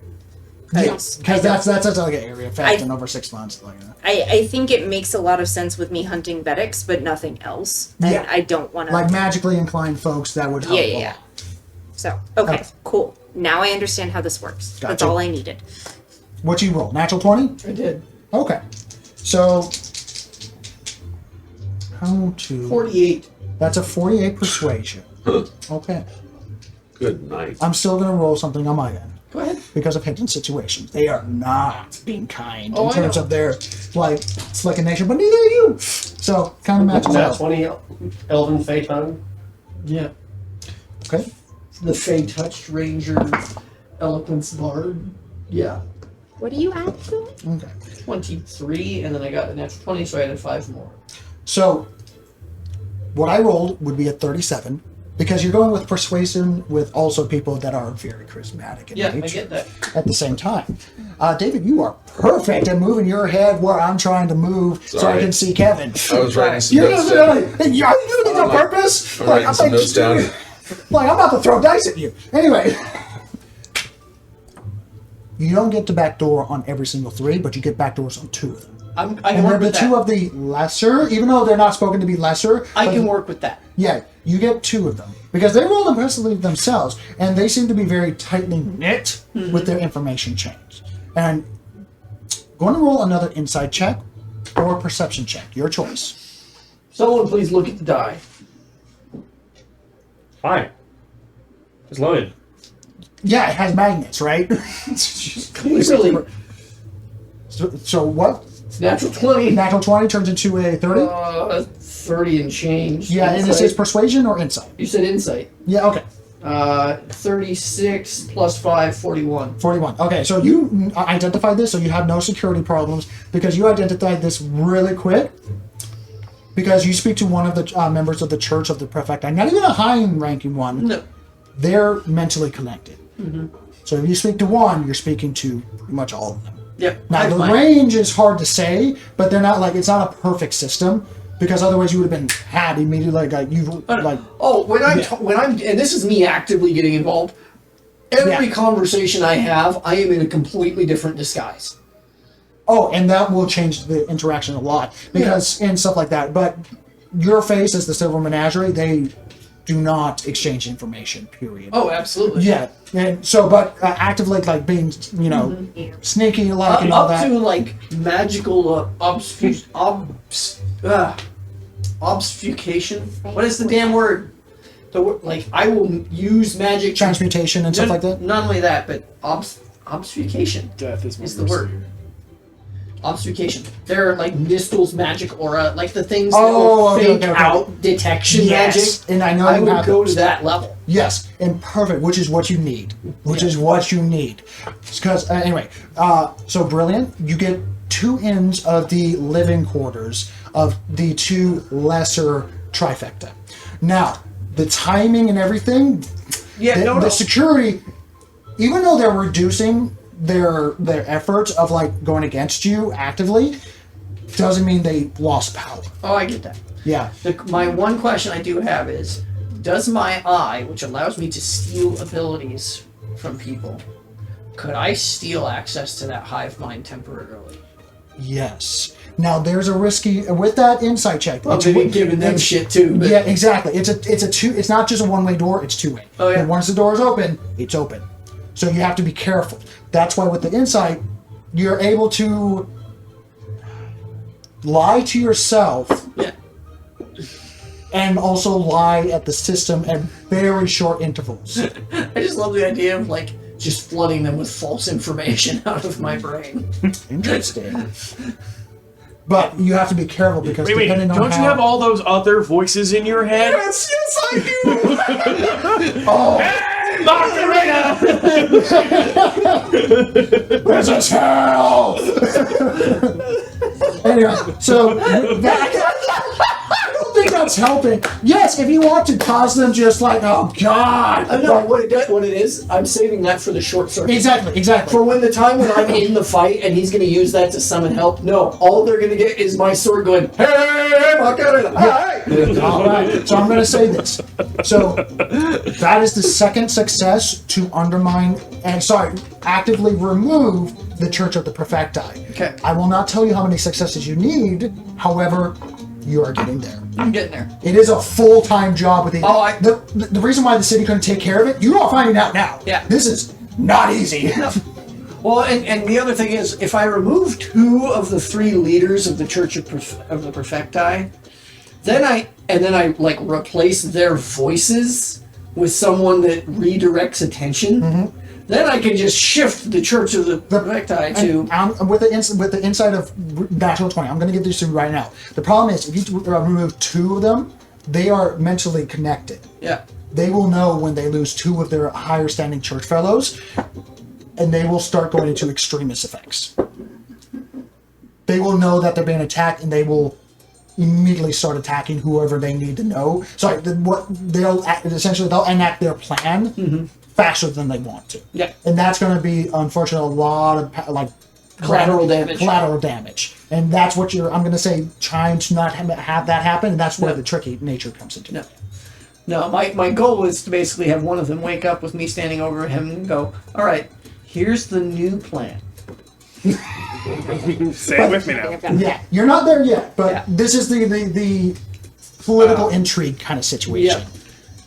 Yes, because that's like an area effect in over 6 months. Like, I think it makes a lot of sense with me hunting Vedics, but nothing else. And Yeah. I don't want to. like magically inclined folks that would help. Yeah, yeah, a yeah. lot. So, okay, Okay. cool. Now I understand how this works. That's Gotcha. all I needed. What you roll? Natural 20? I did. Okay. So how to 48. That's a 48 persuasion. Okay. Good night. I'm still gonna roll something on my end. Go ahead. Because of hidden situations. They are not being kind Oh, in I terms know. of their like slick and nation, but neither are you. So kind of matches Nat out. 20 Elven Phaeton. Yeah. Okay. The Fey Touched Ranger, Eloquence Bard. Yeah. What do you add to it? Okay. 23, and then I got the natural 20, so I added 5 more. So what I rolled would be a 37. Because you're going with persuasion with also people that are very charismatic in Yeah, I nature get that. at the same time. David, you are perfect at moving your head where I'm trying to move so I Sorry. can see Kevin. I was writing some You're notes gonna down. are you doing this on purpose? I'm writing some notes down. Like, I'm about to throw dice at you. Anyway. You don't get to backdoor on every single 3, but you get backdoors on 2 of them. I And can they're work the with 2 that. of the lesser, even though they're not spoken to be lesser. I but can work with that. Yeah, you get 2 of them. Because they roll impressively themselves, and they seem to be very tightly knit with their information chains. And going to roll another insight check or perception check, your choice. Someone please look at the die. Hi. It's loaded. Yeah, it has magnets, right? Clearly. So what? Natural 20. Natural 20 turns into a 30? 30 and change. Yeah, and this is persuasion or insight? You said insight. Yeah, okay. 36 plus 5, 41. 41. Okay, so you identified this, so you have no security problems because you identified this really quick because you speak to one of the members of the Church of the Prefecti, not even a high-ranking one. No. They're mentally connected. So if you speak to one, you're speaking to pretty much all of them. Yep. Now, the range is hard to say, but they're not like, it's not a perfect system because otherwise you would have been had immediately, When I'm, and this is me actively getting involved, every conversation I have, I am in a completely different disguise. Oh, and that will change the interaction a lot because and stuff like that. But your face as the Silver Menagerie, they do not exchange information. Period. Oh, absolutely. Yeah, and so but actively like being sneaky like and all up that. to like magical obfuscation. What is the damn word? The word like I will use magic Transmutation and stuff like that. Not only that, but obfuscation. Death is the word. Obfuscation. They're like Nistel's magic aura, like the things that will fake out detection magic. And I know I you would have go those. to that level. Yes, and perfect, which is what you need. Because anyway, so brilliant. You get 2 ends of the living quarters of the 2 lesser trifecta. Now, the timing and everything. The security, even though they're reducing their efforts of like going against you actively, doesn't mean they lost power. Oh, I get that. Yeah. My one question I do have is, does my eye, which allows me to steal abilities from people, could I steal access to that hive mind temporarily? Yes. Now there's a risky with that insight check. Well, maybe giving them shit too. But. Yeah, exactly. It's a 2. It's not just a one-way door. It's 2-way. Oh yeah. And once the door is open, it's open. So you have to be careful. That's why with the insight, you're able to lie to yourself. Yeah. And also lie at the system at very short intervals. I just love the idea of like just flooding them with false information out of my brain. Interesting. But you have to be careful because wait, depending on don't you have all those other voices in your head? Yes, I do. Oh. Hey, Macarena! There's a hell! Anyway, so I don't think that's helping. Yes, if you want to cause them just like, oh God. No, what it is, I'm saving that for the short circuit. Exactly. For when the time when I'm in the fight and he's going to use that to summon help, no, all they're going to get is my sword going, hey, Macarena, hey! All right, so I'm going to say this. So that is the second success to undermine, actively remove the Church of the Prefecti. Okay. I will not tell you how many successes you need, however, you are getting there. I'm getting there. It is a full-time job with the reason why the city couldn't take care of it, you're all finding out now. Yeah. This is not easy. Well, and the other thing is, if I remove 2 of the 3 leaders of the Church of the Prefecti, then I like replace their voices with someone that redirects attention. Then I can just shift the Church of the Prefecti to with the insight of natural 20. I'm going to give this to you right now. The problem is, if you remove 2 of them, they are mentally connected. Yeah. They will know when they lose 2 of their higher standing church fellows, and they will start going into extremist effects. They will know that they're being attacked, and they will immediately start attacking whoever they need to know. So they'll enact their plan faster than they want to. Yeah. And that's going to be, unfortunately, a lot of Collateral damage. And that's what I'm going to say, trying to not have that happen, and that's where the tricky nature comes into it. No, my goal was to basically have one of them wake up with me standing over him and go, all right, Here's the new plan. Say it with me now. Yeah, you're not there yet, but Yeah. this is the political intrigue kind of situation.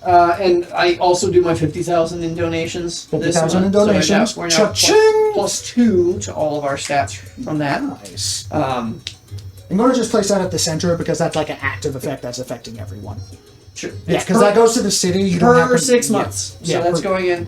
And I also do my 50,000 in donations. 50,000 in this month, donations. So we're now Cha-ching! +2 to all of our stats from that. Nice. Um, I'm going to just place that at the center because that's like an active effect that's affecting everyone. sure. Yeah, It's because that goes to the city. You don't have per to, 6 yeah. months. Yeah, So that's per- going in.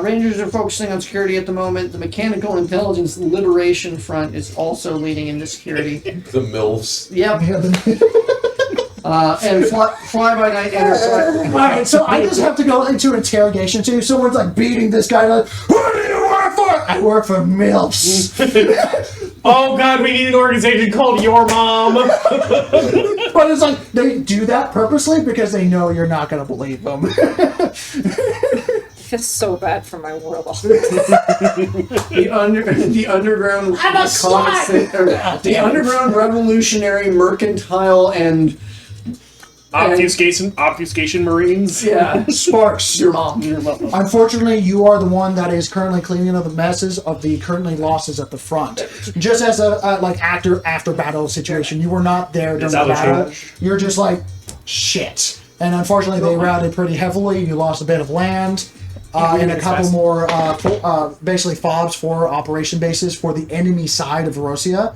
Rangers are focusing on security at the moment. The Mechanical Intelligence Liberation Front is also leading into security. The MILFs. Yep. Yeah, And fly by night enterprise. Alright, so I just have to go into interrogation too. Someone's like beating this guy like, what do you work for? I work for MILFs. Oh God, we need an organization called Your Mom. But it's like, they do that purposely because they know you're not going to believe them. I feel so bad for my world. The underground I'm a slut! the underground revolutionary mercantile and Obfuscation Marines. yeah. Sparks. Your mom. Unfortunately, you are the one that is currently cleaning up the messes of the currently losses at the front. Just as a like after battle situation, you were not there during the that was battle. true. You're just like shit. And unfortunately, they routed pretty heavily. You lost a bit of land. And a couple more, basically fobs for operation bases for the enemy side of Verosia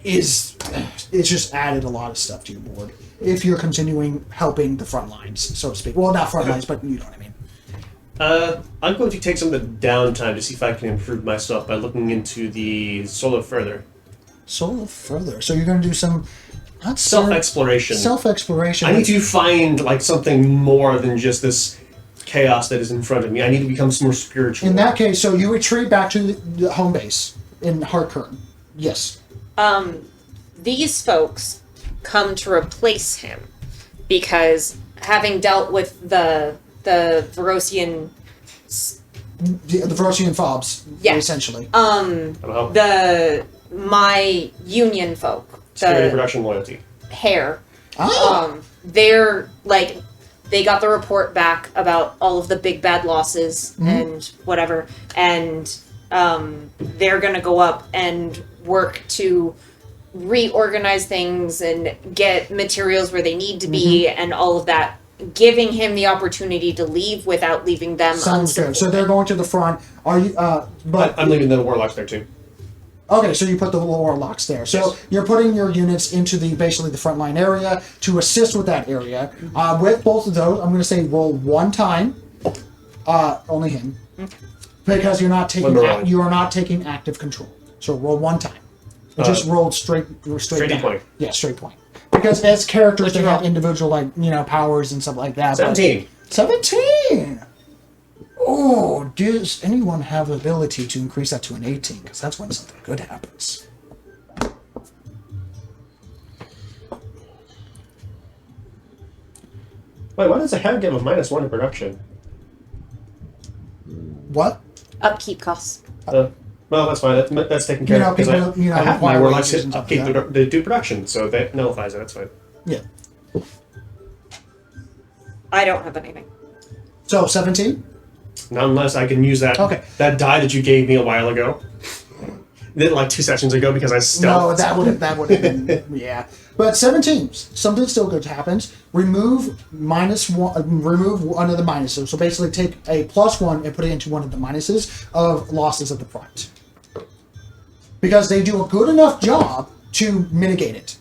it's just added a lot of stuff to your board. If you're continuing helping the front lines, so to speak. Well, not front lines, but you know what I mean. I'm going to take some of the downtime to see if I can improve myself by looking into the solo further. So further. So you're going to do some... not Self-exploration. Self-exploration. I need to find like something more than just this chaos that is in front of me. I need to become more spiritual. In that case, so you retreat back to the home base in HeartKern. Yes. These folks come to replace him because having dealt with the Verosian, The Verosian fobs, Yeah. essentially. Hello? my union folk, Security, the production, loyalty. hair, Ah! they're like, they got the report back about all of the big bad losses and whatever, and they're gonna go up and work to reorganize things and get materials where they need to be and all of that, giving him the opportunity to leave without leaving them Sounds good. So unsupported. they're going to the front. Are you, but... I'm leaving the warlocks there too. Okay, so you put the warlocks there. So Yes. you're putting your units into basically the frontline area to assist with that area. With both of those, I'm going to say roll one time. Only him, because you're not taking Number one. you are not taking active control. So roll one time. You just rolled straight down. point. Yeah, straight point. Because as characters, they have individual powers and stuff like that. 17. 17. Oh, does anyone have the ability to increase that to an 18? Because that's when something good happens. Wait, why does a head give a -1 in production? What? Upkeep costs. Well, that's fine. That's taken care of. people, I have my require warlocks wages hit and stuff upkeep. like that. They do production, so that nullifies it. That's fine. Yeah. I don't have anything. So 17. Not unless I can use that that die that you gave me a while ago. Did like 2 sessions ago because I No, stealthed. that would have been yeah. But 17. Something still good happens. Remove -1. Remove one of the minuses. So basically, take a +1 and put it into one of the minuses of losses at the front. Because they do a good enough job to mitigate it.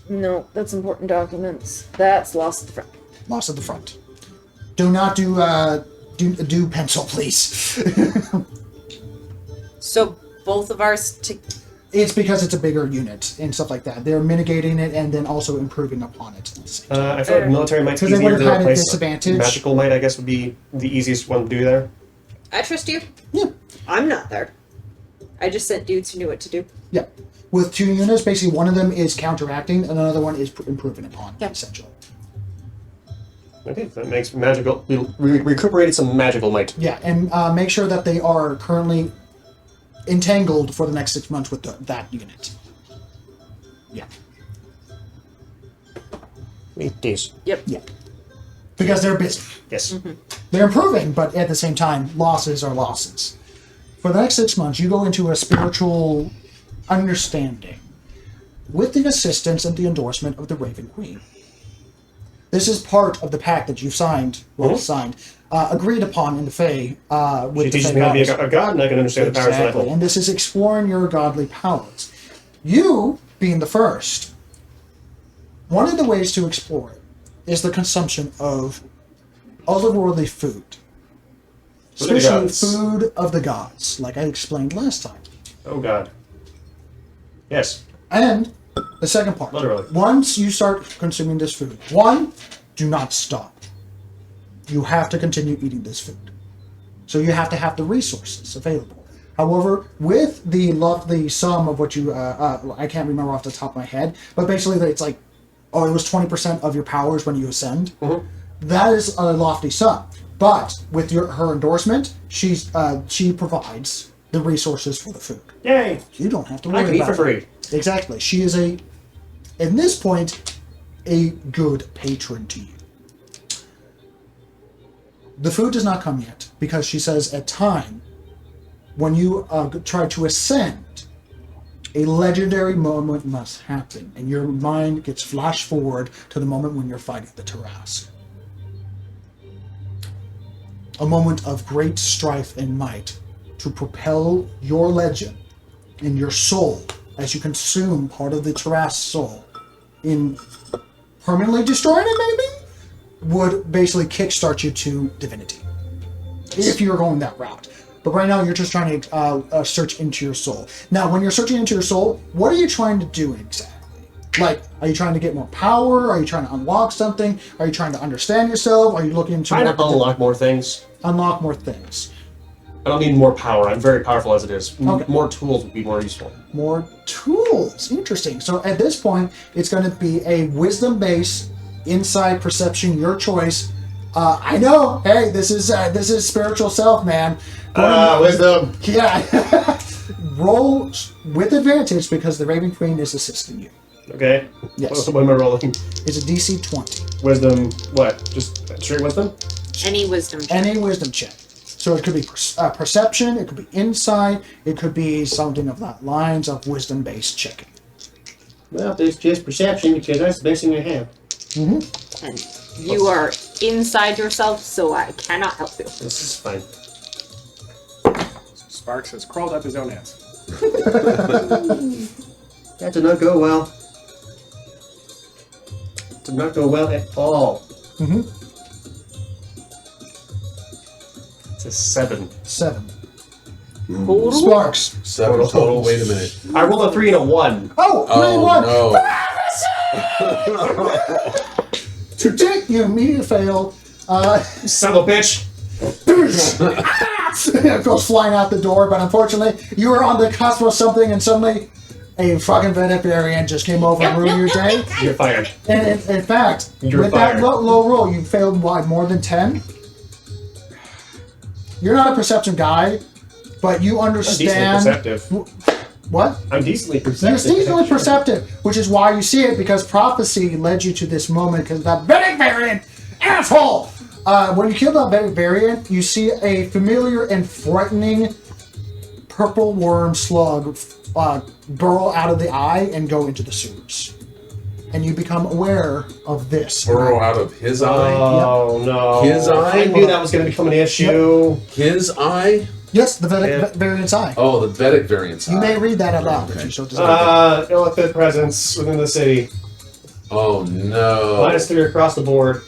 No, that's important documents. That's lost the front. Loss at the front. Do not do pencil, please. So both of ours to It's because it's a bigger unit and stuff like that. They're mitigating it and then also improving upon it. I feel like military might's Because they easier would to have had a replace. disadvantage. Magical might, I guess, would be the easiest one to do there. I trust you. Yeah. I'm not there. I just sent dudes who knew what to do. Yeah. With 2 units, basically one of them is counteracting and another one is improving upon, essentially. Okay, that makes magical. We recuperated some magical might. Yeah, and make sure that they are currently entangled for the next 6 months with that unit. Yeah. These. Yep. Yeah. Because they're busy. Yes. They're improving, but at the same time, losses are losses. For the next 6 months, you go into a spiritual understanding with the assistance and the endorsement of the Raven Queen. This is part of the pact that you've signed, agreed upon in the Fae. With She the teaches Fae me how to be gods. a god, and I can understand the powers that I Exactly, hold. and this is exploring your godly powers. You, being the first, one of the ways to explore it is the consumption of otherworldly food. Food of the Especially gods. food of the gods, like I explained last time. Oh god. Yes. And the second part. Literally. Once you start consuming this food, one, do not stop. You have to continue eating this food. So you have to have the resources available. However, with the lovely sum of what you, I can't remember off the top of my head, but basically it's like, it was 20% of your powers when you ascend. Mm-hmm. That is a lofty sum. But with her endorsement, she provides the resources for the food. Yay! You don't have to I worry can eat about for it. free. Exactly. She is in this point, a good patron to you. The food does not come yet, because she says at time, when you try to ascend, a legendary moment must happen, and your mind gets flashed forward to the moment when you're fighting the Tarrasque. A moment of great strife and might to propel your legend and your soul as you consume part of the Tarrasque soul in permanently destroying it, maybe, would basically kickstart you to divinity. If you're going that route. But right now, you're just trying to search into your soul. Now, when you're searching into your soul, what are you trying to do exactly? Like, are you trying to get more power? Are you trying to unlock something? Are you trying to understand yourself? Are you looking into Trying to unlock more things. unlock more things? I don't need more power. I'm very powerful as it is. Okay. More tools would be more useful. More tools. Interesting. So at this point, it's going to be a wisdom-based inside perception, your choice. I know. Hey, this is spiritual self, man. Wisdom. Yeah. Roll with advantage because the Raven Queen is assisting you. Okay. Yes. What am I rolling? It's a DC 20. Wisdom. What? Just straight wisdom? Any wisdom check. Any wisdom check. So it could be perception, it could be insight, it could be something of that lines of wisdom-based checking. Well, there's just perception because that's the best thing I have. Mm-hmm. And you are inside yourself, so I cannot help you. This is fine. Sparks has crawled up his own ass. That did not go well. Did not go well at all. Mm-hmm. It's a 7. 7. Total? Sparks. 7 total. Wait a minute. I rolled a 3 and a 1. Oh, Oh, 3 1. To take, you immediately fail. Son of a bitch! It goes flying out the door, but unfortunately, you were on the cusp of something, and suddenly a fucking veterinarian just came over and ruined your day. You're fired. And in fact, You're with fired. that low roll, you failed by more than 10. You're not a perception guy, but you I'm decently understand. perceptive. What? I'm decently You're perceptive. decently perceptive, which is why you see it, because prophecy led you to this moment, because that Vedic variant, asshole! When you kill that Vedic variant, you see a familiar and frightening purple worm slug burrow out of the eye and go into the sewers. And you become aware of this. burrow out of his eye. Oh no. His eye? I knew that was going to become an issue. His eye? Yes, the Vedic Yeah. variant's eye. Oh, the Vedic variant's You eye. may read that aloud Okay. if you so desire. Ill-equipped presence within the city. Oh no. -3 across the board.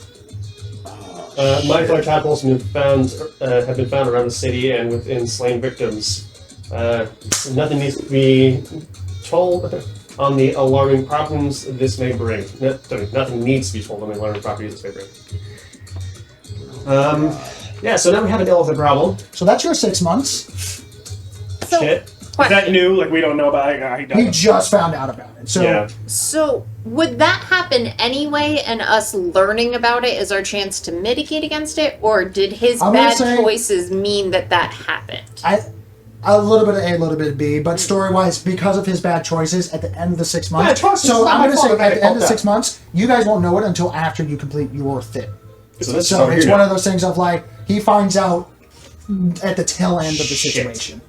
Oh, Molecular tadpoles have been found around the city and within slain victims. Nothing needs to be told on the alarming problems this may bring. Nothing needs to be told on the alarming properties this may bring. Yeah, so now we have an elephant problem. So that's your 6 months. So, Shit. Is that new? Like, we don't know about it? He just found out about it. So Yeah. so would that happen anyway, and us learning about it is our chance to mitigate against it, or did his I'm gonna bad say- choices mean that happened? a little bit of A, a little bit of B, but story-wise, because of his bad choices at the end of the 6 months. Bad choices, So it's not I'm my going to fault say if I at the end of fucked 6 months, you guys won't know it until after you complete your thing. So this is So over it's here one now. of those things of like, he finds out at the tail end of the Shit. situation.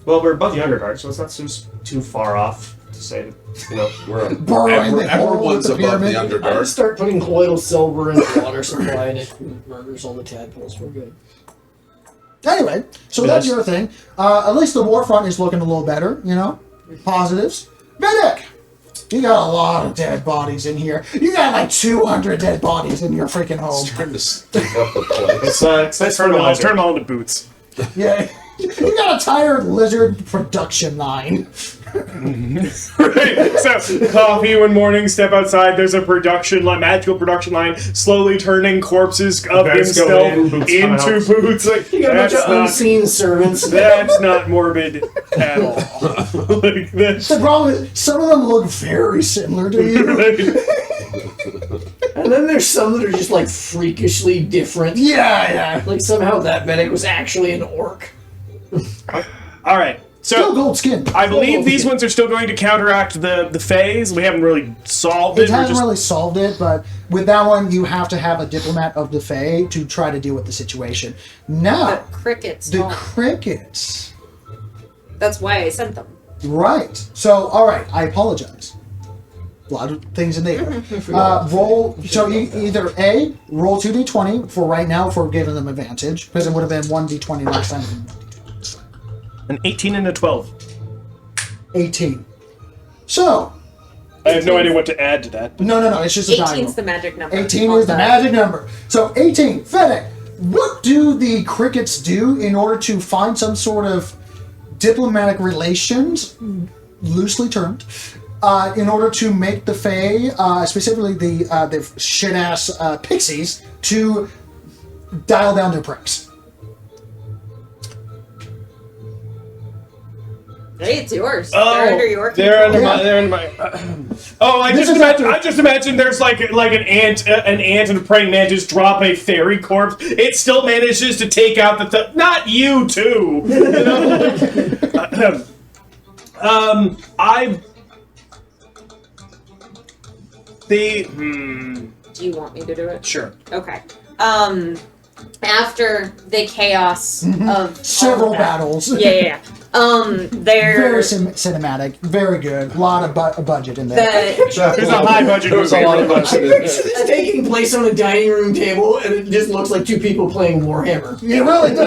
Well, we're above the Underdark, so it's not too far off to say that, you know, we're Burrowing the hole Everyone's with the above the pyramid. I Underdark. just start putting colloidal silver in the water supply and it murders all the tadpoles. We're good. Anyway, so Yes. that's your thing. At least the war front is looking a little better, you know? Positives. Medic! You got a lot of dead bodies in here. You got like 200 dead bodies in your freaking home. Trying to stick up the place. Let's Turn them all into boots. Yeah. You got a tired lizard production line. Right. So coffee one morning, step outside. There's a production line, magical production line, slowly turning corpses of Beds go himself in, boots come into out. boots. Like, You got a bunch that's of not. unseen servants. That's not morbid at all. Like this. The problem is, some of them look very similar to you. And then there's some that are just like freakishly different. Yeah. Like somehow that medic was actually an orc. All right. Still So gold skin. I believe these ones are still going to counteract the phase. We haven't really solved It it. We're hasn't just really solved it, but with that one, you have to have a diplomat of the Fae to try to deal with the situation. The Now, crickets. the don't. crickets. That's why I sent them. Right. So, all right. I apologize. A lot of things in there. Roll. So either A, roll 2d20 for right now for giving them advantage, because it would have been 1d20 last time. an 18 and a 12. 18. So, I have no idea what to add to that. But no. It's just a die 18's roll. the magic number. 18 on is the magic number. So 18, Fennec, what do the crickets do in order to find some sort of diplomatic relations, loosely termed, in order to make the Fae, specifically the shit-ass pixies, to dial down their pranks? Hey, it's yours. They're under your They're under control. my. They're under my. Oh, I This just is imagine. after- I just imagine there's like an ant and a praying mantis drop a fairy corpse. It still manages to take out the. Not you too. You know? I. Do you want me to do it? Sure. Okay. After the chaos of Several all of that- battles. Yeah. Very They're cinematic. Very good. A lot of budget in there. There's a high budget. There was a lot of budget in there. It's taking place on a dining room table, and it just looks like two people playing Warhammer. You really do.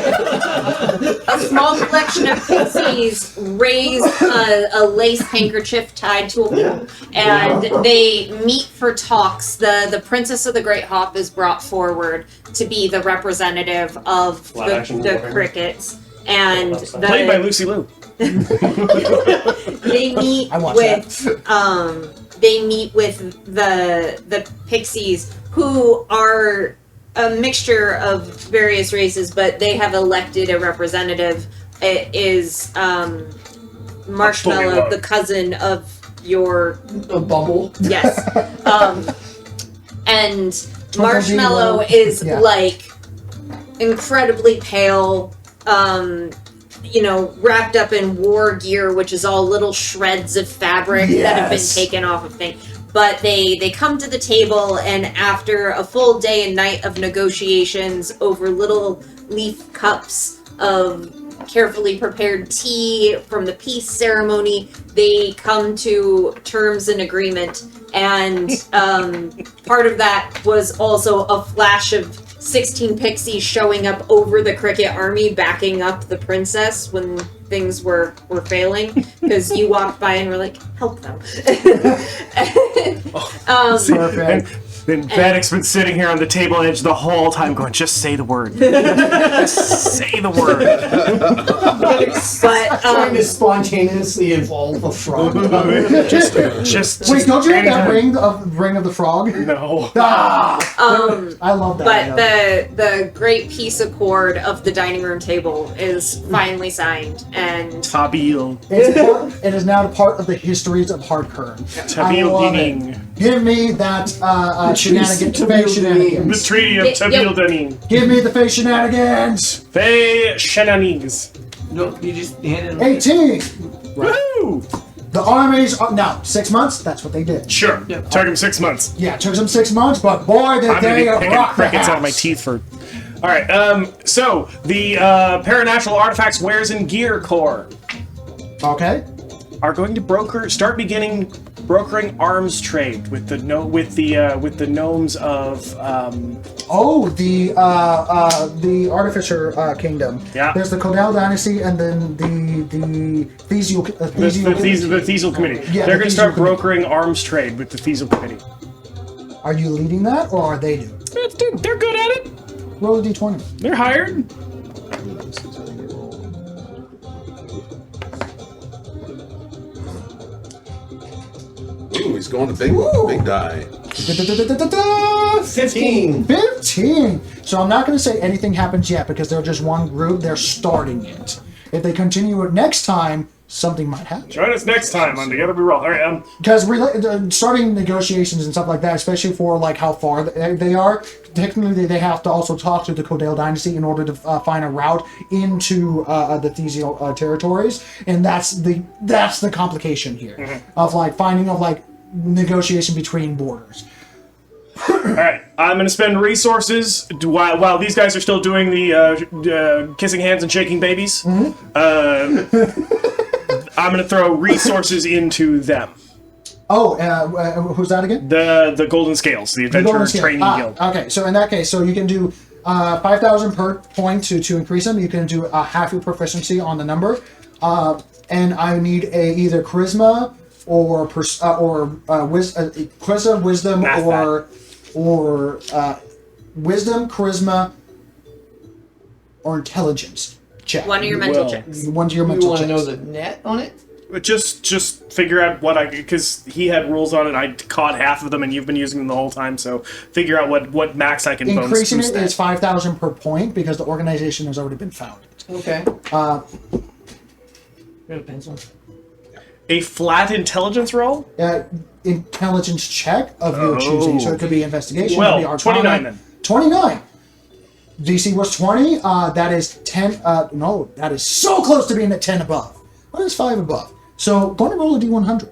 a small collection of pixies raise a lace handkerchief tied to a pole, and they meet for talks. The Princess of the Great Hop is brought forward to be the representative of Live action the Warhammer. crickets, and Played by Lucy Liu. they meet I watched with they meet with the pixies, who are a mixture of various races, but they have elected a representative. It is Marshmallow, the cousin of your A bubble. yes, and Twinkle Marshmallow Dee-Lo. is Yeah. like incredibly pale, wrapped up in war gear, which is all little shreds of fabric that have been Yes. taken off of things. But they come to the table, and after a full day and night of negotiations over little leaf cups of carefully prepared tea from the peace ceremony, they come to terms and agreement. And part of that was also a flash of 16 pixies showing up over the cricket army, backing up the princess when things were failing, because you walked by and were like, help them. Perfect. Then Vanek's been sitting here on the table edge the whole time going, just say the word. Just say the word. But Trying to spontaneously evolve a frog. Just Wait, don't you have that anytime. ring of the frog? No. Ah! I love that. But the great peace accord of the dining room table is finally signed, and Tabil. It is now a part of the histories of HeartKern. I Tabil love it. Dining. Give me that shenanigans, Tabil Fae Dining. The shenanigans. Treaty of Yep. Tabil Dining. Give me the Fae shenanigans. Faye Shenanigans. No, you just handed 18. Woo! The armies are now 6 months. That's what they did. Sure. Took him 6 months. Yeah, it took them 6 months, but boy, did I'm gonna they be picking rock the crickets out of my house. teeth for. All right. So the paranatural artifacts, wares, and gear core Okay. are going to brokering arms trade with the gnomes of. Oh, the Artificer Kingdom. Yeah. There's the Codell Dynasty, and then the Thesial. The Thesial Committee. Yeah, They're the going to start Thesial Committee. brokering arms trade with the Thesial Committee. Are you leading that, or are they doing? They're good at it. Roll a d20. They're hired. Ooh, he's going to big die. 15. 15. So I'm not going to say anything happens yet because they're just one group. They're starting it. If they continue it next time, something might happen. Join us next time on Together We Roll. All right. Because starting negotiations and stuff like that, especially for like how far they are, technically they have to also talk to the Codell Dynasty in order to find a route into the Thesial territories, and that's the complication here of like finding of like negotiation between borders. All right. I'm going to spend resources while these guys are still doing the kissing hands and shaking babies. I'm going to throw resources into them. Oh, who's that again? The Golden Scales, the Adventurer Training Guild. Okay, so in that case, so you can do 5,000 per point to increase them. You can do half your proficiency on the number, and I need either charisma or charisma, wisdom, Math or wisdom, charisma, or intelligence check. One of your mental checks. One of your You mental want to checks. know the net on it? But just figure out what because he had rules on it. I caught half of them, and you've been using them the whole time. So figure out what max I can bonus Increasing boost it that. is 5,000 per point because the organization has already been founded. Okay. Got a pencil. A flat intelligence roll. Intelligence check of your choosing. So it could be investigation, Well, it could be arcana. 29 then. 29. DC was 20. That is 10. No, that is so close to being at 10 above. What is 5 above? So going to roll a D100.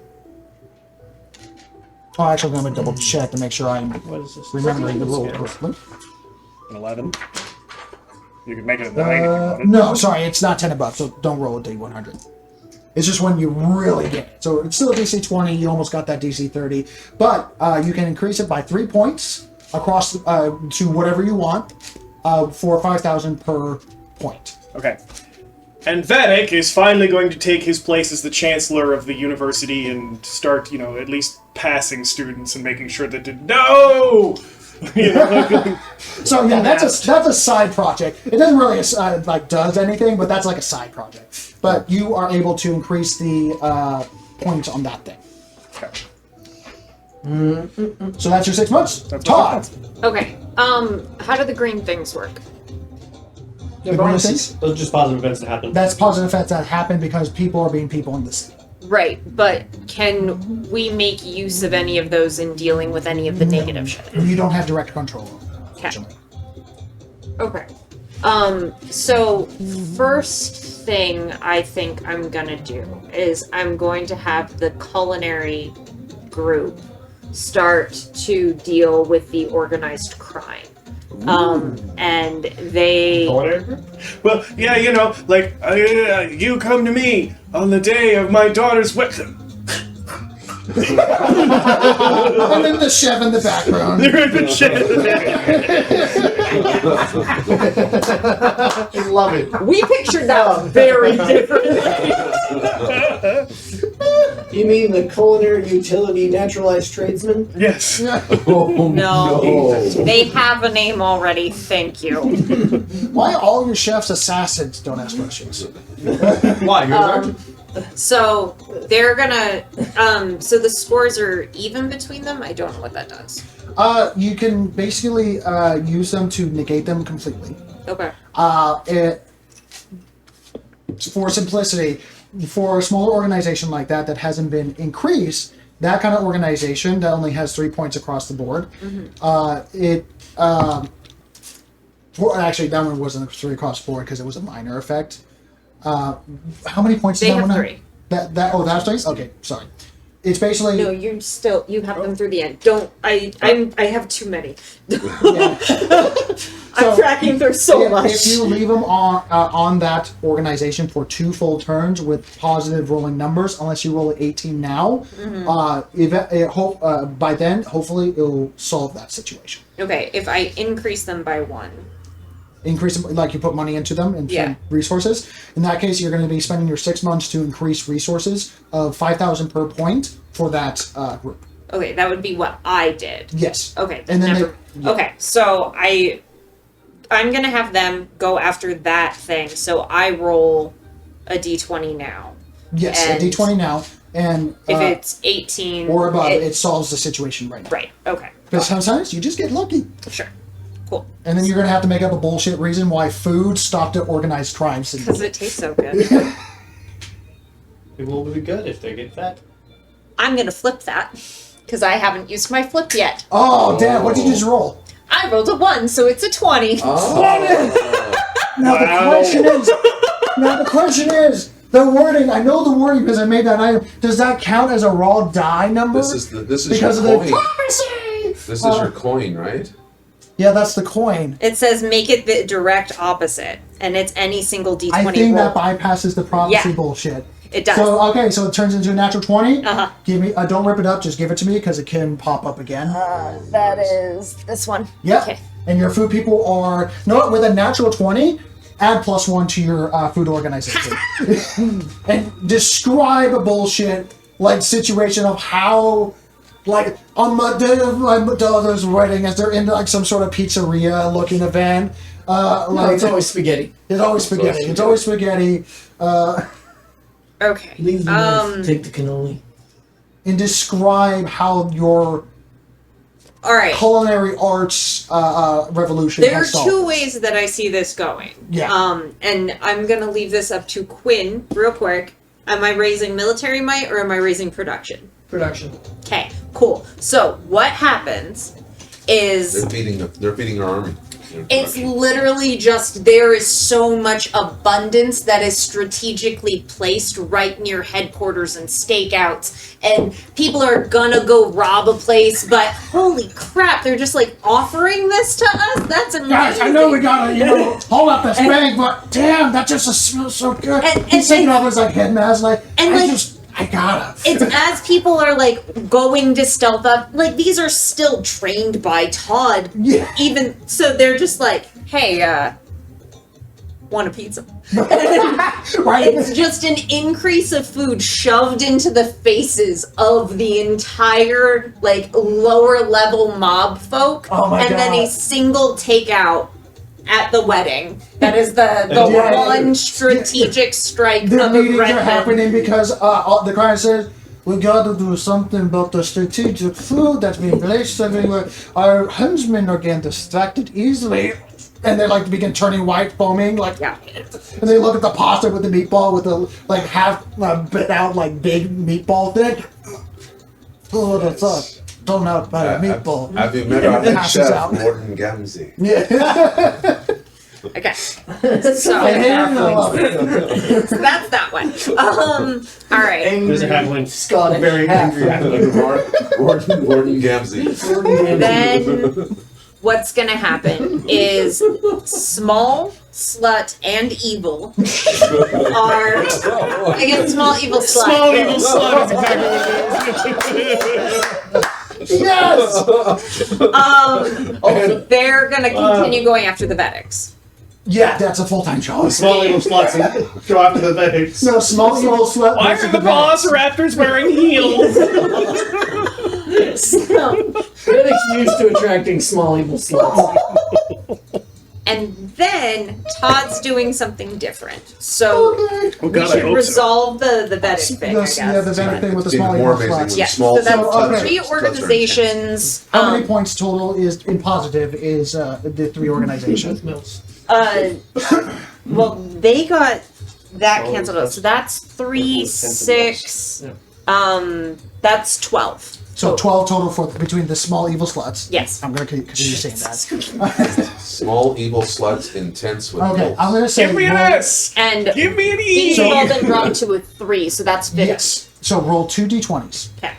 Oh, actually, I'm going to double check to make sure I'm What is this? remembering the roll correctly. An 11. You could make it a 9 if you wanted. No, sorry, it's not 10 above, so don't roll a D100. It's just when you really get it. So it's still a DC 20, you almost got that DC 30, but you can increase it by 3 points across to whatever you want for 5,000 per point. Okay. And Vanek is finally going to take his place as the chancellor of the university and start, at least passing students and making sure that no. So yeah, that's a side project. It doesn't really does anything, but that's like a side project. But you are able to increase the points on that thing. Okay. So that's your 6 months. That's Todd. Okay. How do the green things work? The green things? Those are just positive events that happen. That's positive effects that happen because people are being people in the city. Right, but can we make use of any of those in dealing with any of the negative shit? You don't have direct control over them, Okay. unfortunately. Okay. So first thing I think I'm gonna do is I'm going to have the culinary group start to deal with the organized crime. And they Well, yeah, you come to me on the day of my daughter's wedding. And then the chef in the background. I love it. we pictured that very differently. You mean the culinary utility naturalized tradesman? Yes. No, they have a name already. Thank you. Why are all your chefs assassins? Don't ask questions. Why? You're a virgin? So they're gonna. So the scores are even between them. I don't know what that does. You can basically use them to negate them completely. Okay. For simplicity, for a smaller organization like that hasn't been increased, that kind of organization that only has 3 points across the board, actually that one wasn't 3 across the board because it was a minor effect. How many points They does that have one 3. That's nice. Okay, sorry. It's basically No, you have them through the end. Don't I have too many. yeah. I'm tracking through so much. If you leave them on that organization for 2 full turns with positive rolling numbers, unless you roll an 18 now, by then hopefully it'll solve that situation. Okay, if I increase them by 1. Increase them, like you put money into them and Yeah. resources. In that case, you're going to be spending your 6 months to increase resources of 5,000 per point for that group. Okay, that would be what I did. Yes. Okay, And then Okay, so I'm gonna have them go after that thing. So I roll a d20 now. Yes, And a d20 now, and If it's 18 or above, it solves the situation right now. Right. Okay. Because sometimes you just get lucky. Sure. Cool. And then you're going to have to make up a bullshit reason why food stopped at organized crime. Because it tastes so good. It will be good if they get fat. I'm gonna flip that because I haven't used my flip yet. Oh, damn, what did you just roll? I rolled a 1, so it's a 20. Now the question is, the wording, I know the wording because I made that item, does that count as a raw die number? This is because of your the coin. prophecy! This is your coin, right? Yeah, that's the coin. It says make it the direct opposite, and it's any single d20 I think roll. that bypasses the prophecy Yeah. bullshit. It does. So, okay, so it turns into a natural 20. Uh-huh. Give me, don't rip it up, just give it to me because it can pop up again. That is this one. Yeah. Okay. And your food people are, no, what, with a natural 20, add +1 to your food organization. And describe a bullshit, like, situation of how, like, on my day of my daughter's wedding, as they're in, like, some sort of pizzeria-looking event. No, it's always spaghetti. It's always spaghetti. It's always spaghetti. Okay. Leave the knife, take the cannoli. And describe how your All right. culinary arts revolution There are has solved 2 this. ways that I see this going. Yeah. And I'm gonna leave this up to Quinn real quick. Am I raising military might or am I raising production? Production. Okay, cool. So what happens is They're feeding our army. it's literally just there is so much abundance that is strategically placed right near headquarters and stakeouts, and people are gonna go rob a place, but holy crap, they're just like offering this to us? That's amazing. Guys, I know we gotta, hold up this bag, but damn, that just smells so good. And- He's taking off his like head mask, And, I gotta. It's as people are like going to stealth up, like these are still trained by Todd. Yeah. Even so, they're just like, hey, want a pizza? Right? It's just an increase of food shoved into the faces of the entire like lower level mob folk, Oh my and then a God. single takeout at the wedding. That is the Yeah. one strategic strike The of a meetings are Brendan. happening because the client says, we gotta do something about the strategic food that's being placed everywhere. Our huntsmen are getting distracted easily. And they like begin turning white, foaming, like, Yeah. and they look at the pasta with the meatball with the like half bit out like big meatball thing. Oh, that's us. Don't know about a meatball. Have you met our head Passes chef, out. Gordon Gamsey? Yeah. Okay. I love it. So that's that one. All right. There's a halfling. Scottish. Very angry halfling. Gordon Gamsey. Then what's gonna happen is small, slut, and evil are I guess small evil slut. Small evil slut is exactly what Yes. They're gonna continue going after the Vedics. Yeah, that's a full-time job. Small evil sluts and go after the medics. No, small evil slut. Why are the velociraptors wearing heels? So, Critics used to attracting small evil sluts. and then Todd's doing something different. So Oh we god, I should hope so. resolve the Vedic thing, I guess. Yeah, the Vedic thing with the It's even small more evil amazing sluts. when Yeah, small so that's okay. 3 organizations. How many points total is in positive is the 3 organizations? Well, they got that canceled out. So that's 3, 6. That's 12. So 12 total for between the small evil sluts. Yes. I'm going to continue saying that. Small evil sluts intense with Okay, wolves. I'm going to say Give me an roll- S. And Give me an E. these have all been drawn to a 3, so that's 50. Yes. So roll 2 d20s. Okay.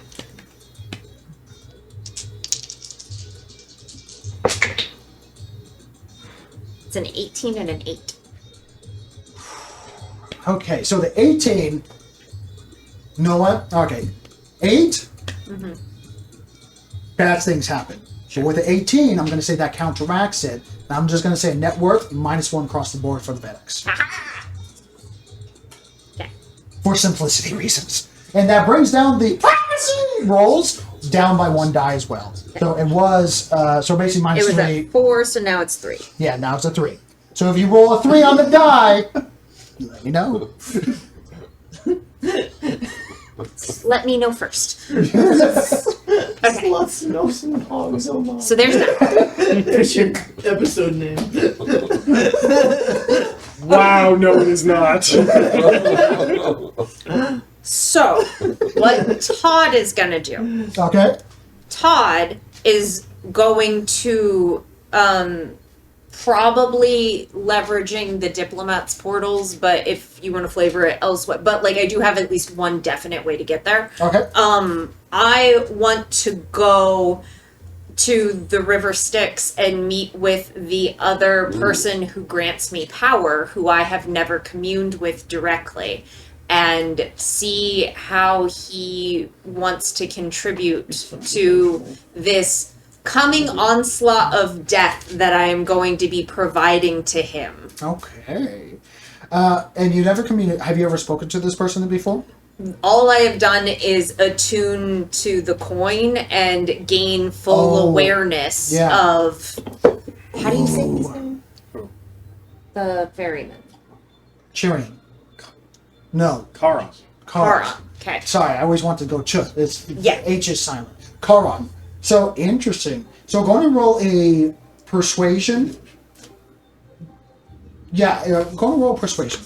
It's an 18 and an 8. Okay, so the 18. Know what? Okay. 8. Bad things happen. So with the 18, I'm going to say that counteracts it. I'm just going to say net worth -1 across the board for the Vedics. Okay. For simplicity reasons. And that brings down the prophecy rolls down by 1 die as well. So it was, so basically It minus was 3. at 4, so now it's 3. Yeah, now it's a 3. So if you roll a 3 on the die, let me know. Let me know first. Okay. Sluts, nose, and hogs, oh my. So there's that. There's your episode name. Wow, no, it is not. So, what Todd is going to do. Okay? Todd is going to probably leveraging the diplomats portals, but if you want to flavor it elsewhere, but like I do have at least one definite way to get there. Okay. I want to go to the River Styx and meet with the other person who grants me power, who I have never communed with directly, and see how he wants to contribute to this coming onslaught of death that I am going to be providing to him. Okay. And you never communicated. Have you ever spoken to this person before? All I have done is attune to the coin and gain full awareness of... How do you say his name? The ferryman. Cheering. No. Kara. Karan. Okay. Sorry, I always want to go ch. It's Yeah. H is silent. Karan. So interesting. So going to roll a persuasion. Yeah, going to roll persuasion.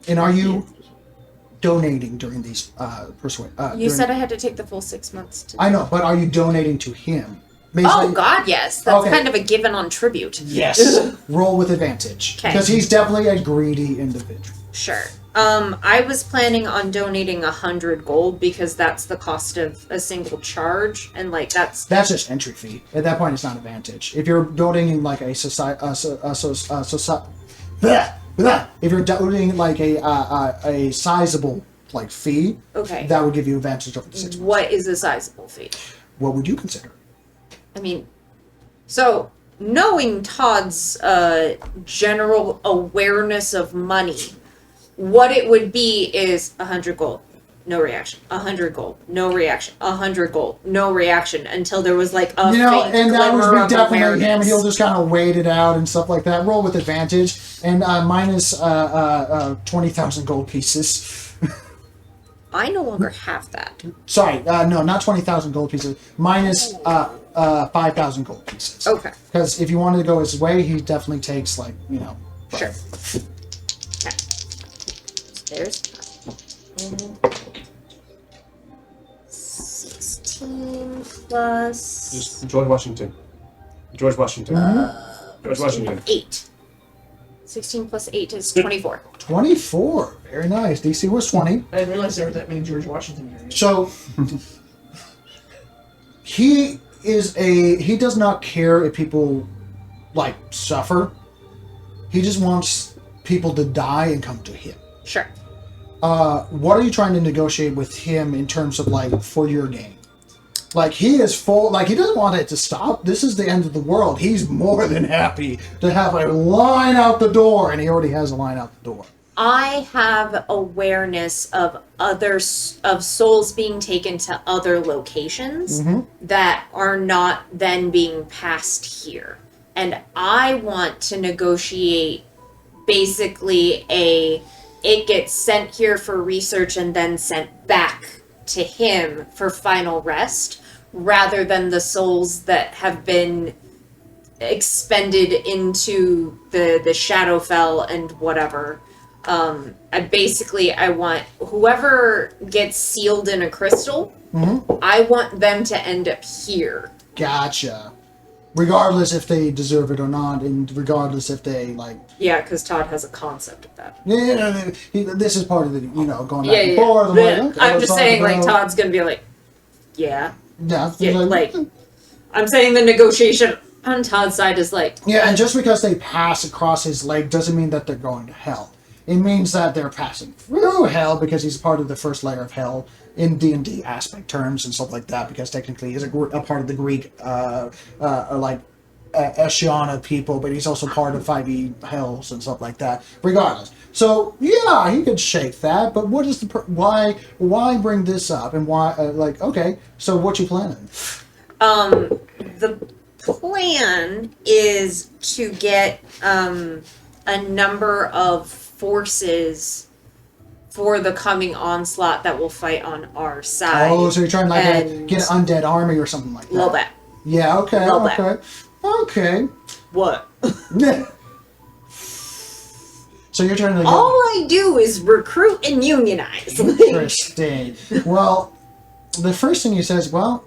And are you donating during these You said I had to take the full 6 months to... I know, but are you donating to him? Oh, God, yes. That's Okay. kind of a given on tribute. Yes. Roll with advantage. 'Kay. Because he's definitely a greedy individual. Sure. I was planning on donating 100 gold because that's the cost of a single charge, and like that's That's just entry fee. At that point, it's not advantage. If you're donating like a society, if you're donating like a sizable like fee, okay. that would give you advantage over the 6 months. What is a sizable fee? What would you consider? I mean, so knowing Todd's general awareness of money, what it would be is 100 gold, no reaction. 100 gold, no reaction. 100 gold, no reaction until there was like a You know, faint and that glimmer would of be definitely him. awareness. He'll just kind of wait it out and stuff like that. Roll with advantage and minus 20,000 gold pieces. I no longer have that. Sorry, no, not 20,000 gold pieces. Minus 5,000 gold pieces. Okay. Because if you wanted to go his way, he definitely takes like Sure. Okay. There's 16 plus Just George Washington. George Washington. George Washington. 8. 16 plus 8 is 24. 24. Very nice. DC was 20. I didn't realize there were that many George Washington areas. So he does not care if people like suffer. He just wants people to die and come to him. Sure. What are you trying to negotiate with him in terms of like for your gain? Like he is full, like he doesn't want it to stop. This is the end of the world. He's more than happy to have a line out the door, and he already has a line out the door. I have awareness of souls being taken to other locations that are not then being passed here. And I want to negotiate basically it gets sent here for research and then sent back to him for final rest, rather than the souls that have been expended into the Shadowfell and whatever. I want whoever gets sealed in a crystal, I want them to end up here. Gotcha. Regardless if they deserve it or not, and regardless if they like. Yeah, because Todd has a concept of that. Yeah, this is part of the going back and Yeah. forth. I'm just saying, like Todd's gonna be like, yeah, like I'm saying the negotiation on Todd's side is like. Yeah, and just because they pass across his leg doesn't mean that they're going to hell. It means that they're passing through hell because he's part of the first layer of hell in D&D aspect terms and stuff like that. Because technically he's a part of the Greek echelon of people, but he's also part of 5e hells and stuff like that. Regardless, so yeah, he could shake that. But what is why bring this up and why? Okay, so what you planning? The plan is to get a number of forces for the coming onslaught that will fight on our side. Oh, so you're trying to get an undead army or something like that? A little bit. Yeah, okay, Little okay. What? So you're trying to All I do is recruit and unionize. Interesting. Well, the first thing he says, well,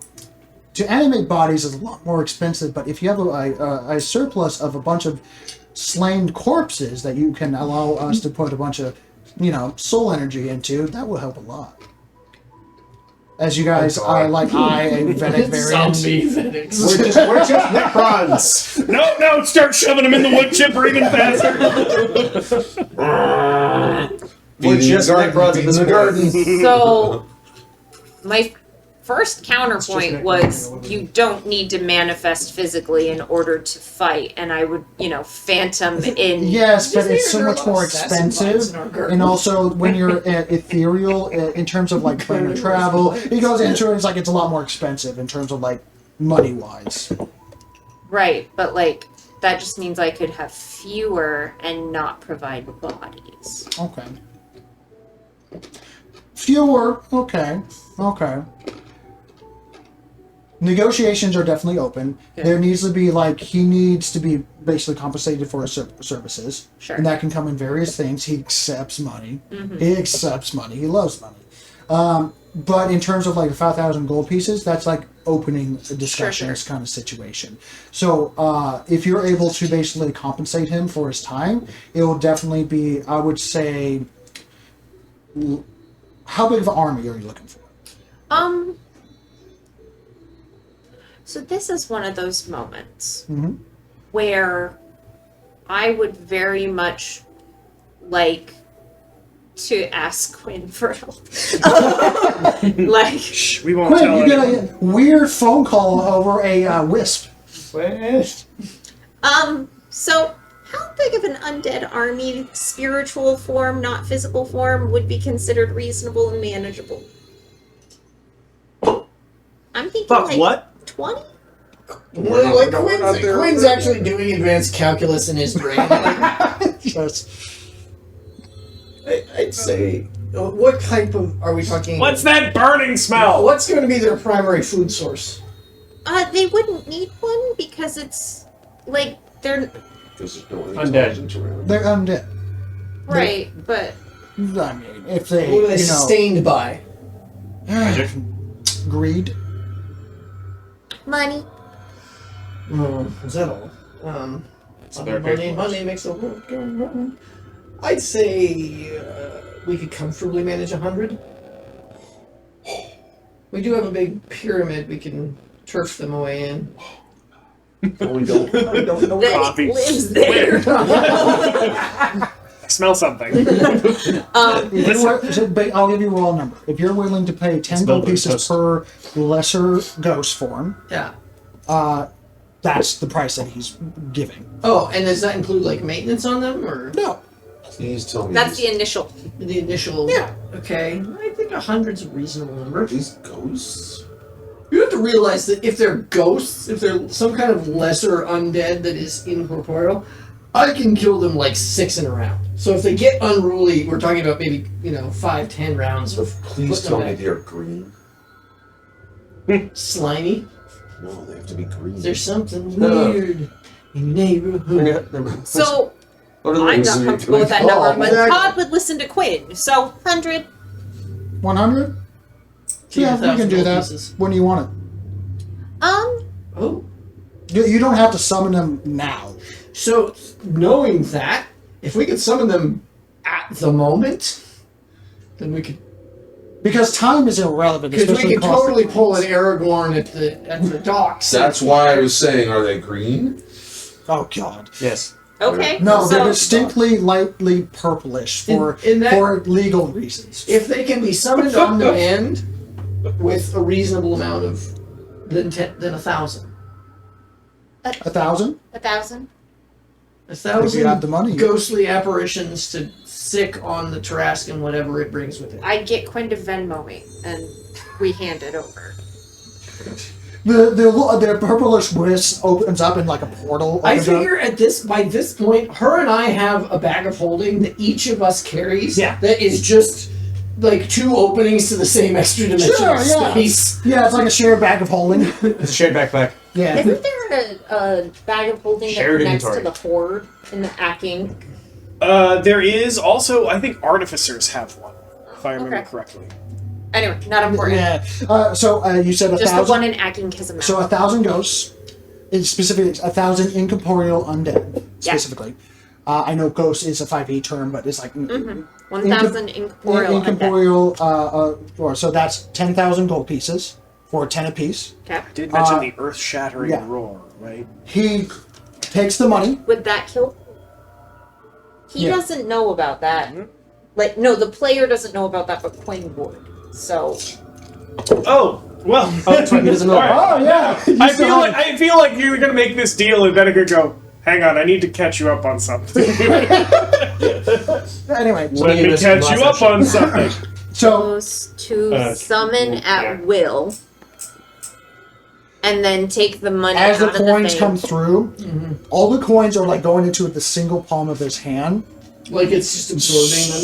to animate bodies is a lot more expensive, but if you have a surplus of a bunch of slain corpses that you can allow us to put a bunch of, soul energy into, that will help a lot. As you guys are a Vedic variant. Zombie Vedics. We're just Necrons. No, start shoving them in the wood chipper even faster. We're just Necrons in the garden. So, my first counterpoint was you don't need to manifest physically in order to fight, and I would, phantom in. Yes, but Just it's so hear much about more assassin vibes in expensive, our garden. and also when you're ethereal in terms of planning travel, he goes into it. It's a lot more expensive in terms of money wise. Right, but that just means I could have fewer and not provide bodies. Okay. Fewer. Okay. Negotiations are definitely open. Yeah. There needs to be he needs to be basically compensated for his services. Sure. And that can come in various things. He accepts money. Mm-hmm. He accepts money. He loves money. But in terms of the 5,000 gold pieces, that's opening discussions kind of situation. So if you're able to basically compensate him for his time, it will definitely be, I would say, how big of an army are you looking for? So this is one of those moments Mm-hmm. where I would very much like to ask Quinn for help. Shh, we won't Quinn, tell you anyone. get a weird phone call over a wisp. So how big of an undead army, spiritual form, not physical form, would be considered reasonable and manageable? I'm thinking Fuck, what? 20? Quinn's actually doing advanced calculus in his brain. Yes. I'd say, what type of are we talking? What's that burning smell? What's going to be their primary food source? They wouldn't need one because it's they're Because there's no Undead. intelligence around. They're undead. right, but I mean, if they, What are they sustained by? greed. money. Is that all? their paperwork. Money makes the world go round. I'd say we could comfortably manage 100. We do have a big pyramid we can turf them away in. No, we don't. I don't know That coffee. lives there. Smell something. I'll give you a raw number. If you're willing to pay 10 gold pieces per lesser ghost form, Yeah. that's the price that he's giving. Oh, and does that include maintenance on them or No. Please tell me. That's the initial. the initial? Yeah. Okay, I think 100's a reasonable number. These ghosts. You have to realize that if they're ghosts, if they're some kind of lesser undead that is incorporeal, I can kill them 6 in a round. So if they get unruly, we're talking about maybe 5-10 rounds of Please putting tell them me back. they are green. Slimy. No, they have to be green. There's something weird in your neighborhood. So What are the I'm things not that comfortable with that we call? number, but exactly. Todd would listen to Quinn. So 100. 100? Yeah, we can do that. Pieces. When do you want it? Oh. You don't have to summon them now. So, knowing that, if we could summon them at the moment, then we could. Because time is irrelevant. Because we especially could across totally the pull an planes. Aragorn at the docks. That's why I was saying, are they green? Oh, God. Yes. Okay. No, so, they're distinctly lightly purplish for In that- for legal reasons. If they can be summoned on demand with a reasonable amount of than 1,000. 1,000? 1,000. 1,000 If you have the money. ghostly apparitions to sick on the Tarrasque and whatever it brings with it. I get Quinn to Venmo me, and we hand it over. The purplish wisp opens up in like a portal. I opens up. figure by this point, her and I have a bag of holding that each of us carries. Yeah. That is just like 2 openings to the same extra dimensional Sure, yeah. space. Yeah, it's like a shared bag of holding. It's a shared backpack. Yeah. Isn't there a bag of holding that Shared connects inventory. to the horde in the Acking? There is also, I think, artificers have one, if I remember Okay. correctly. Anyway, not important. Yeah. So you said Just the 1,000. one in Acking has a map. So 1,000 ghosts. It's specifically 1,000 incorporeal undead. Yeah. Specifically. I know ghost is a 5e term, but it's like 1,000 incorporeal undead. incorporeal. So that's 10,000 gold pieces for 10 apiece. Okay. I did mention the earth-shattering yeah. roar, right? He takes the money. Would that kill? He Yeah. doesn't know about that. Like, no, the player doesn't know about that, but Quinn would. So, Oh, well. Oh, that's right. He doesn't know. All right. Oh yeah. I feel like you're gonna make this deal, and then I could go. Hang on, I need to catch you up on something. Anyway, Let me catch you up on something. so goes to summon yeah. at will, and then take the money as the out of coins the come thing. through, all the coins are like going into the single palm of his hand. Like it's just absorbing them.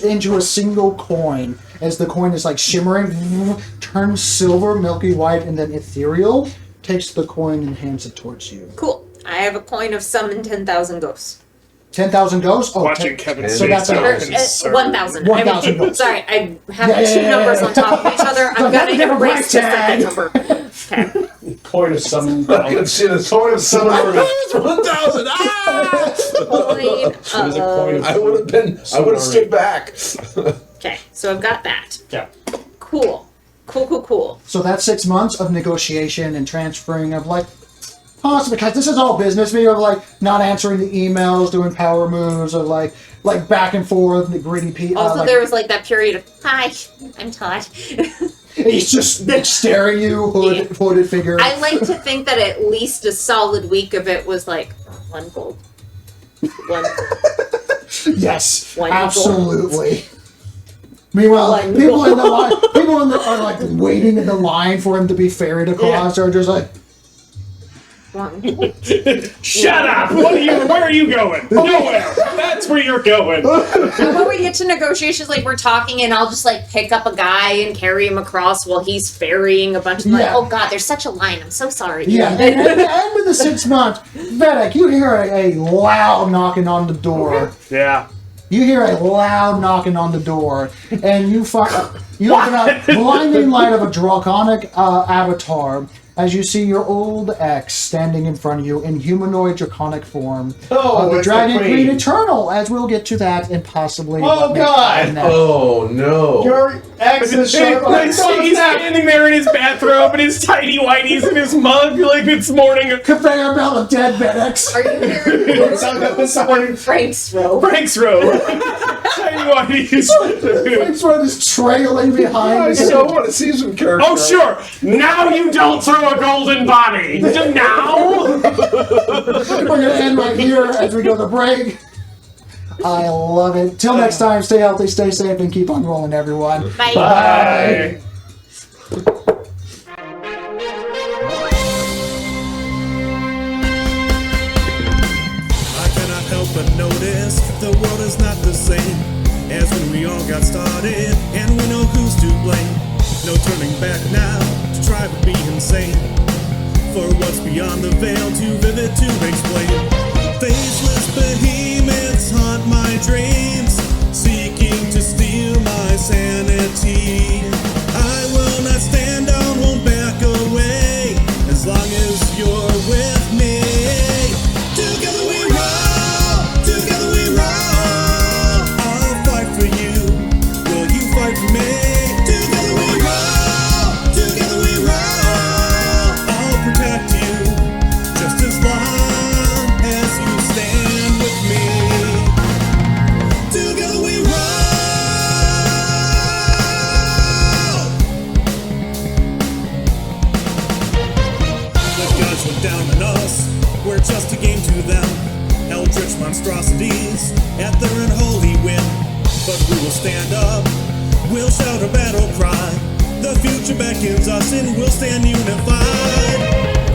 Yeah. Into a single coin as the coin is like shimmering, turns silver, milky white, and then ethereal. Takes the coin and hands it towards you. Cool. I have a coin of summon 10,000 ghosts. 10,000 ghosts. Oh, Watching Kevin so that's Spacey a- is concerned. 1,000. 1,000 I mean, ghosts. sorry, I have Yeah, two yeah, numbers yeah. on top of each other. I'm that's a gonna different erase price the second number. Okay. Coin of some. I can see the coin of someone. 1,000. Ah! Coin It was a coin of... of I would have stood back. Okay, so I've got that. Yeah. Cool. Cool. So that's 6 months of negotiation and transferring of like, possibly because this is all business. Me of like not answering the emails, doing power moves, of like back and forth, the gritty people. Also, there was like that period of, hi, I'm Todd. He's just staring you, hooded figure. I like to think that at least a solid week of it was like 1 gold. Yes, One absolutely. Meanwhile, One people in the gold. line, are like waiting in the line for him to be ferried across. They're just like, 1. Shut up! Where are you going? Nowhere! That's where you're going! And when we get to negotiations, like we're talking, and I'll just like pick up a guy and carry him across while he's ferrying a bunch of like, Yeah. oh god, there's such a line. I'm so sorry. yeah. And at the end of the 6 months, Vedek, you hear a loud knocking on the door. Yeah. You hear a loud knocking on the door, and you look at the blinding light of a draconic avatar as you see your old ex standing in front of you in humanoid draconic form. Oh, the it's Dragon the Queen queen. Eternal, as we'll get to that and possibly. Oh, what makes God. that next. Oh no. Your ex is sharp. He's standing there in his bathrobe and his tidy whities and his mug like it's morning. Conveyor belt of dead Vedex. Are you hearing Frank's robe? Frank's robe. Tidy whities. Frank's one is trailing behind. I you. so want to see some character. Oh, sure. Now you don't throw a golden body. Now? We're gonna end right here as we go to break. I love it. Till next time, stay healthy, stay safe, and keep on rolling, everyone. Bye. Bye. I cannot help but notice the world is not the same as when we all got started, and we know who's to blame. No turning back now to try to be insane, for what's beyond the veil too vivid to explain. Faceless behemoths haunt my dreams, seeking to steal my sanity. I will not stand down, won't back away, as long as you're with me. Together we roll, together we roll. I'll fight for you, will you fight for me? Together we roll, I'll protect you, just as long as you stand with me. Together we roll. The gods look down on us, we're just a game to them. Eldritch monstrosities at their unholy whim. But we will stand up, we'll shout a battle cry. The future beckons us and we'll stand unified.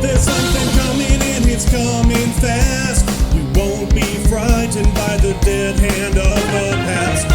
There's something coming and it's coming fast. We won't be frightened by the dead hand of the past.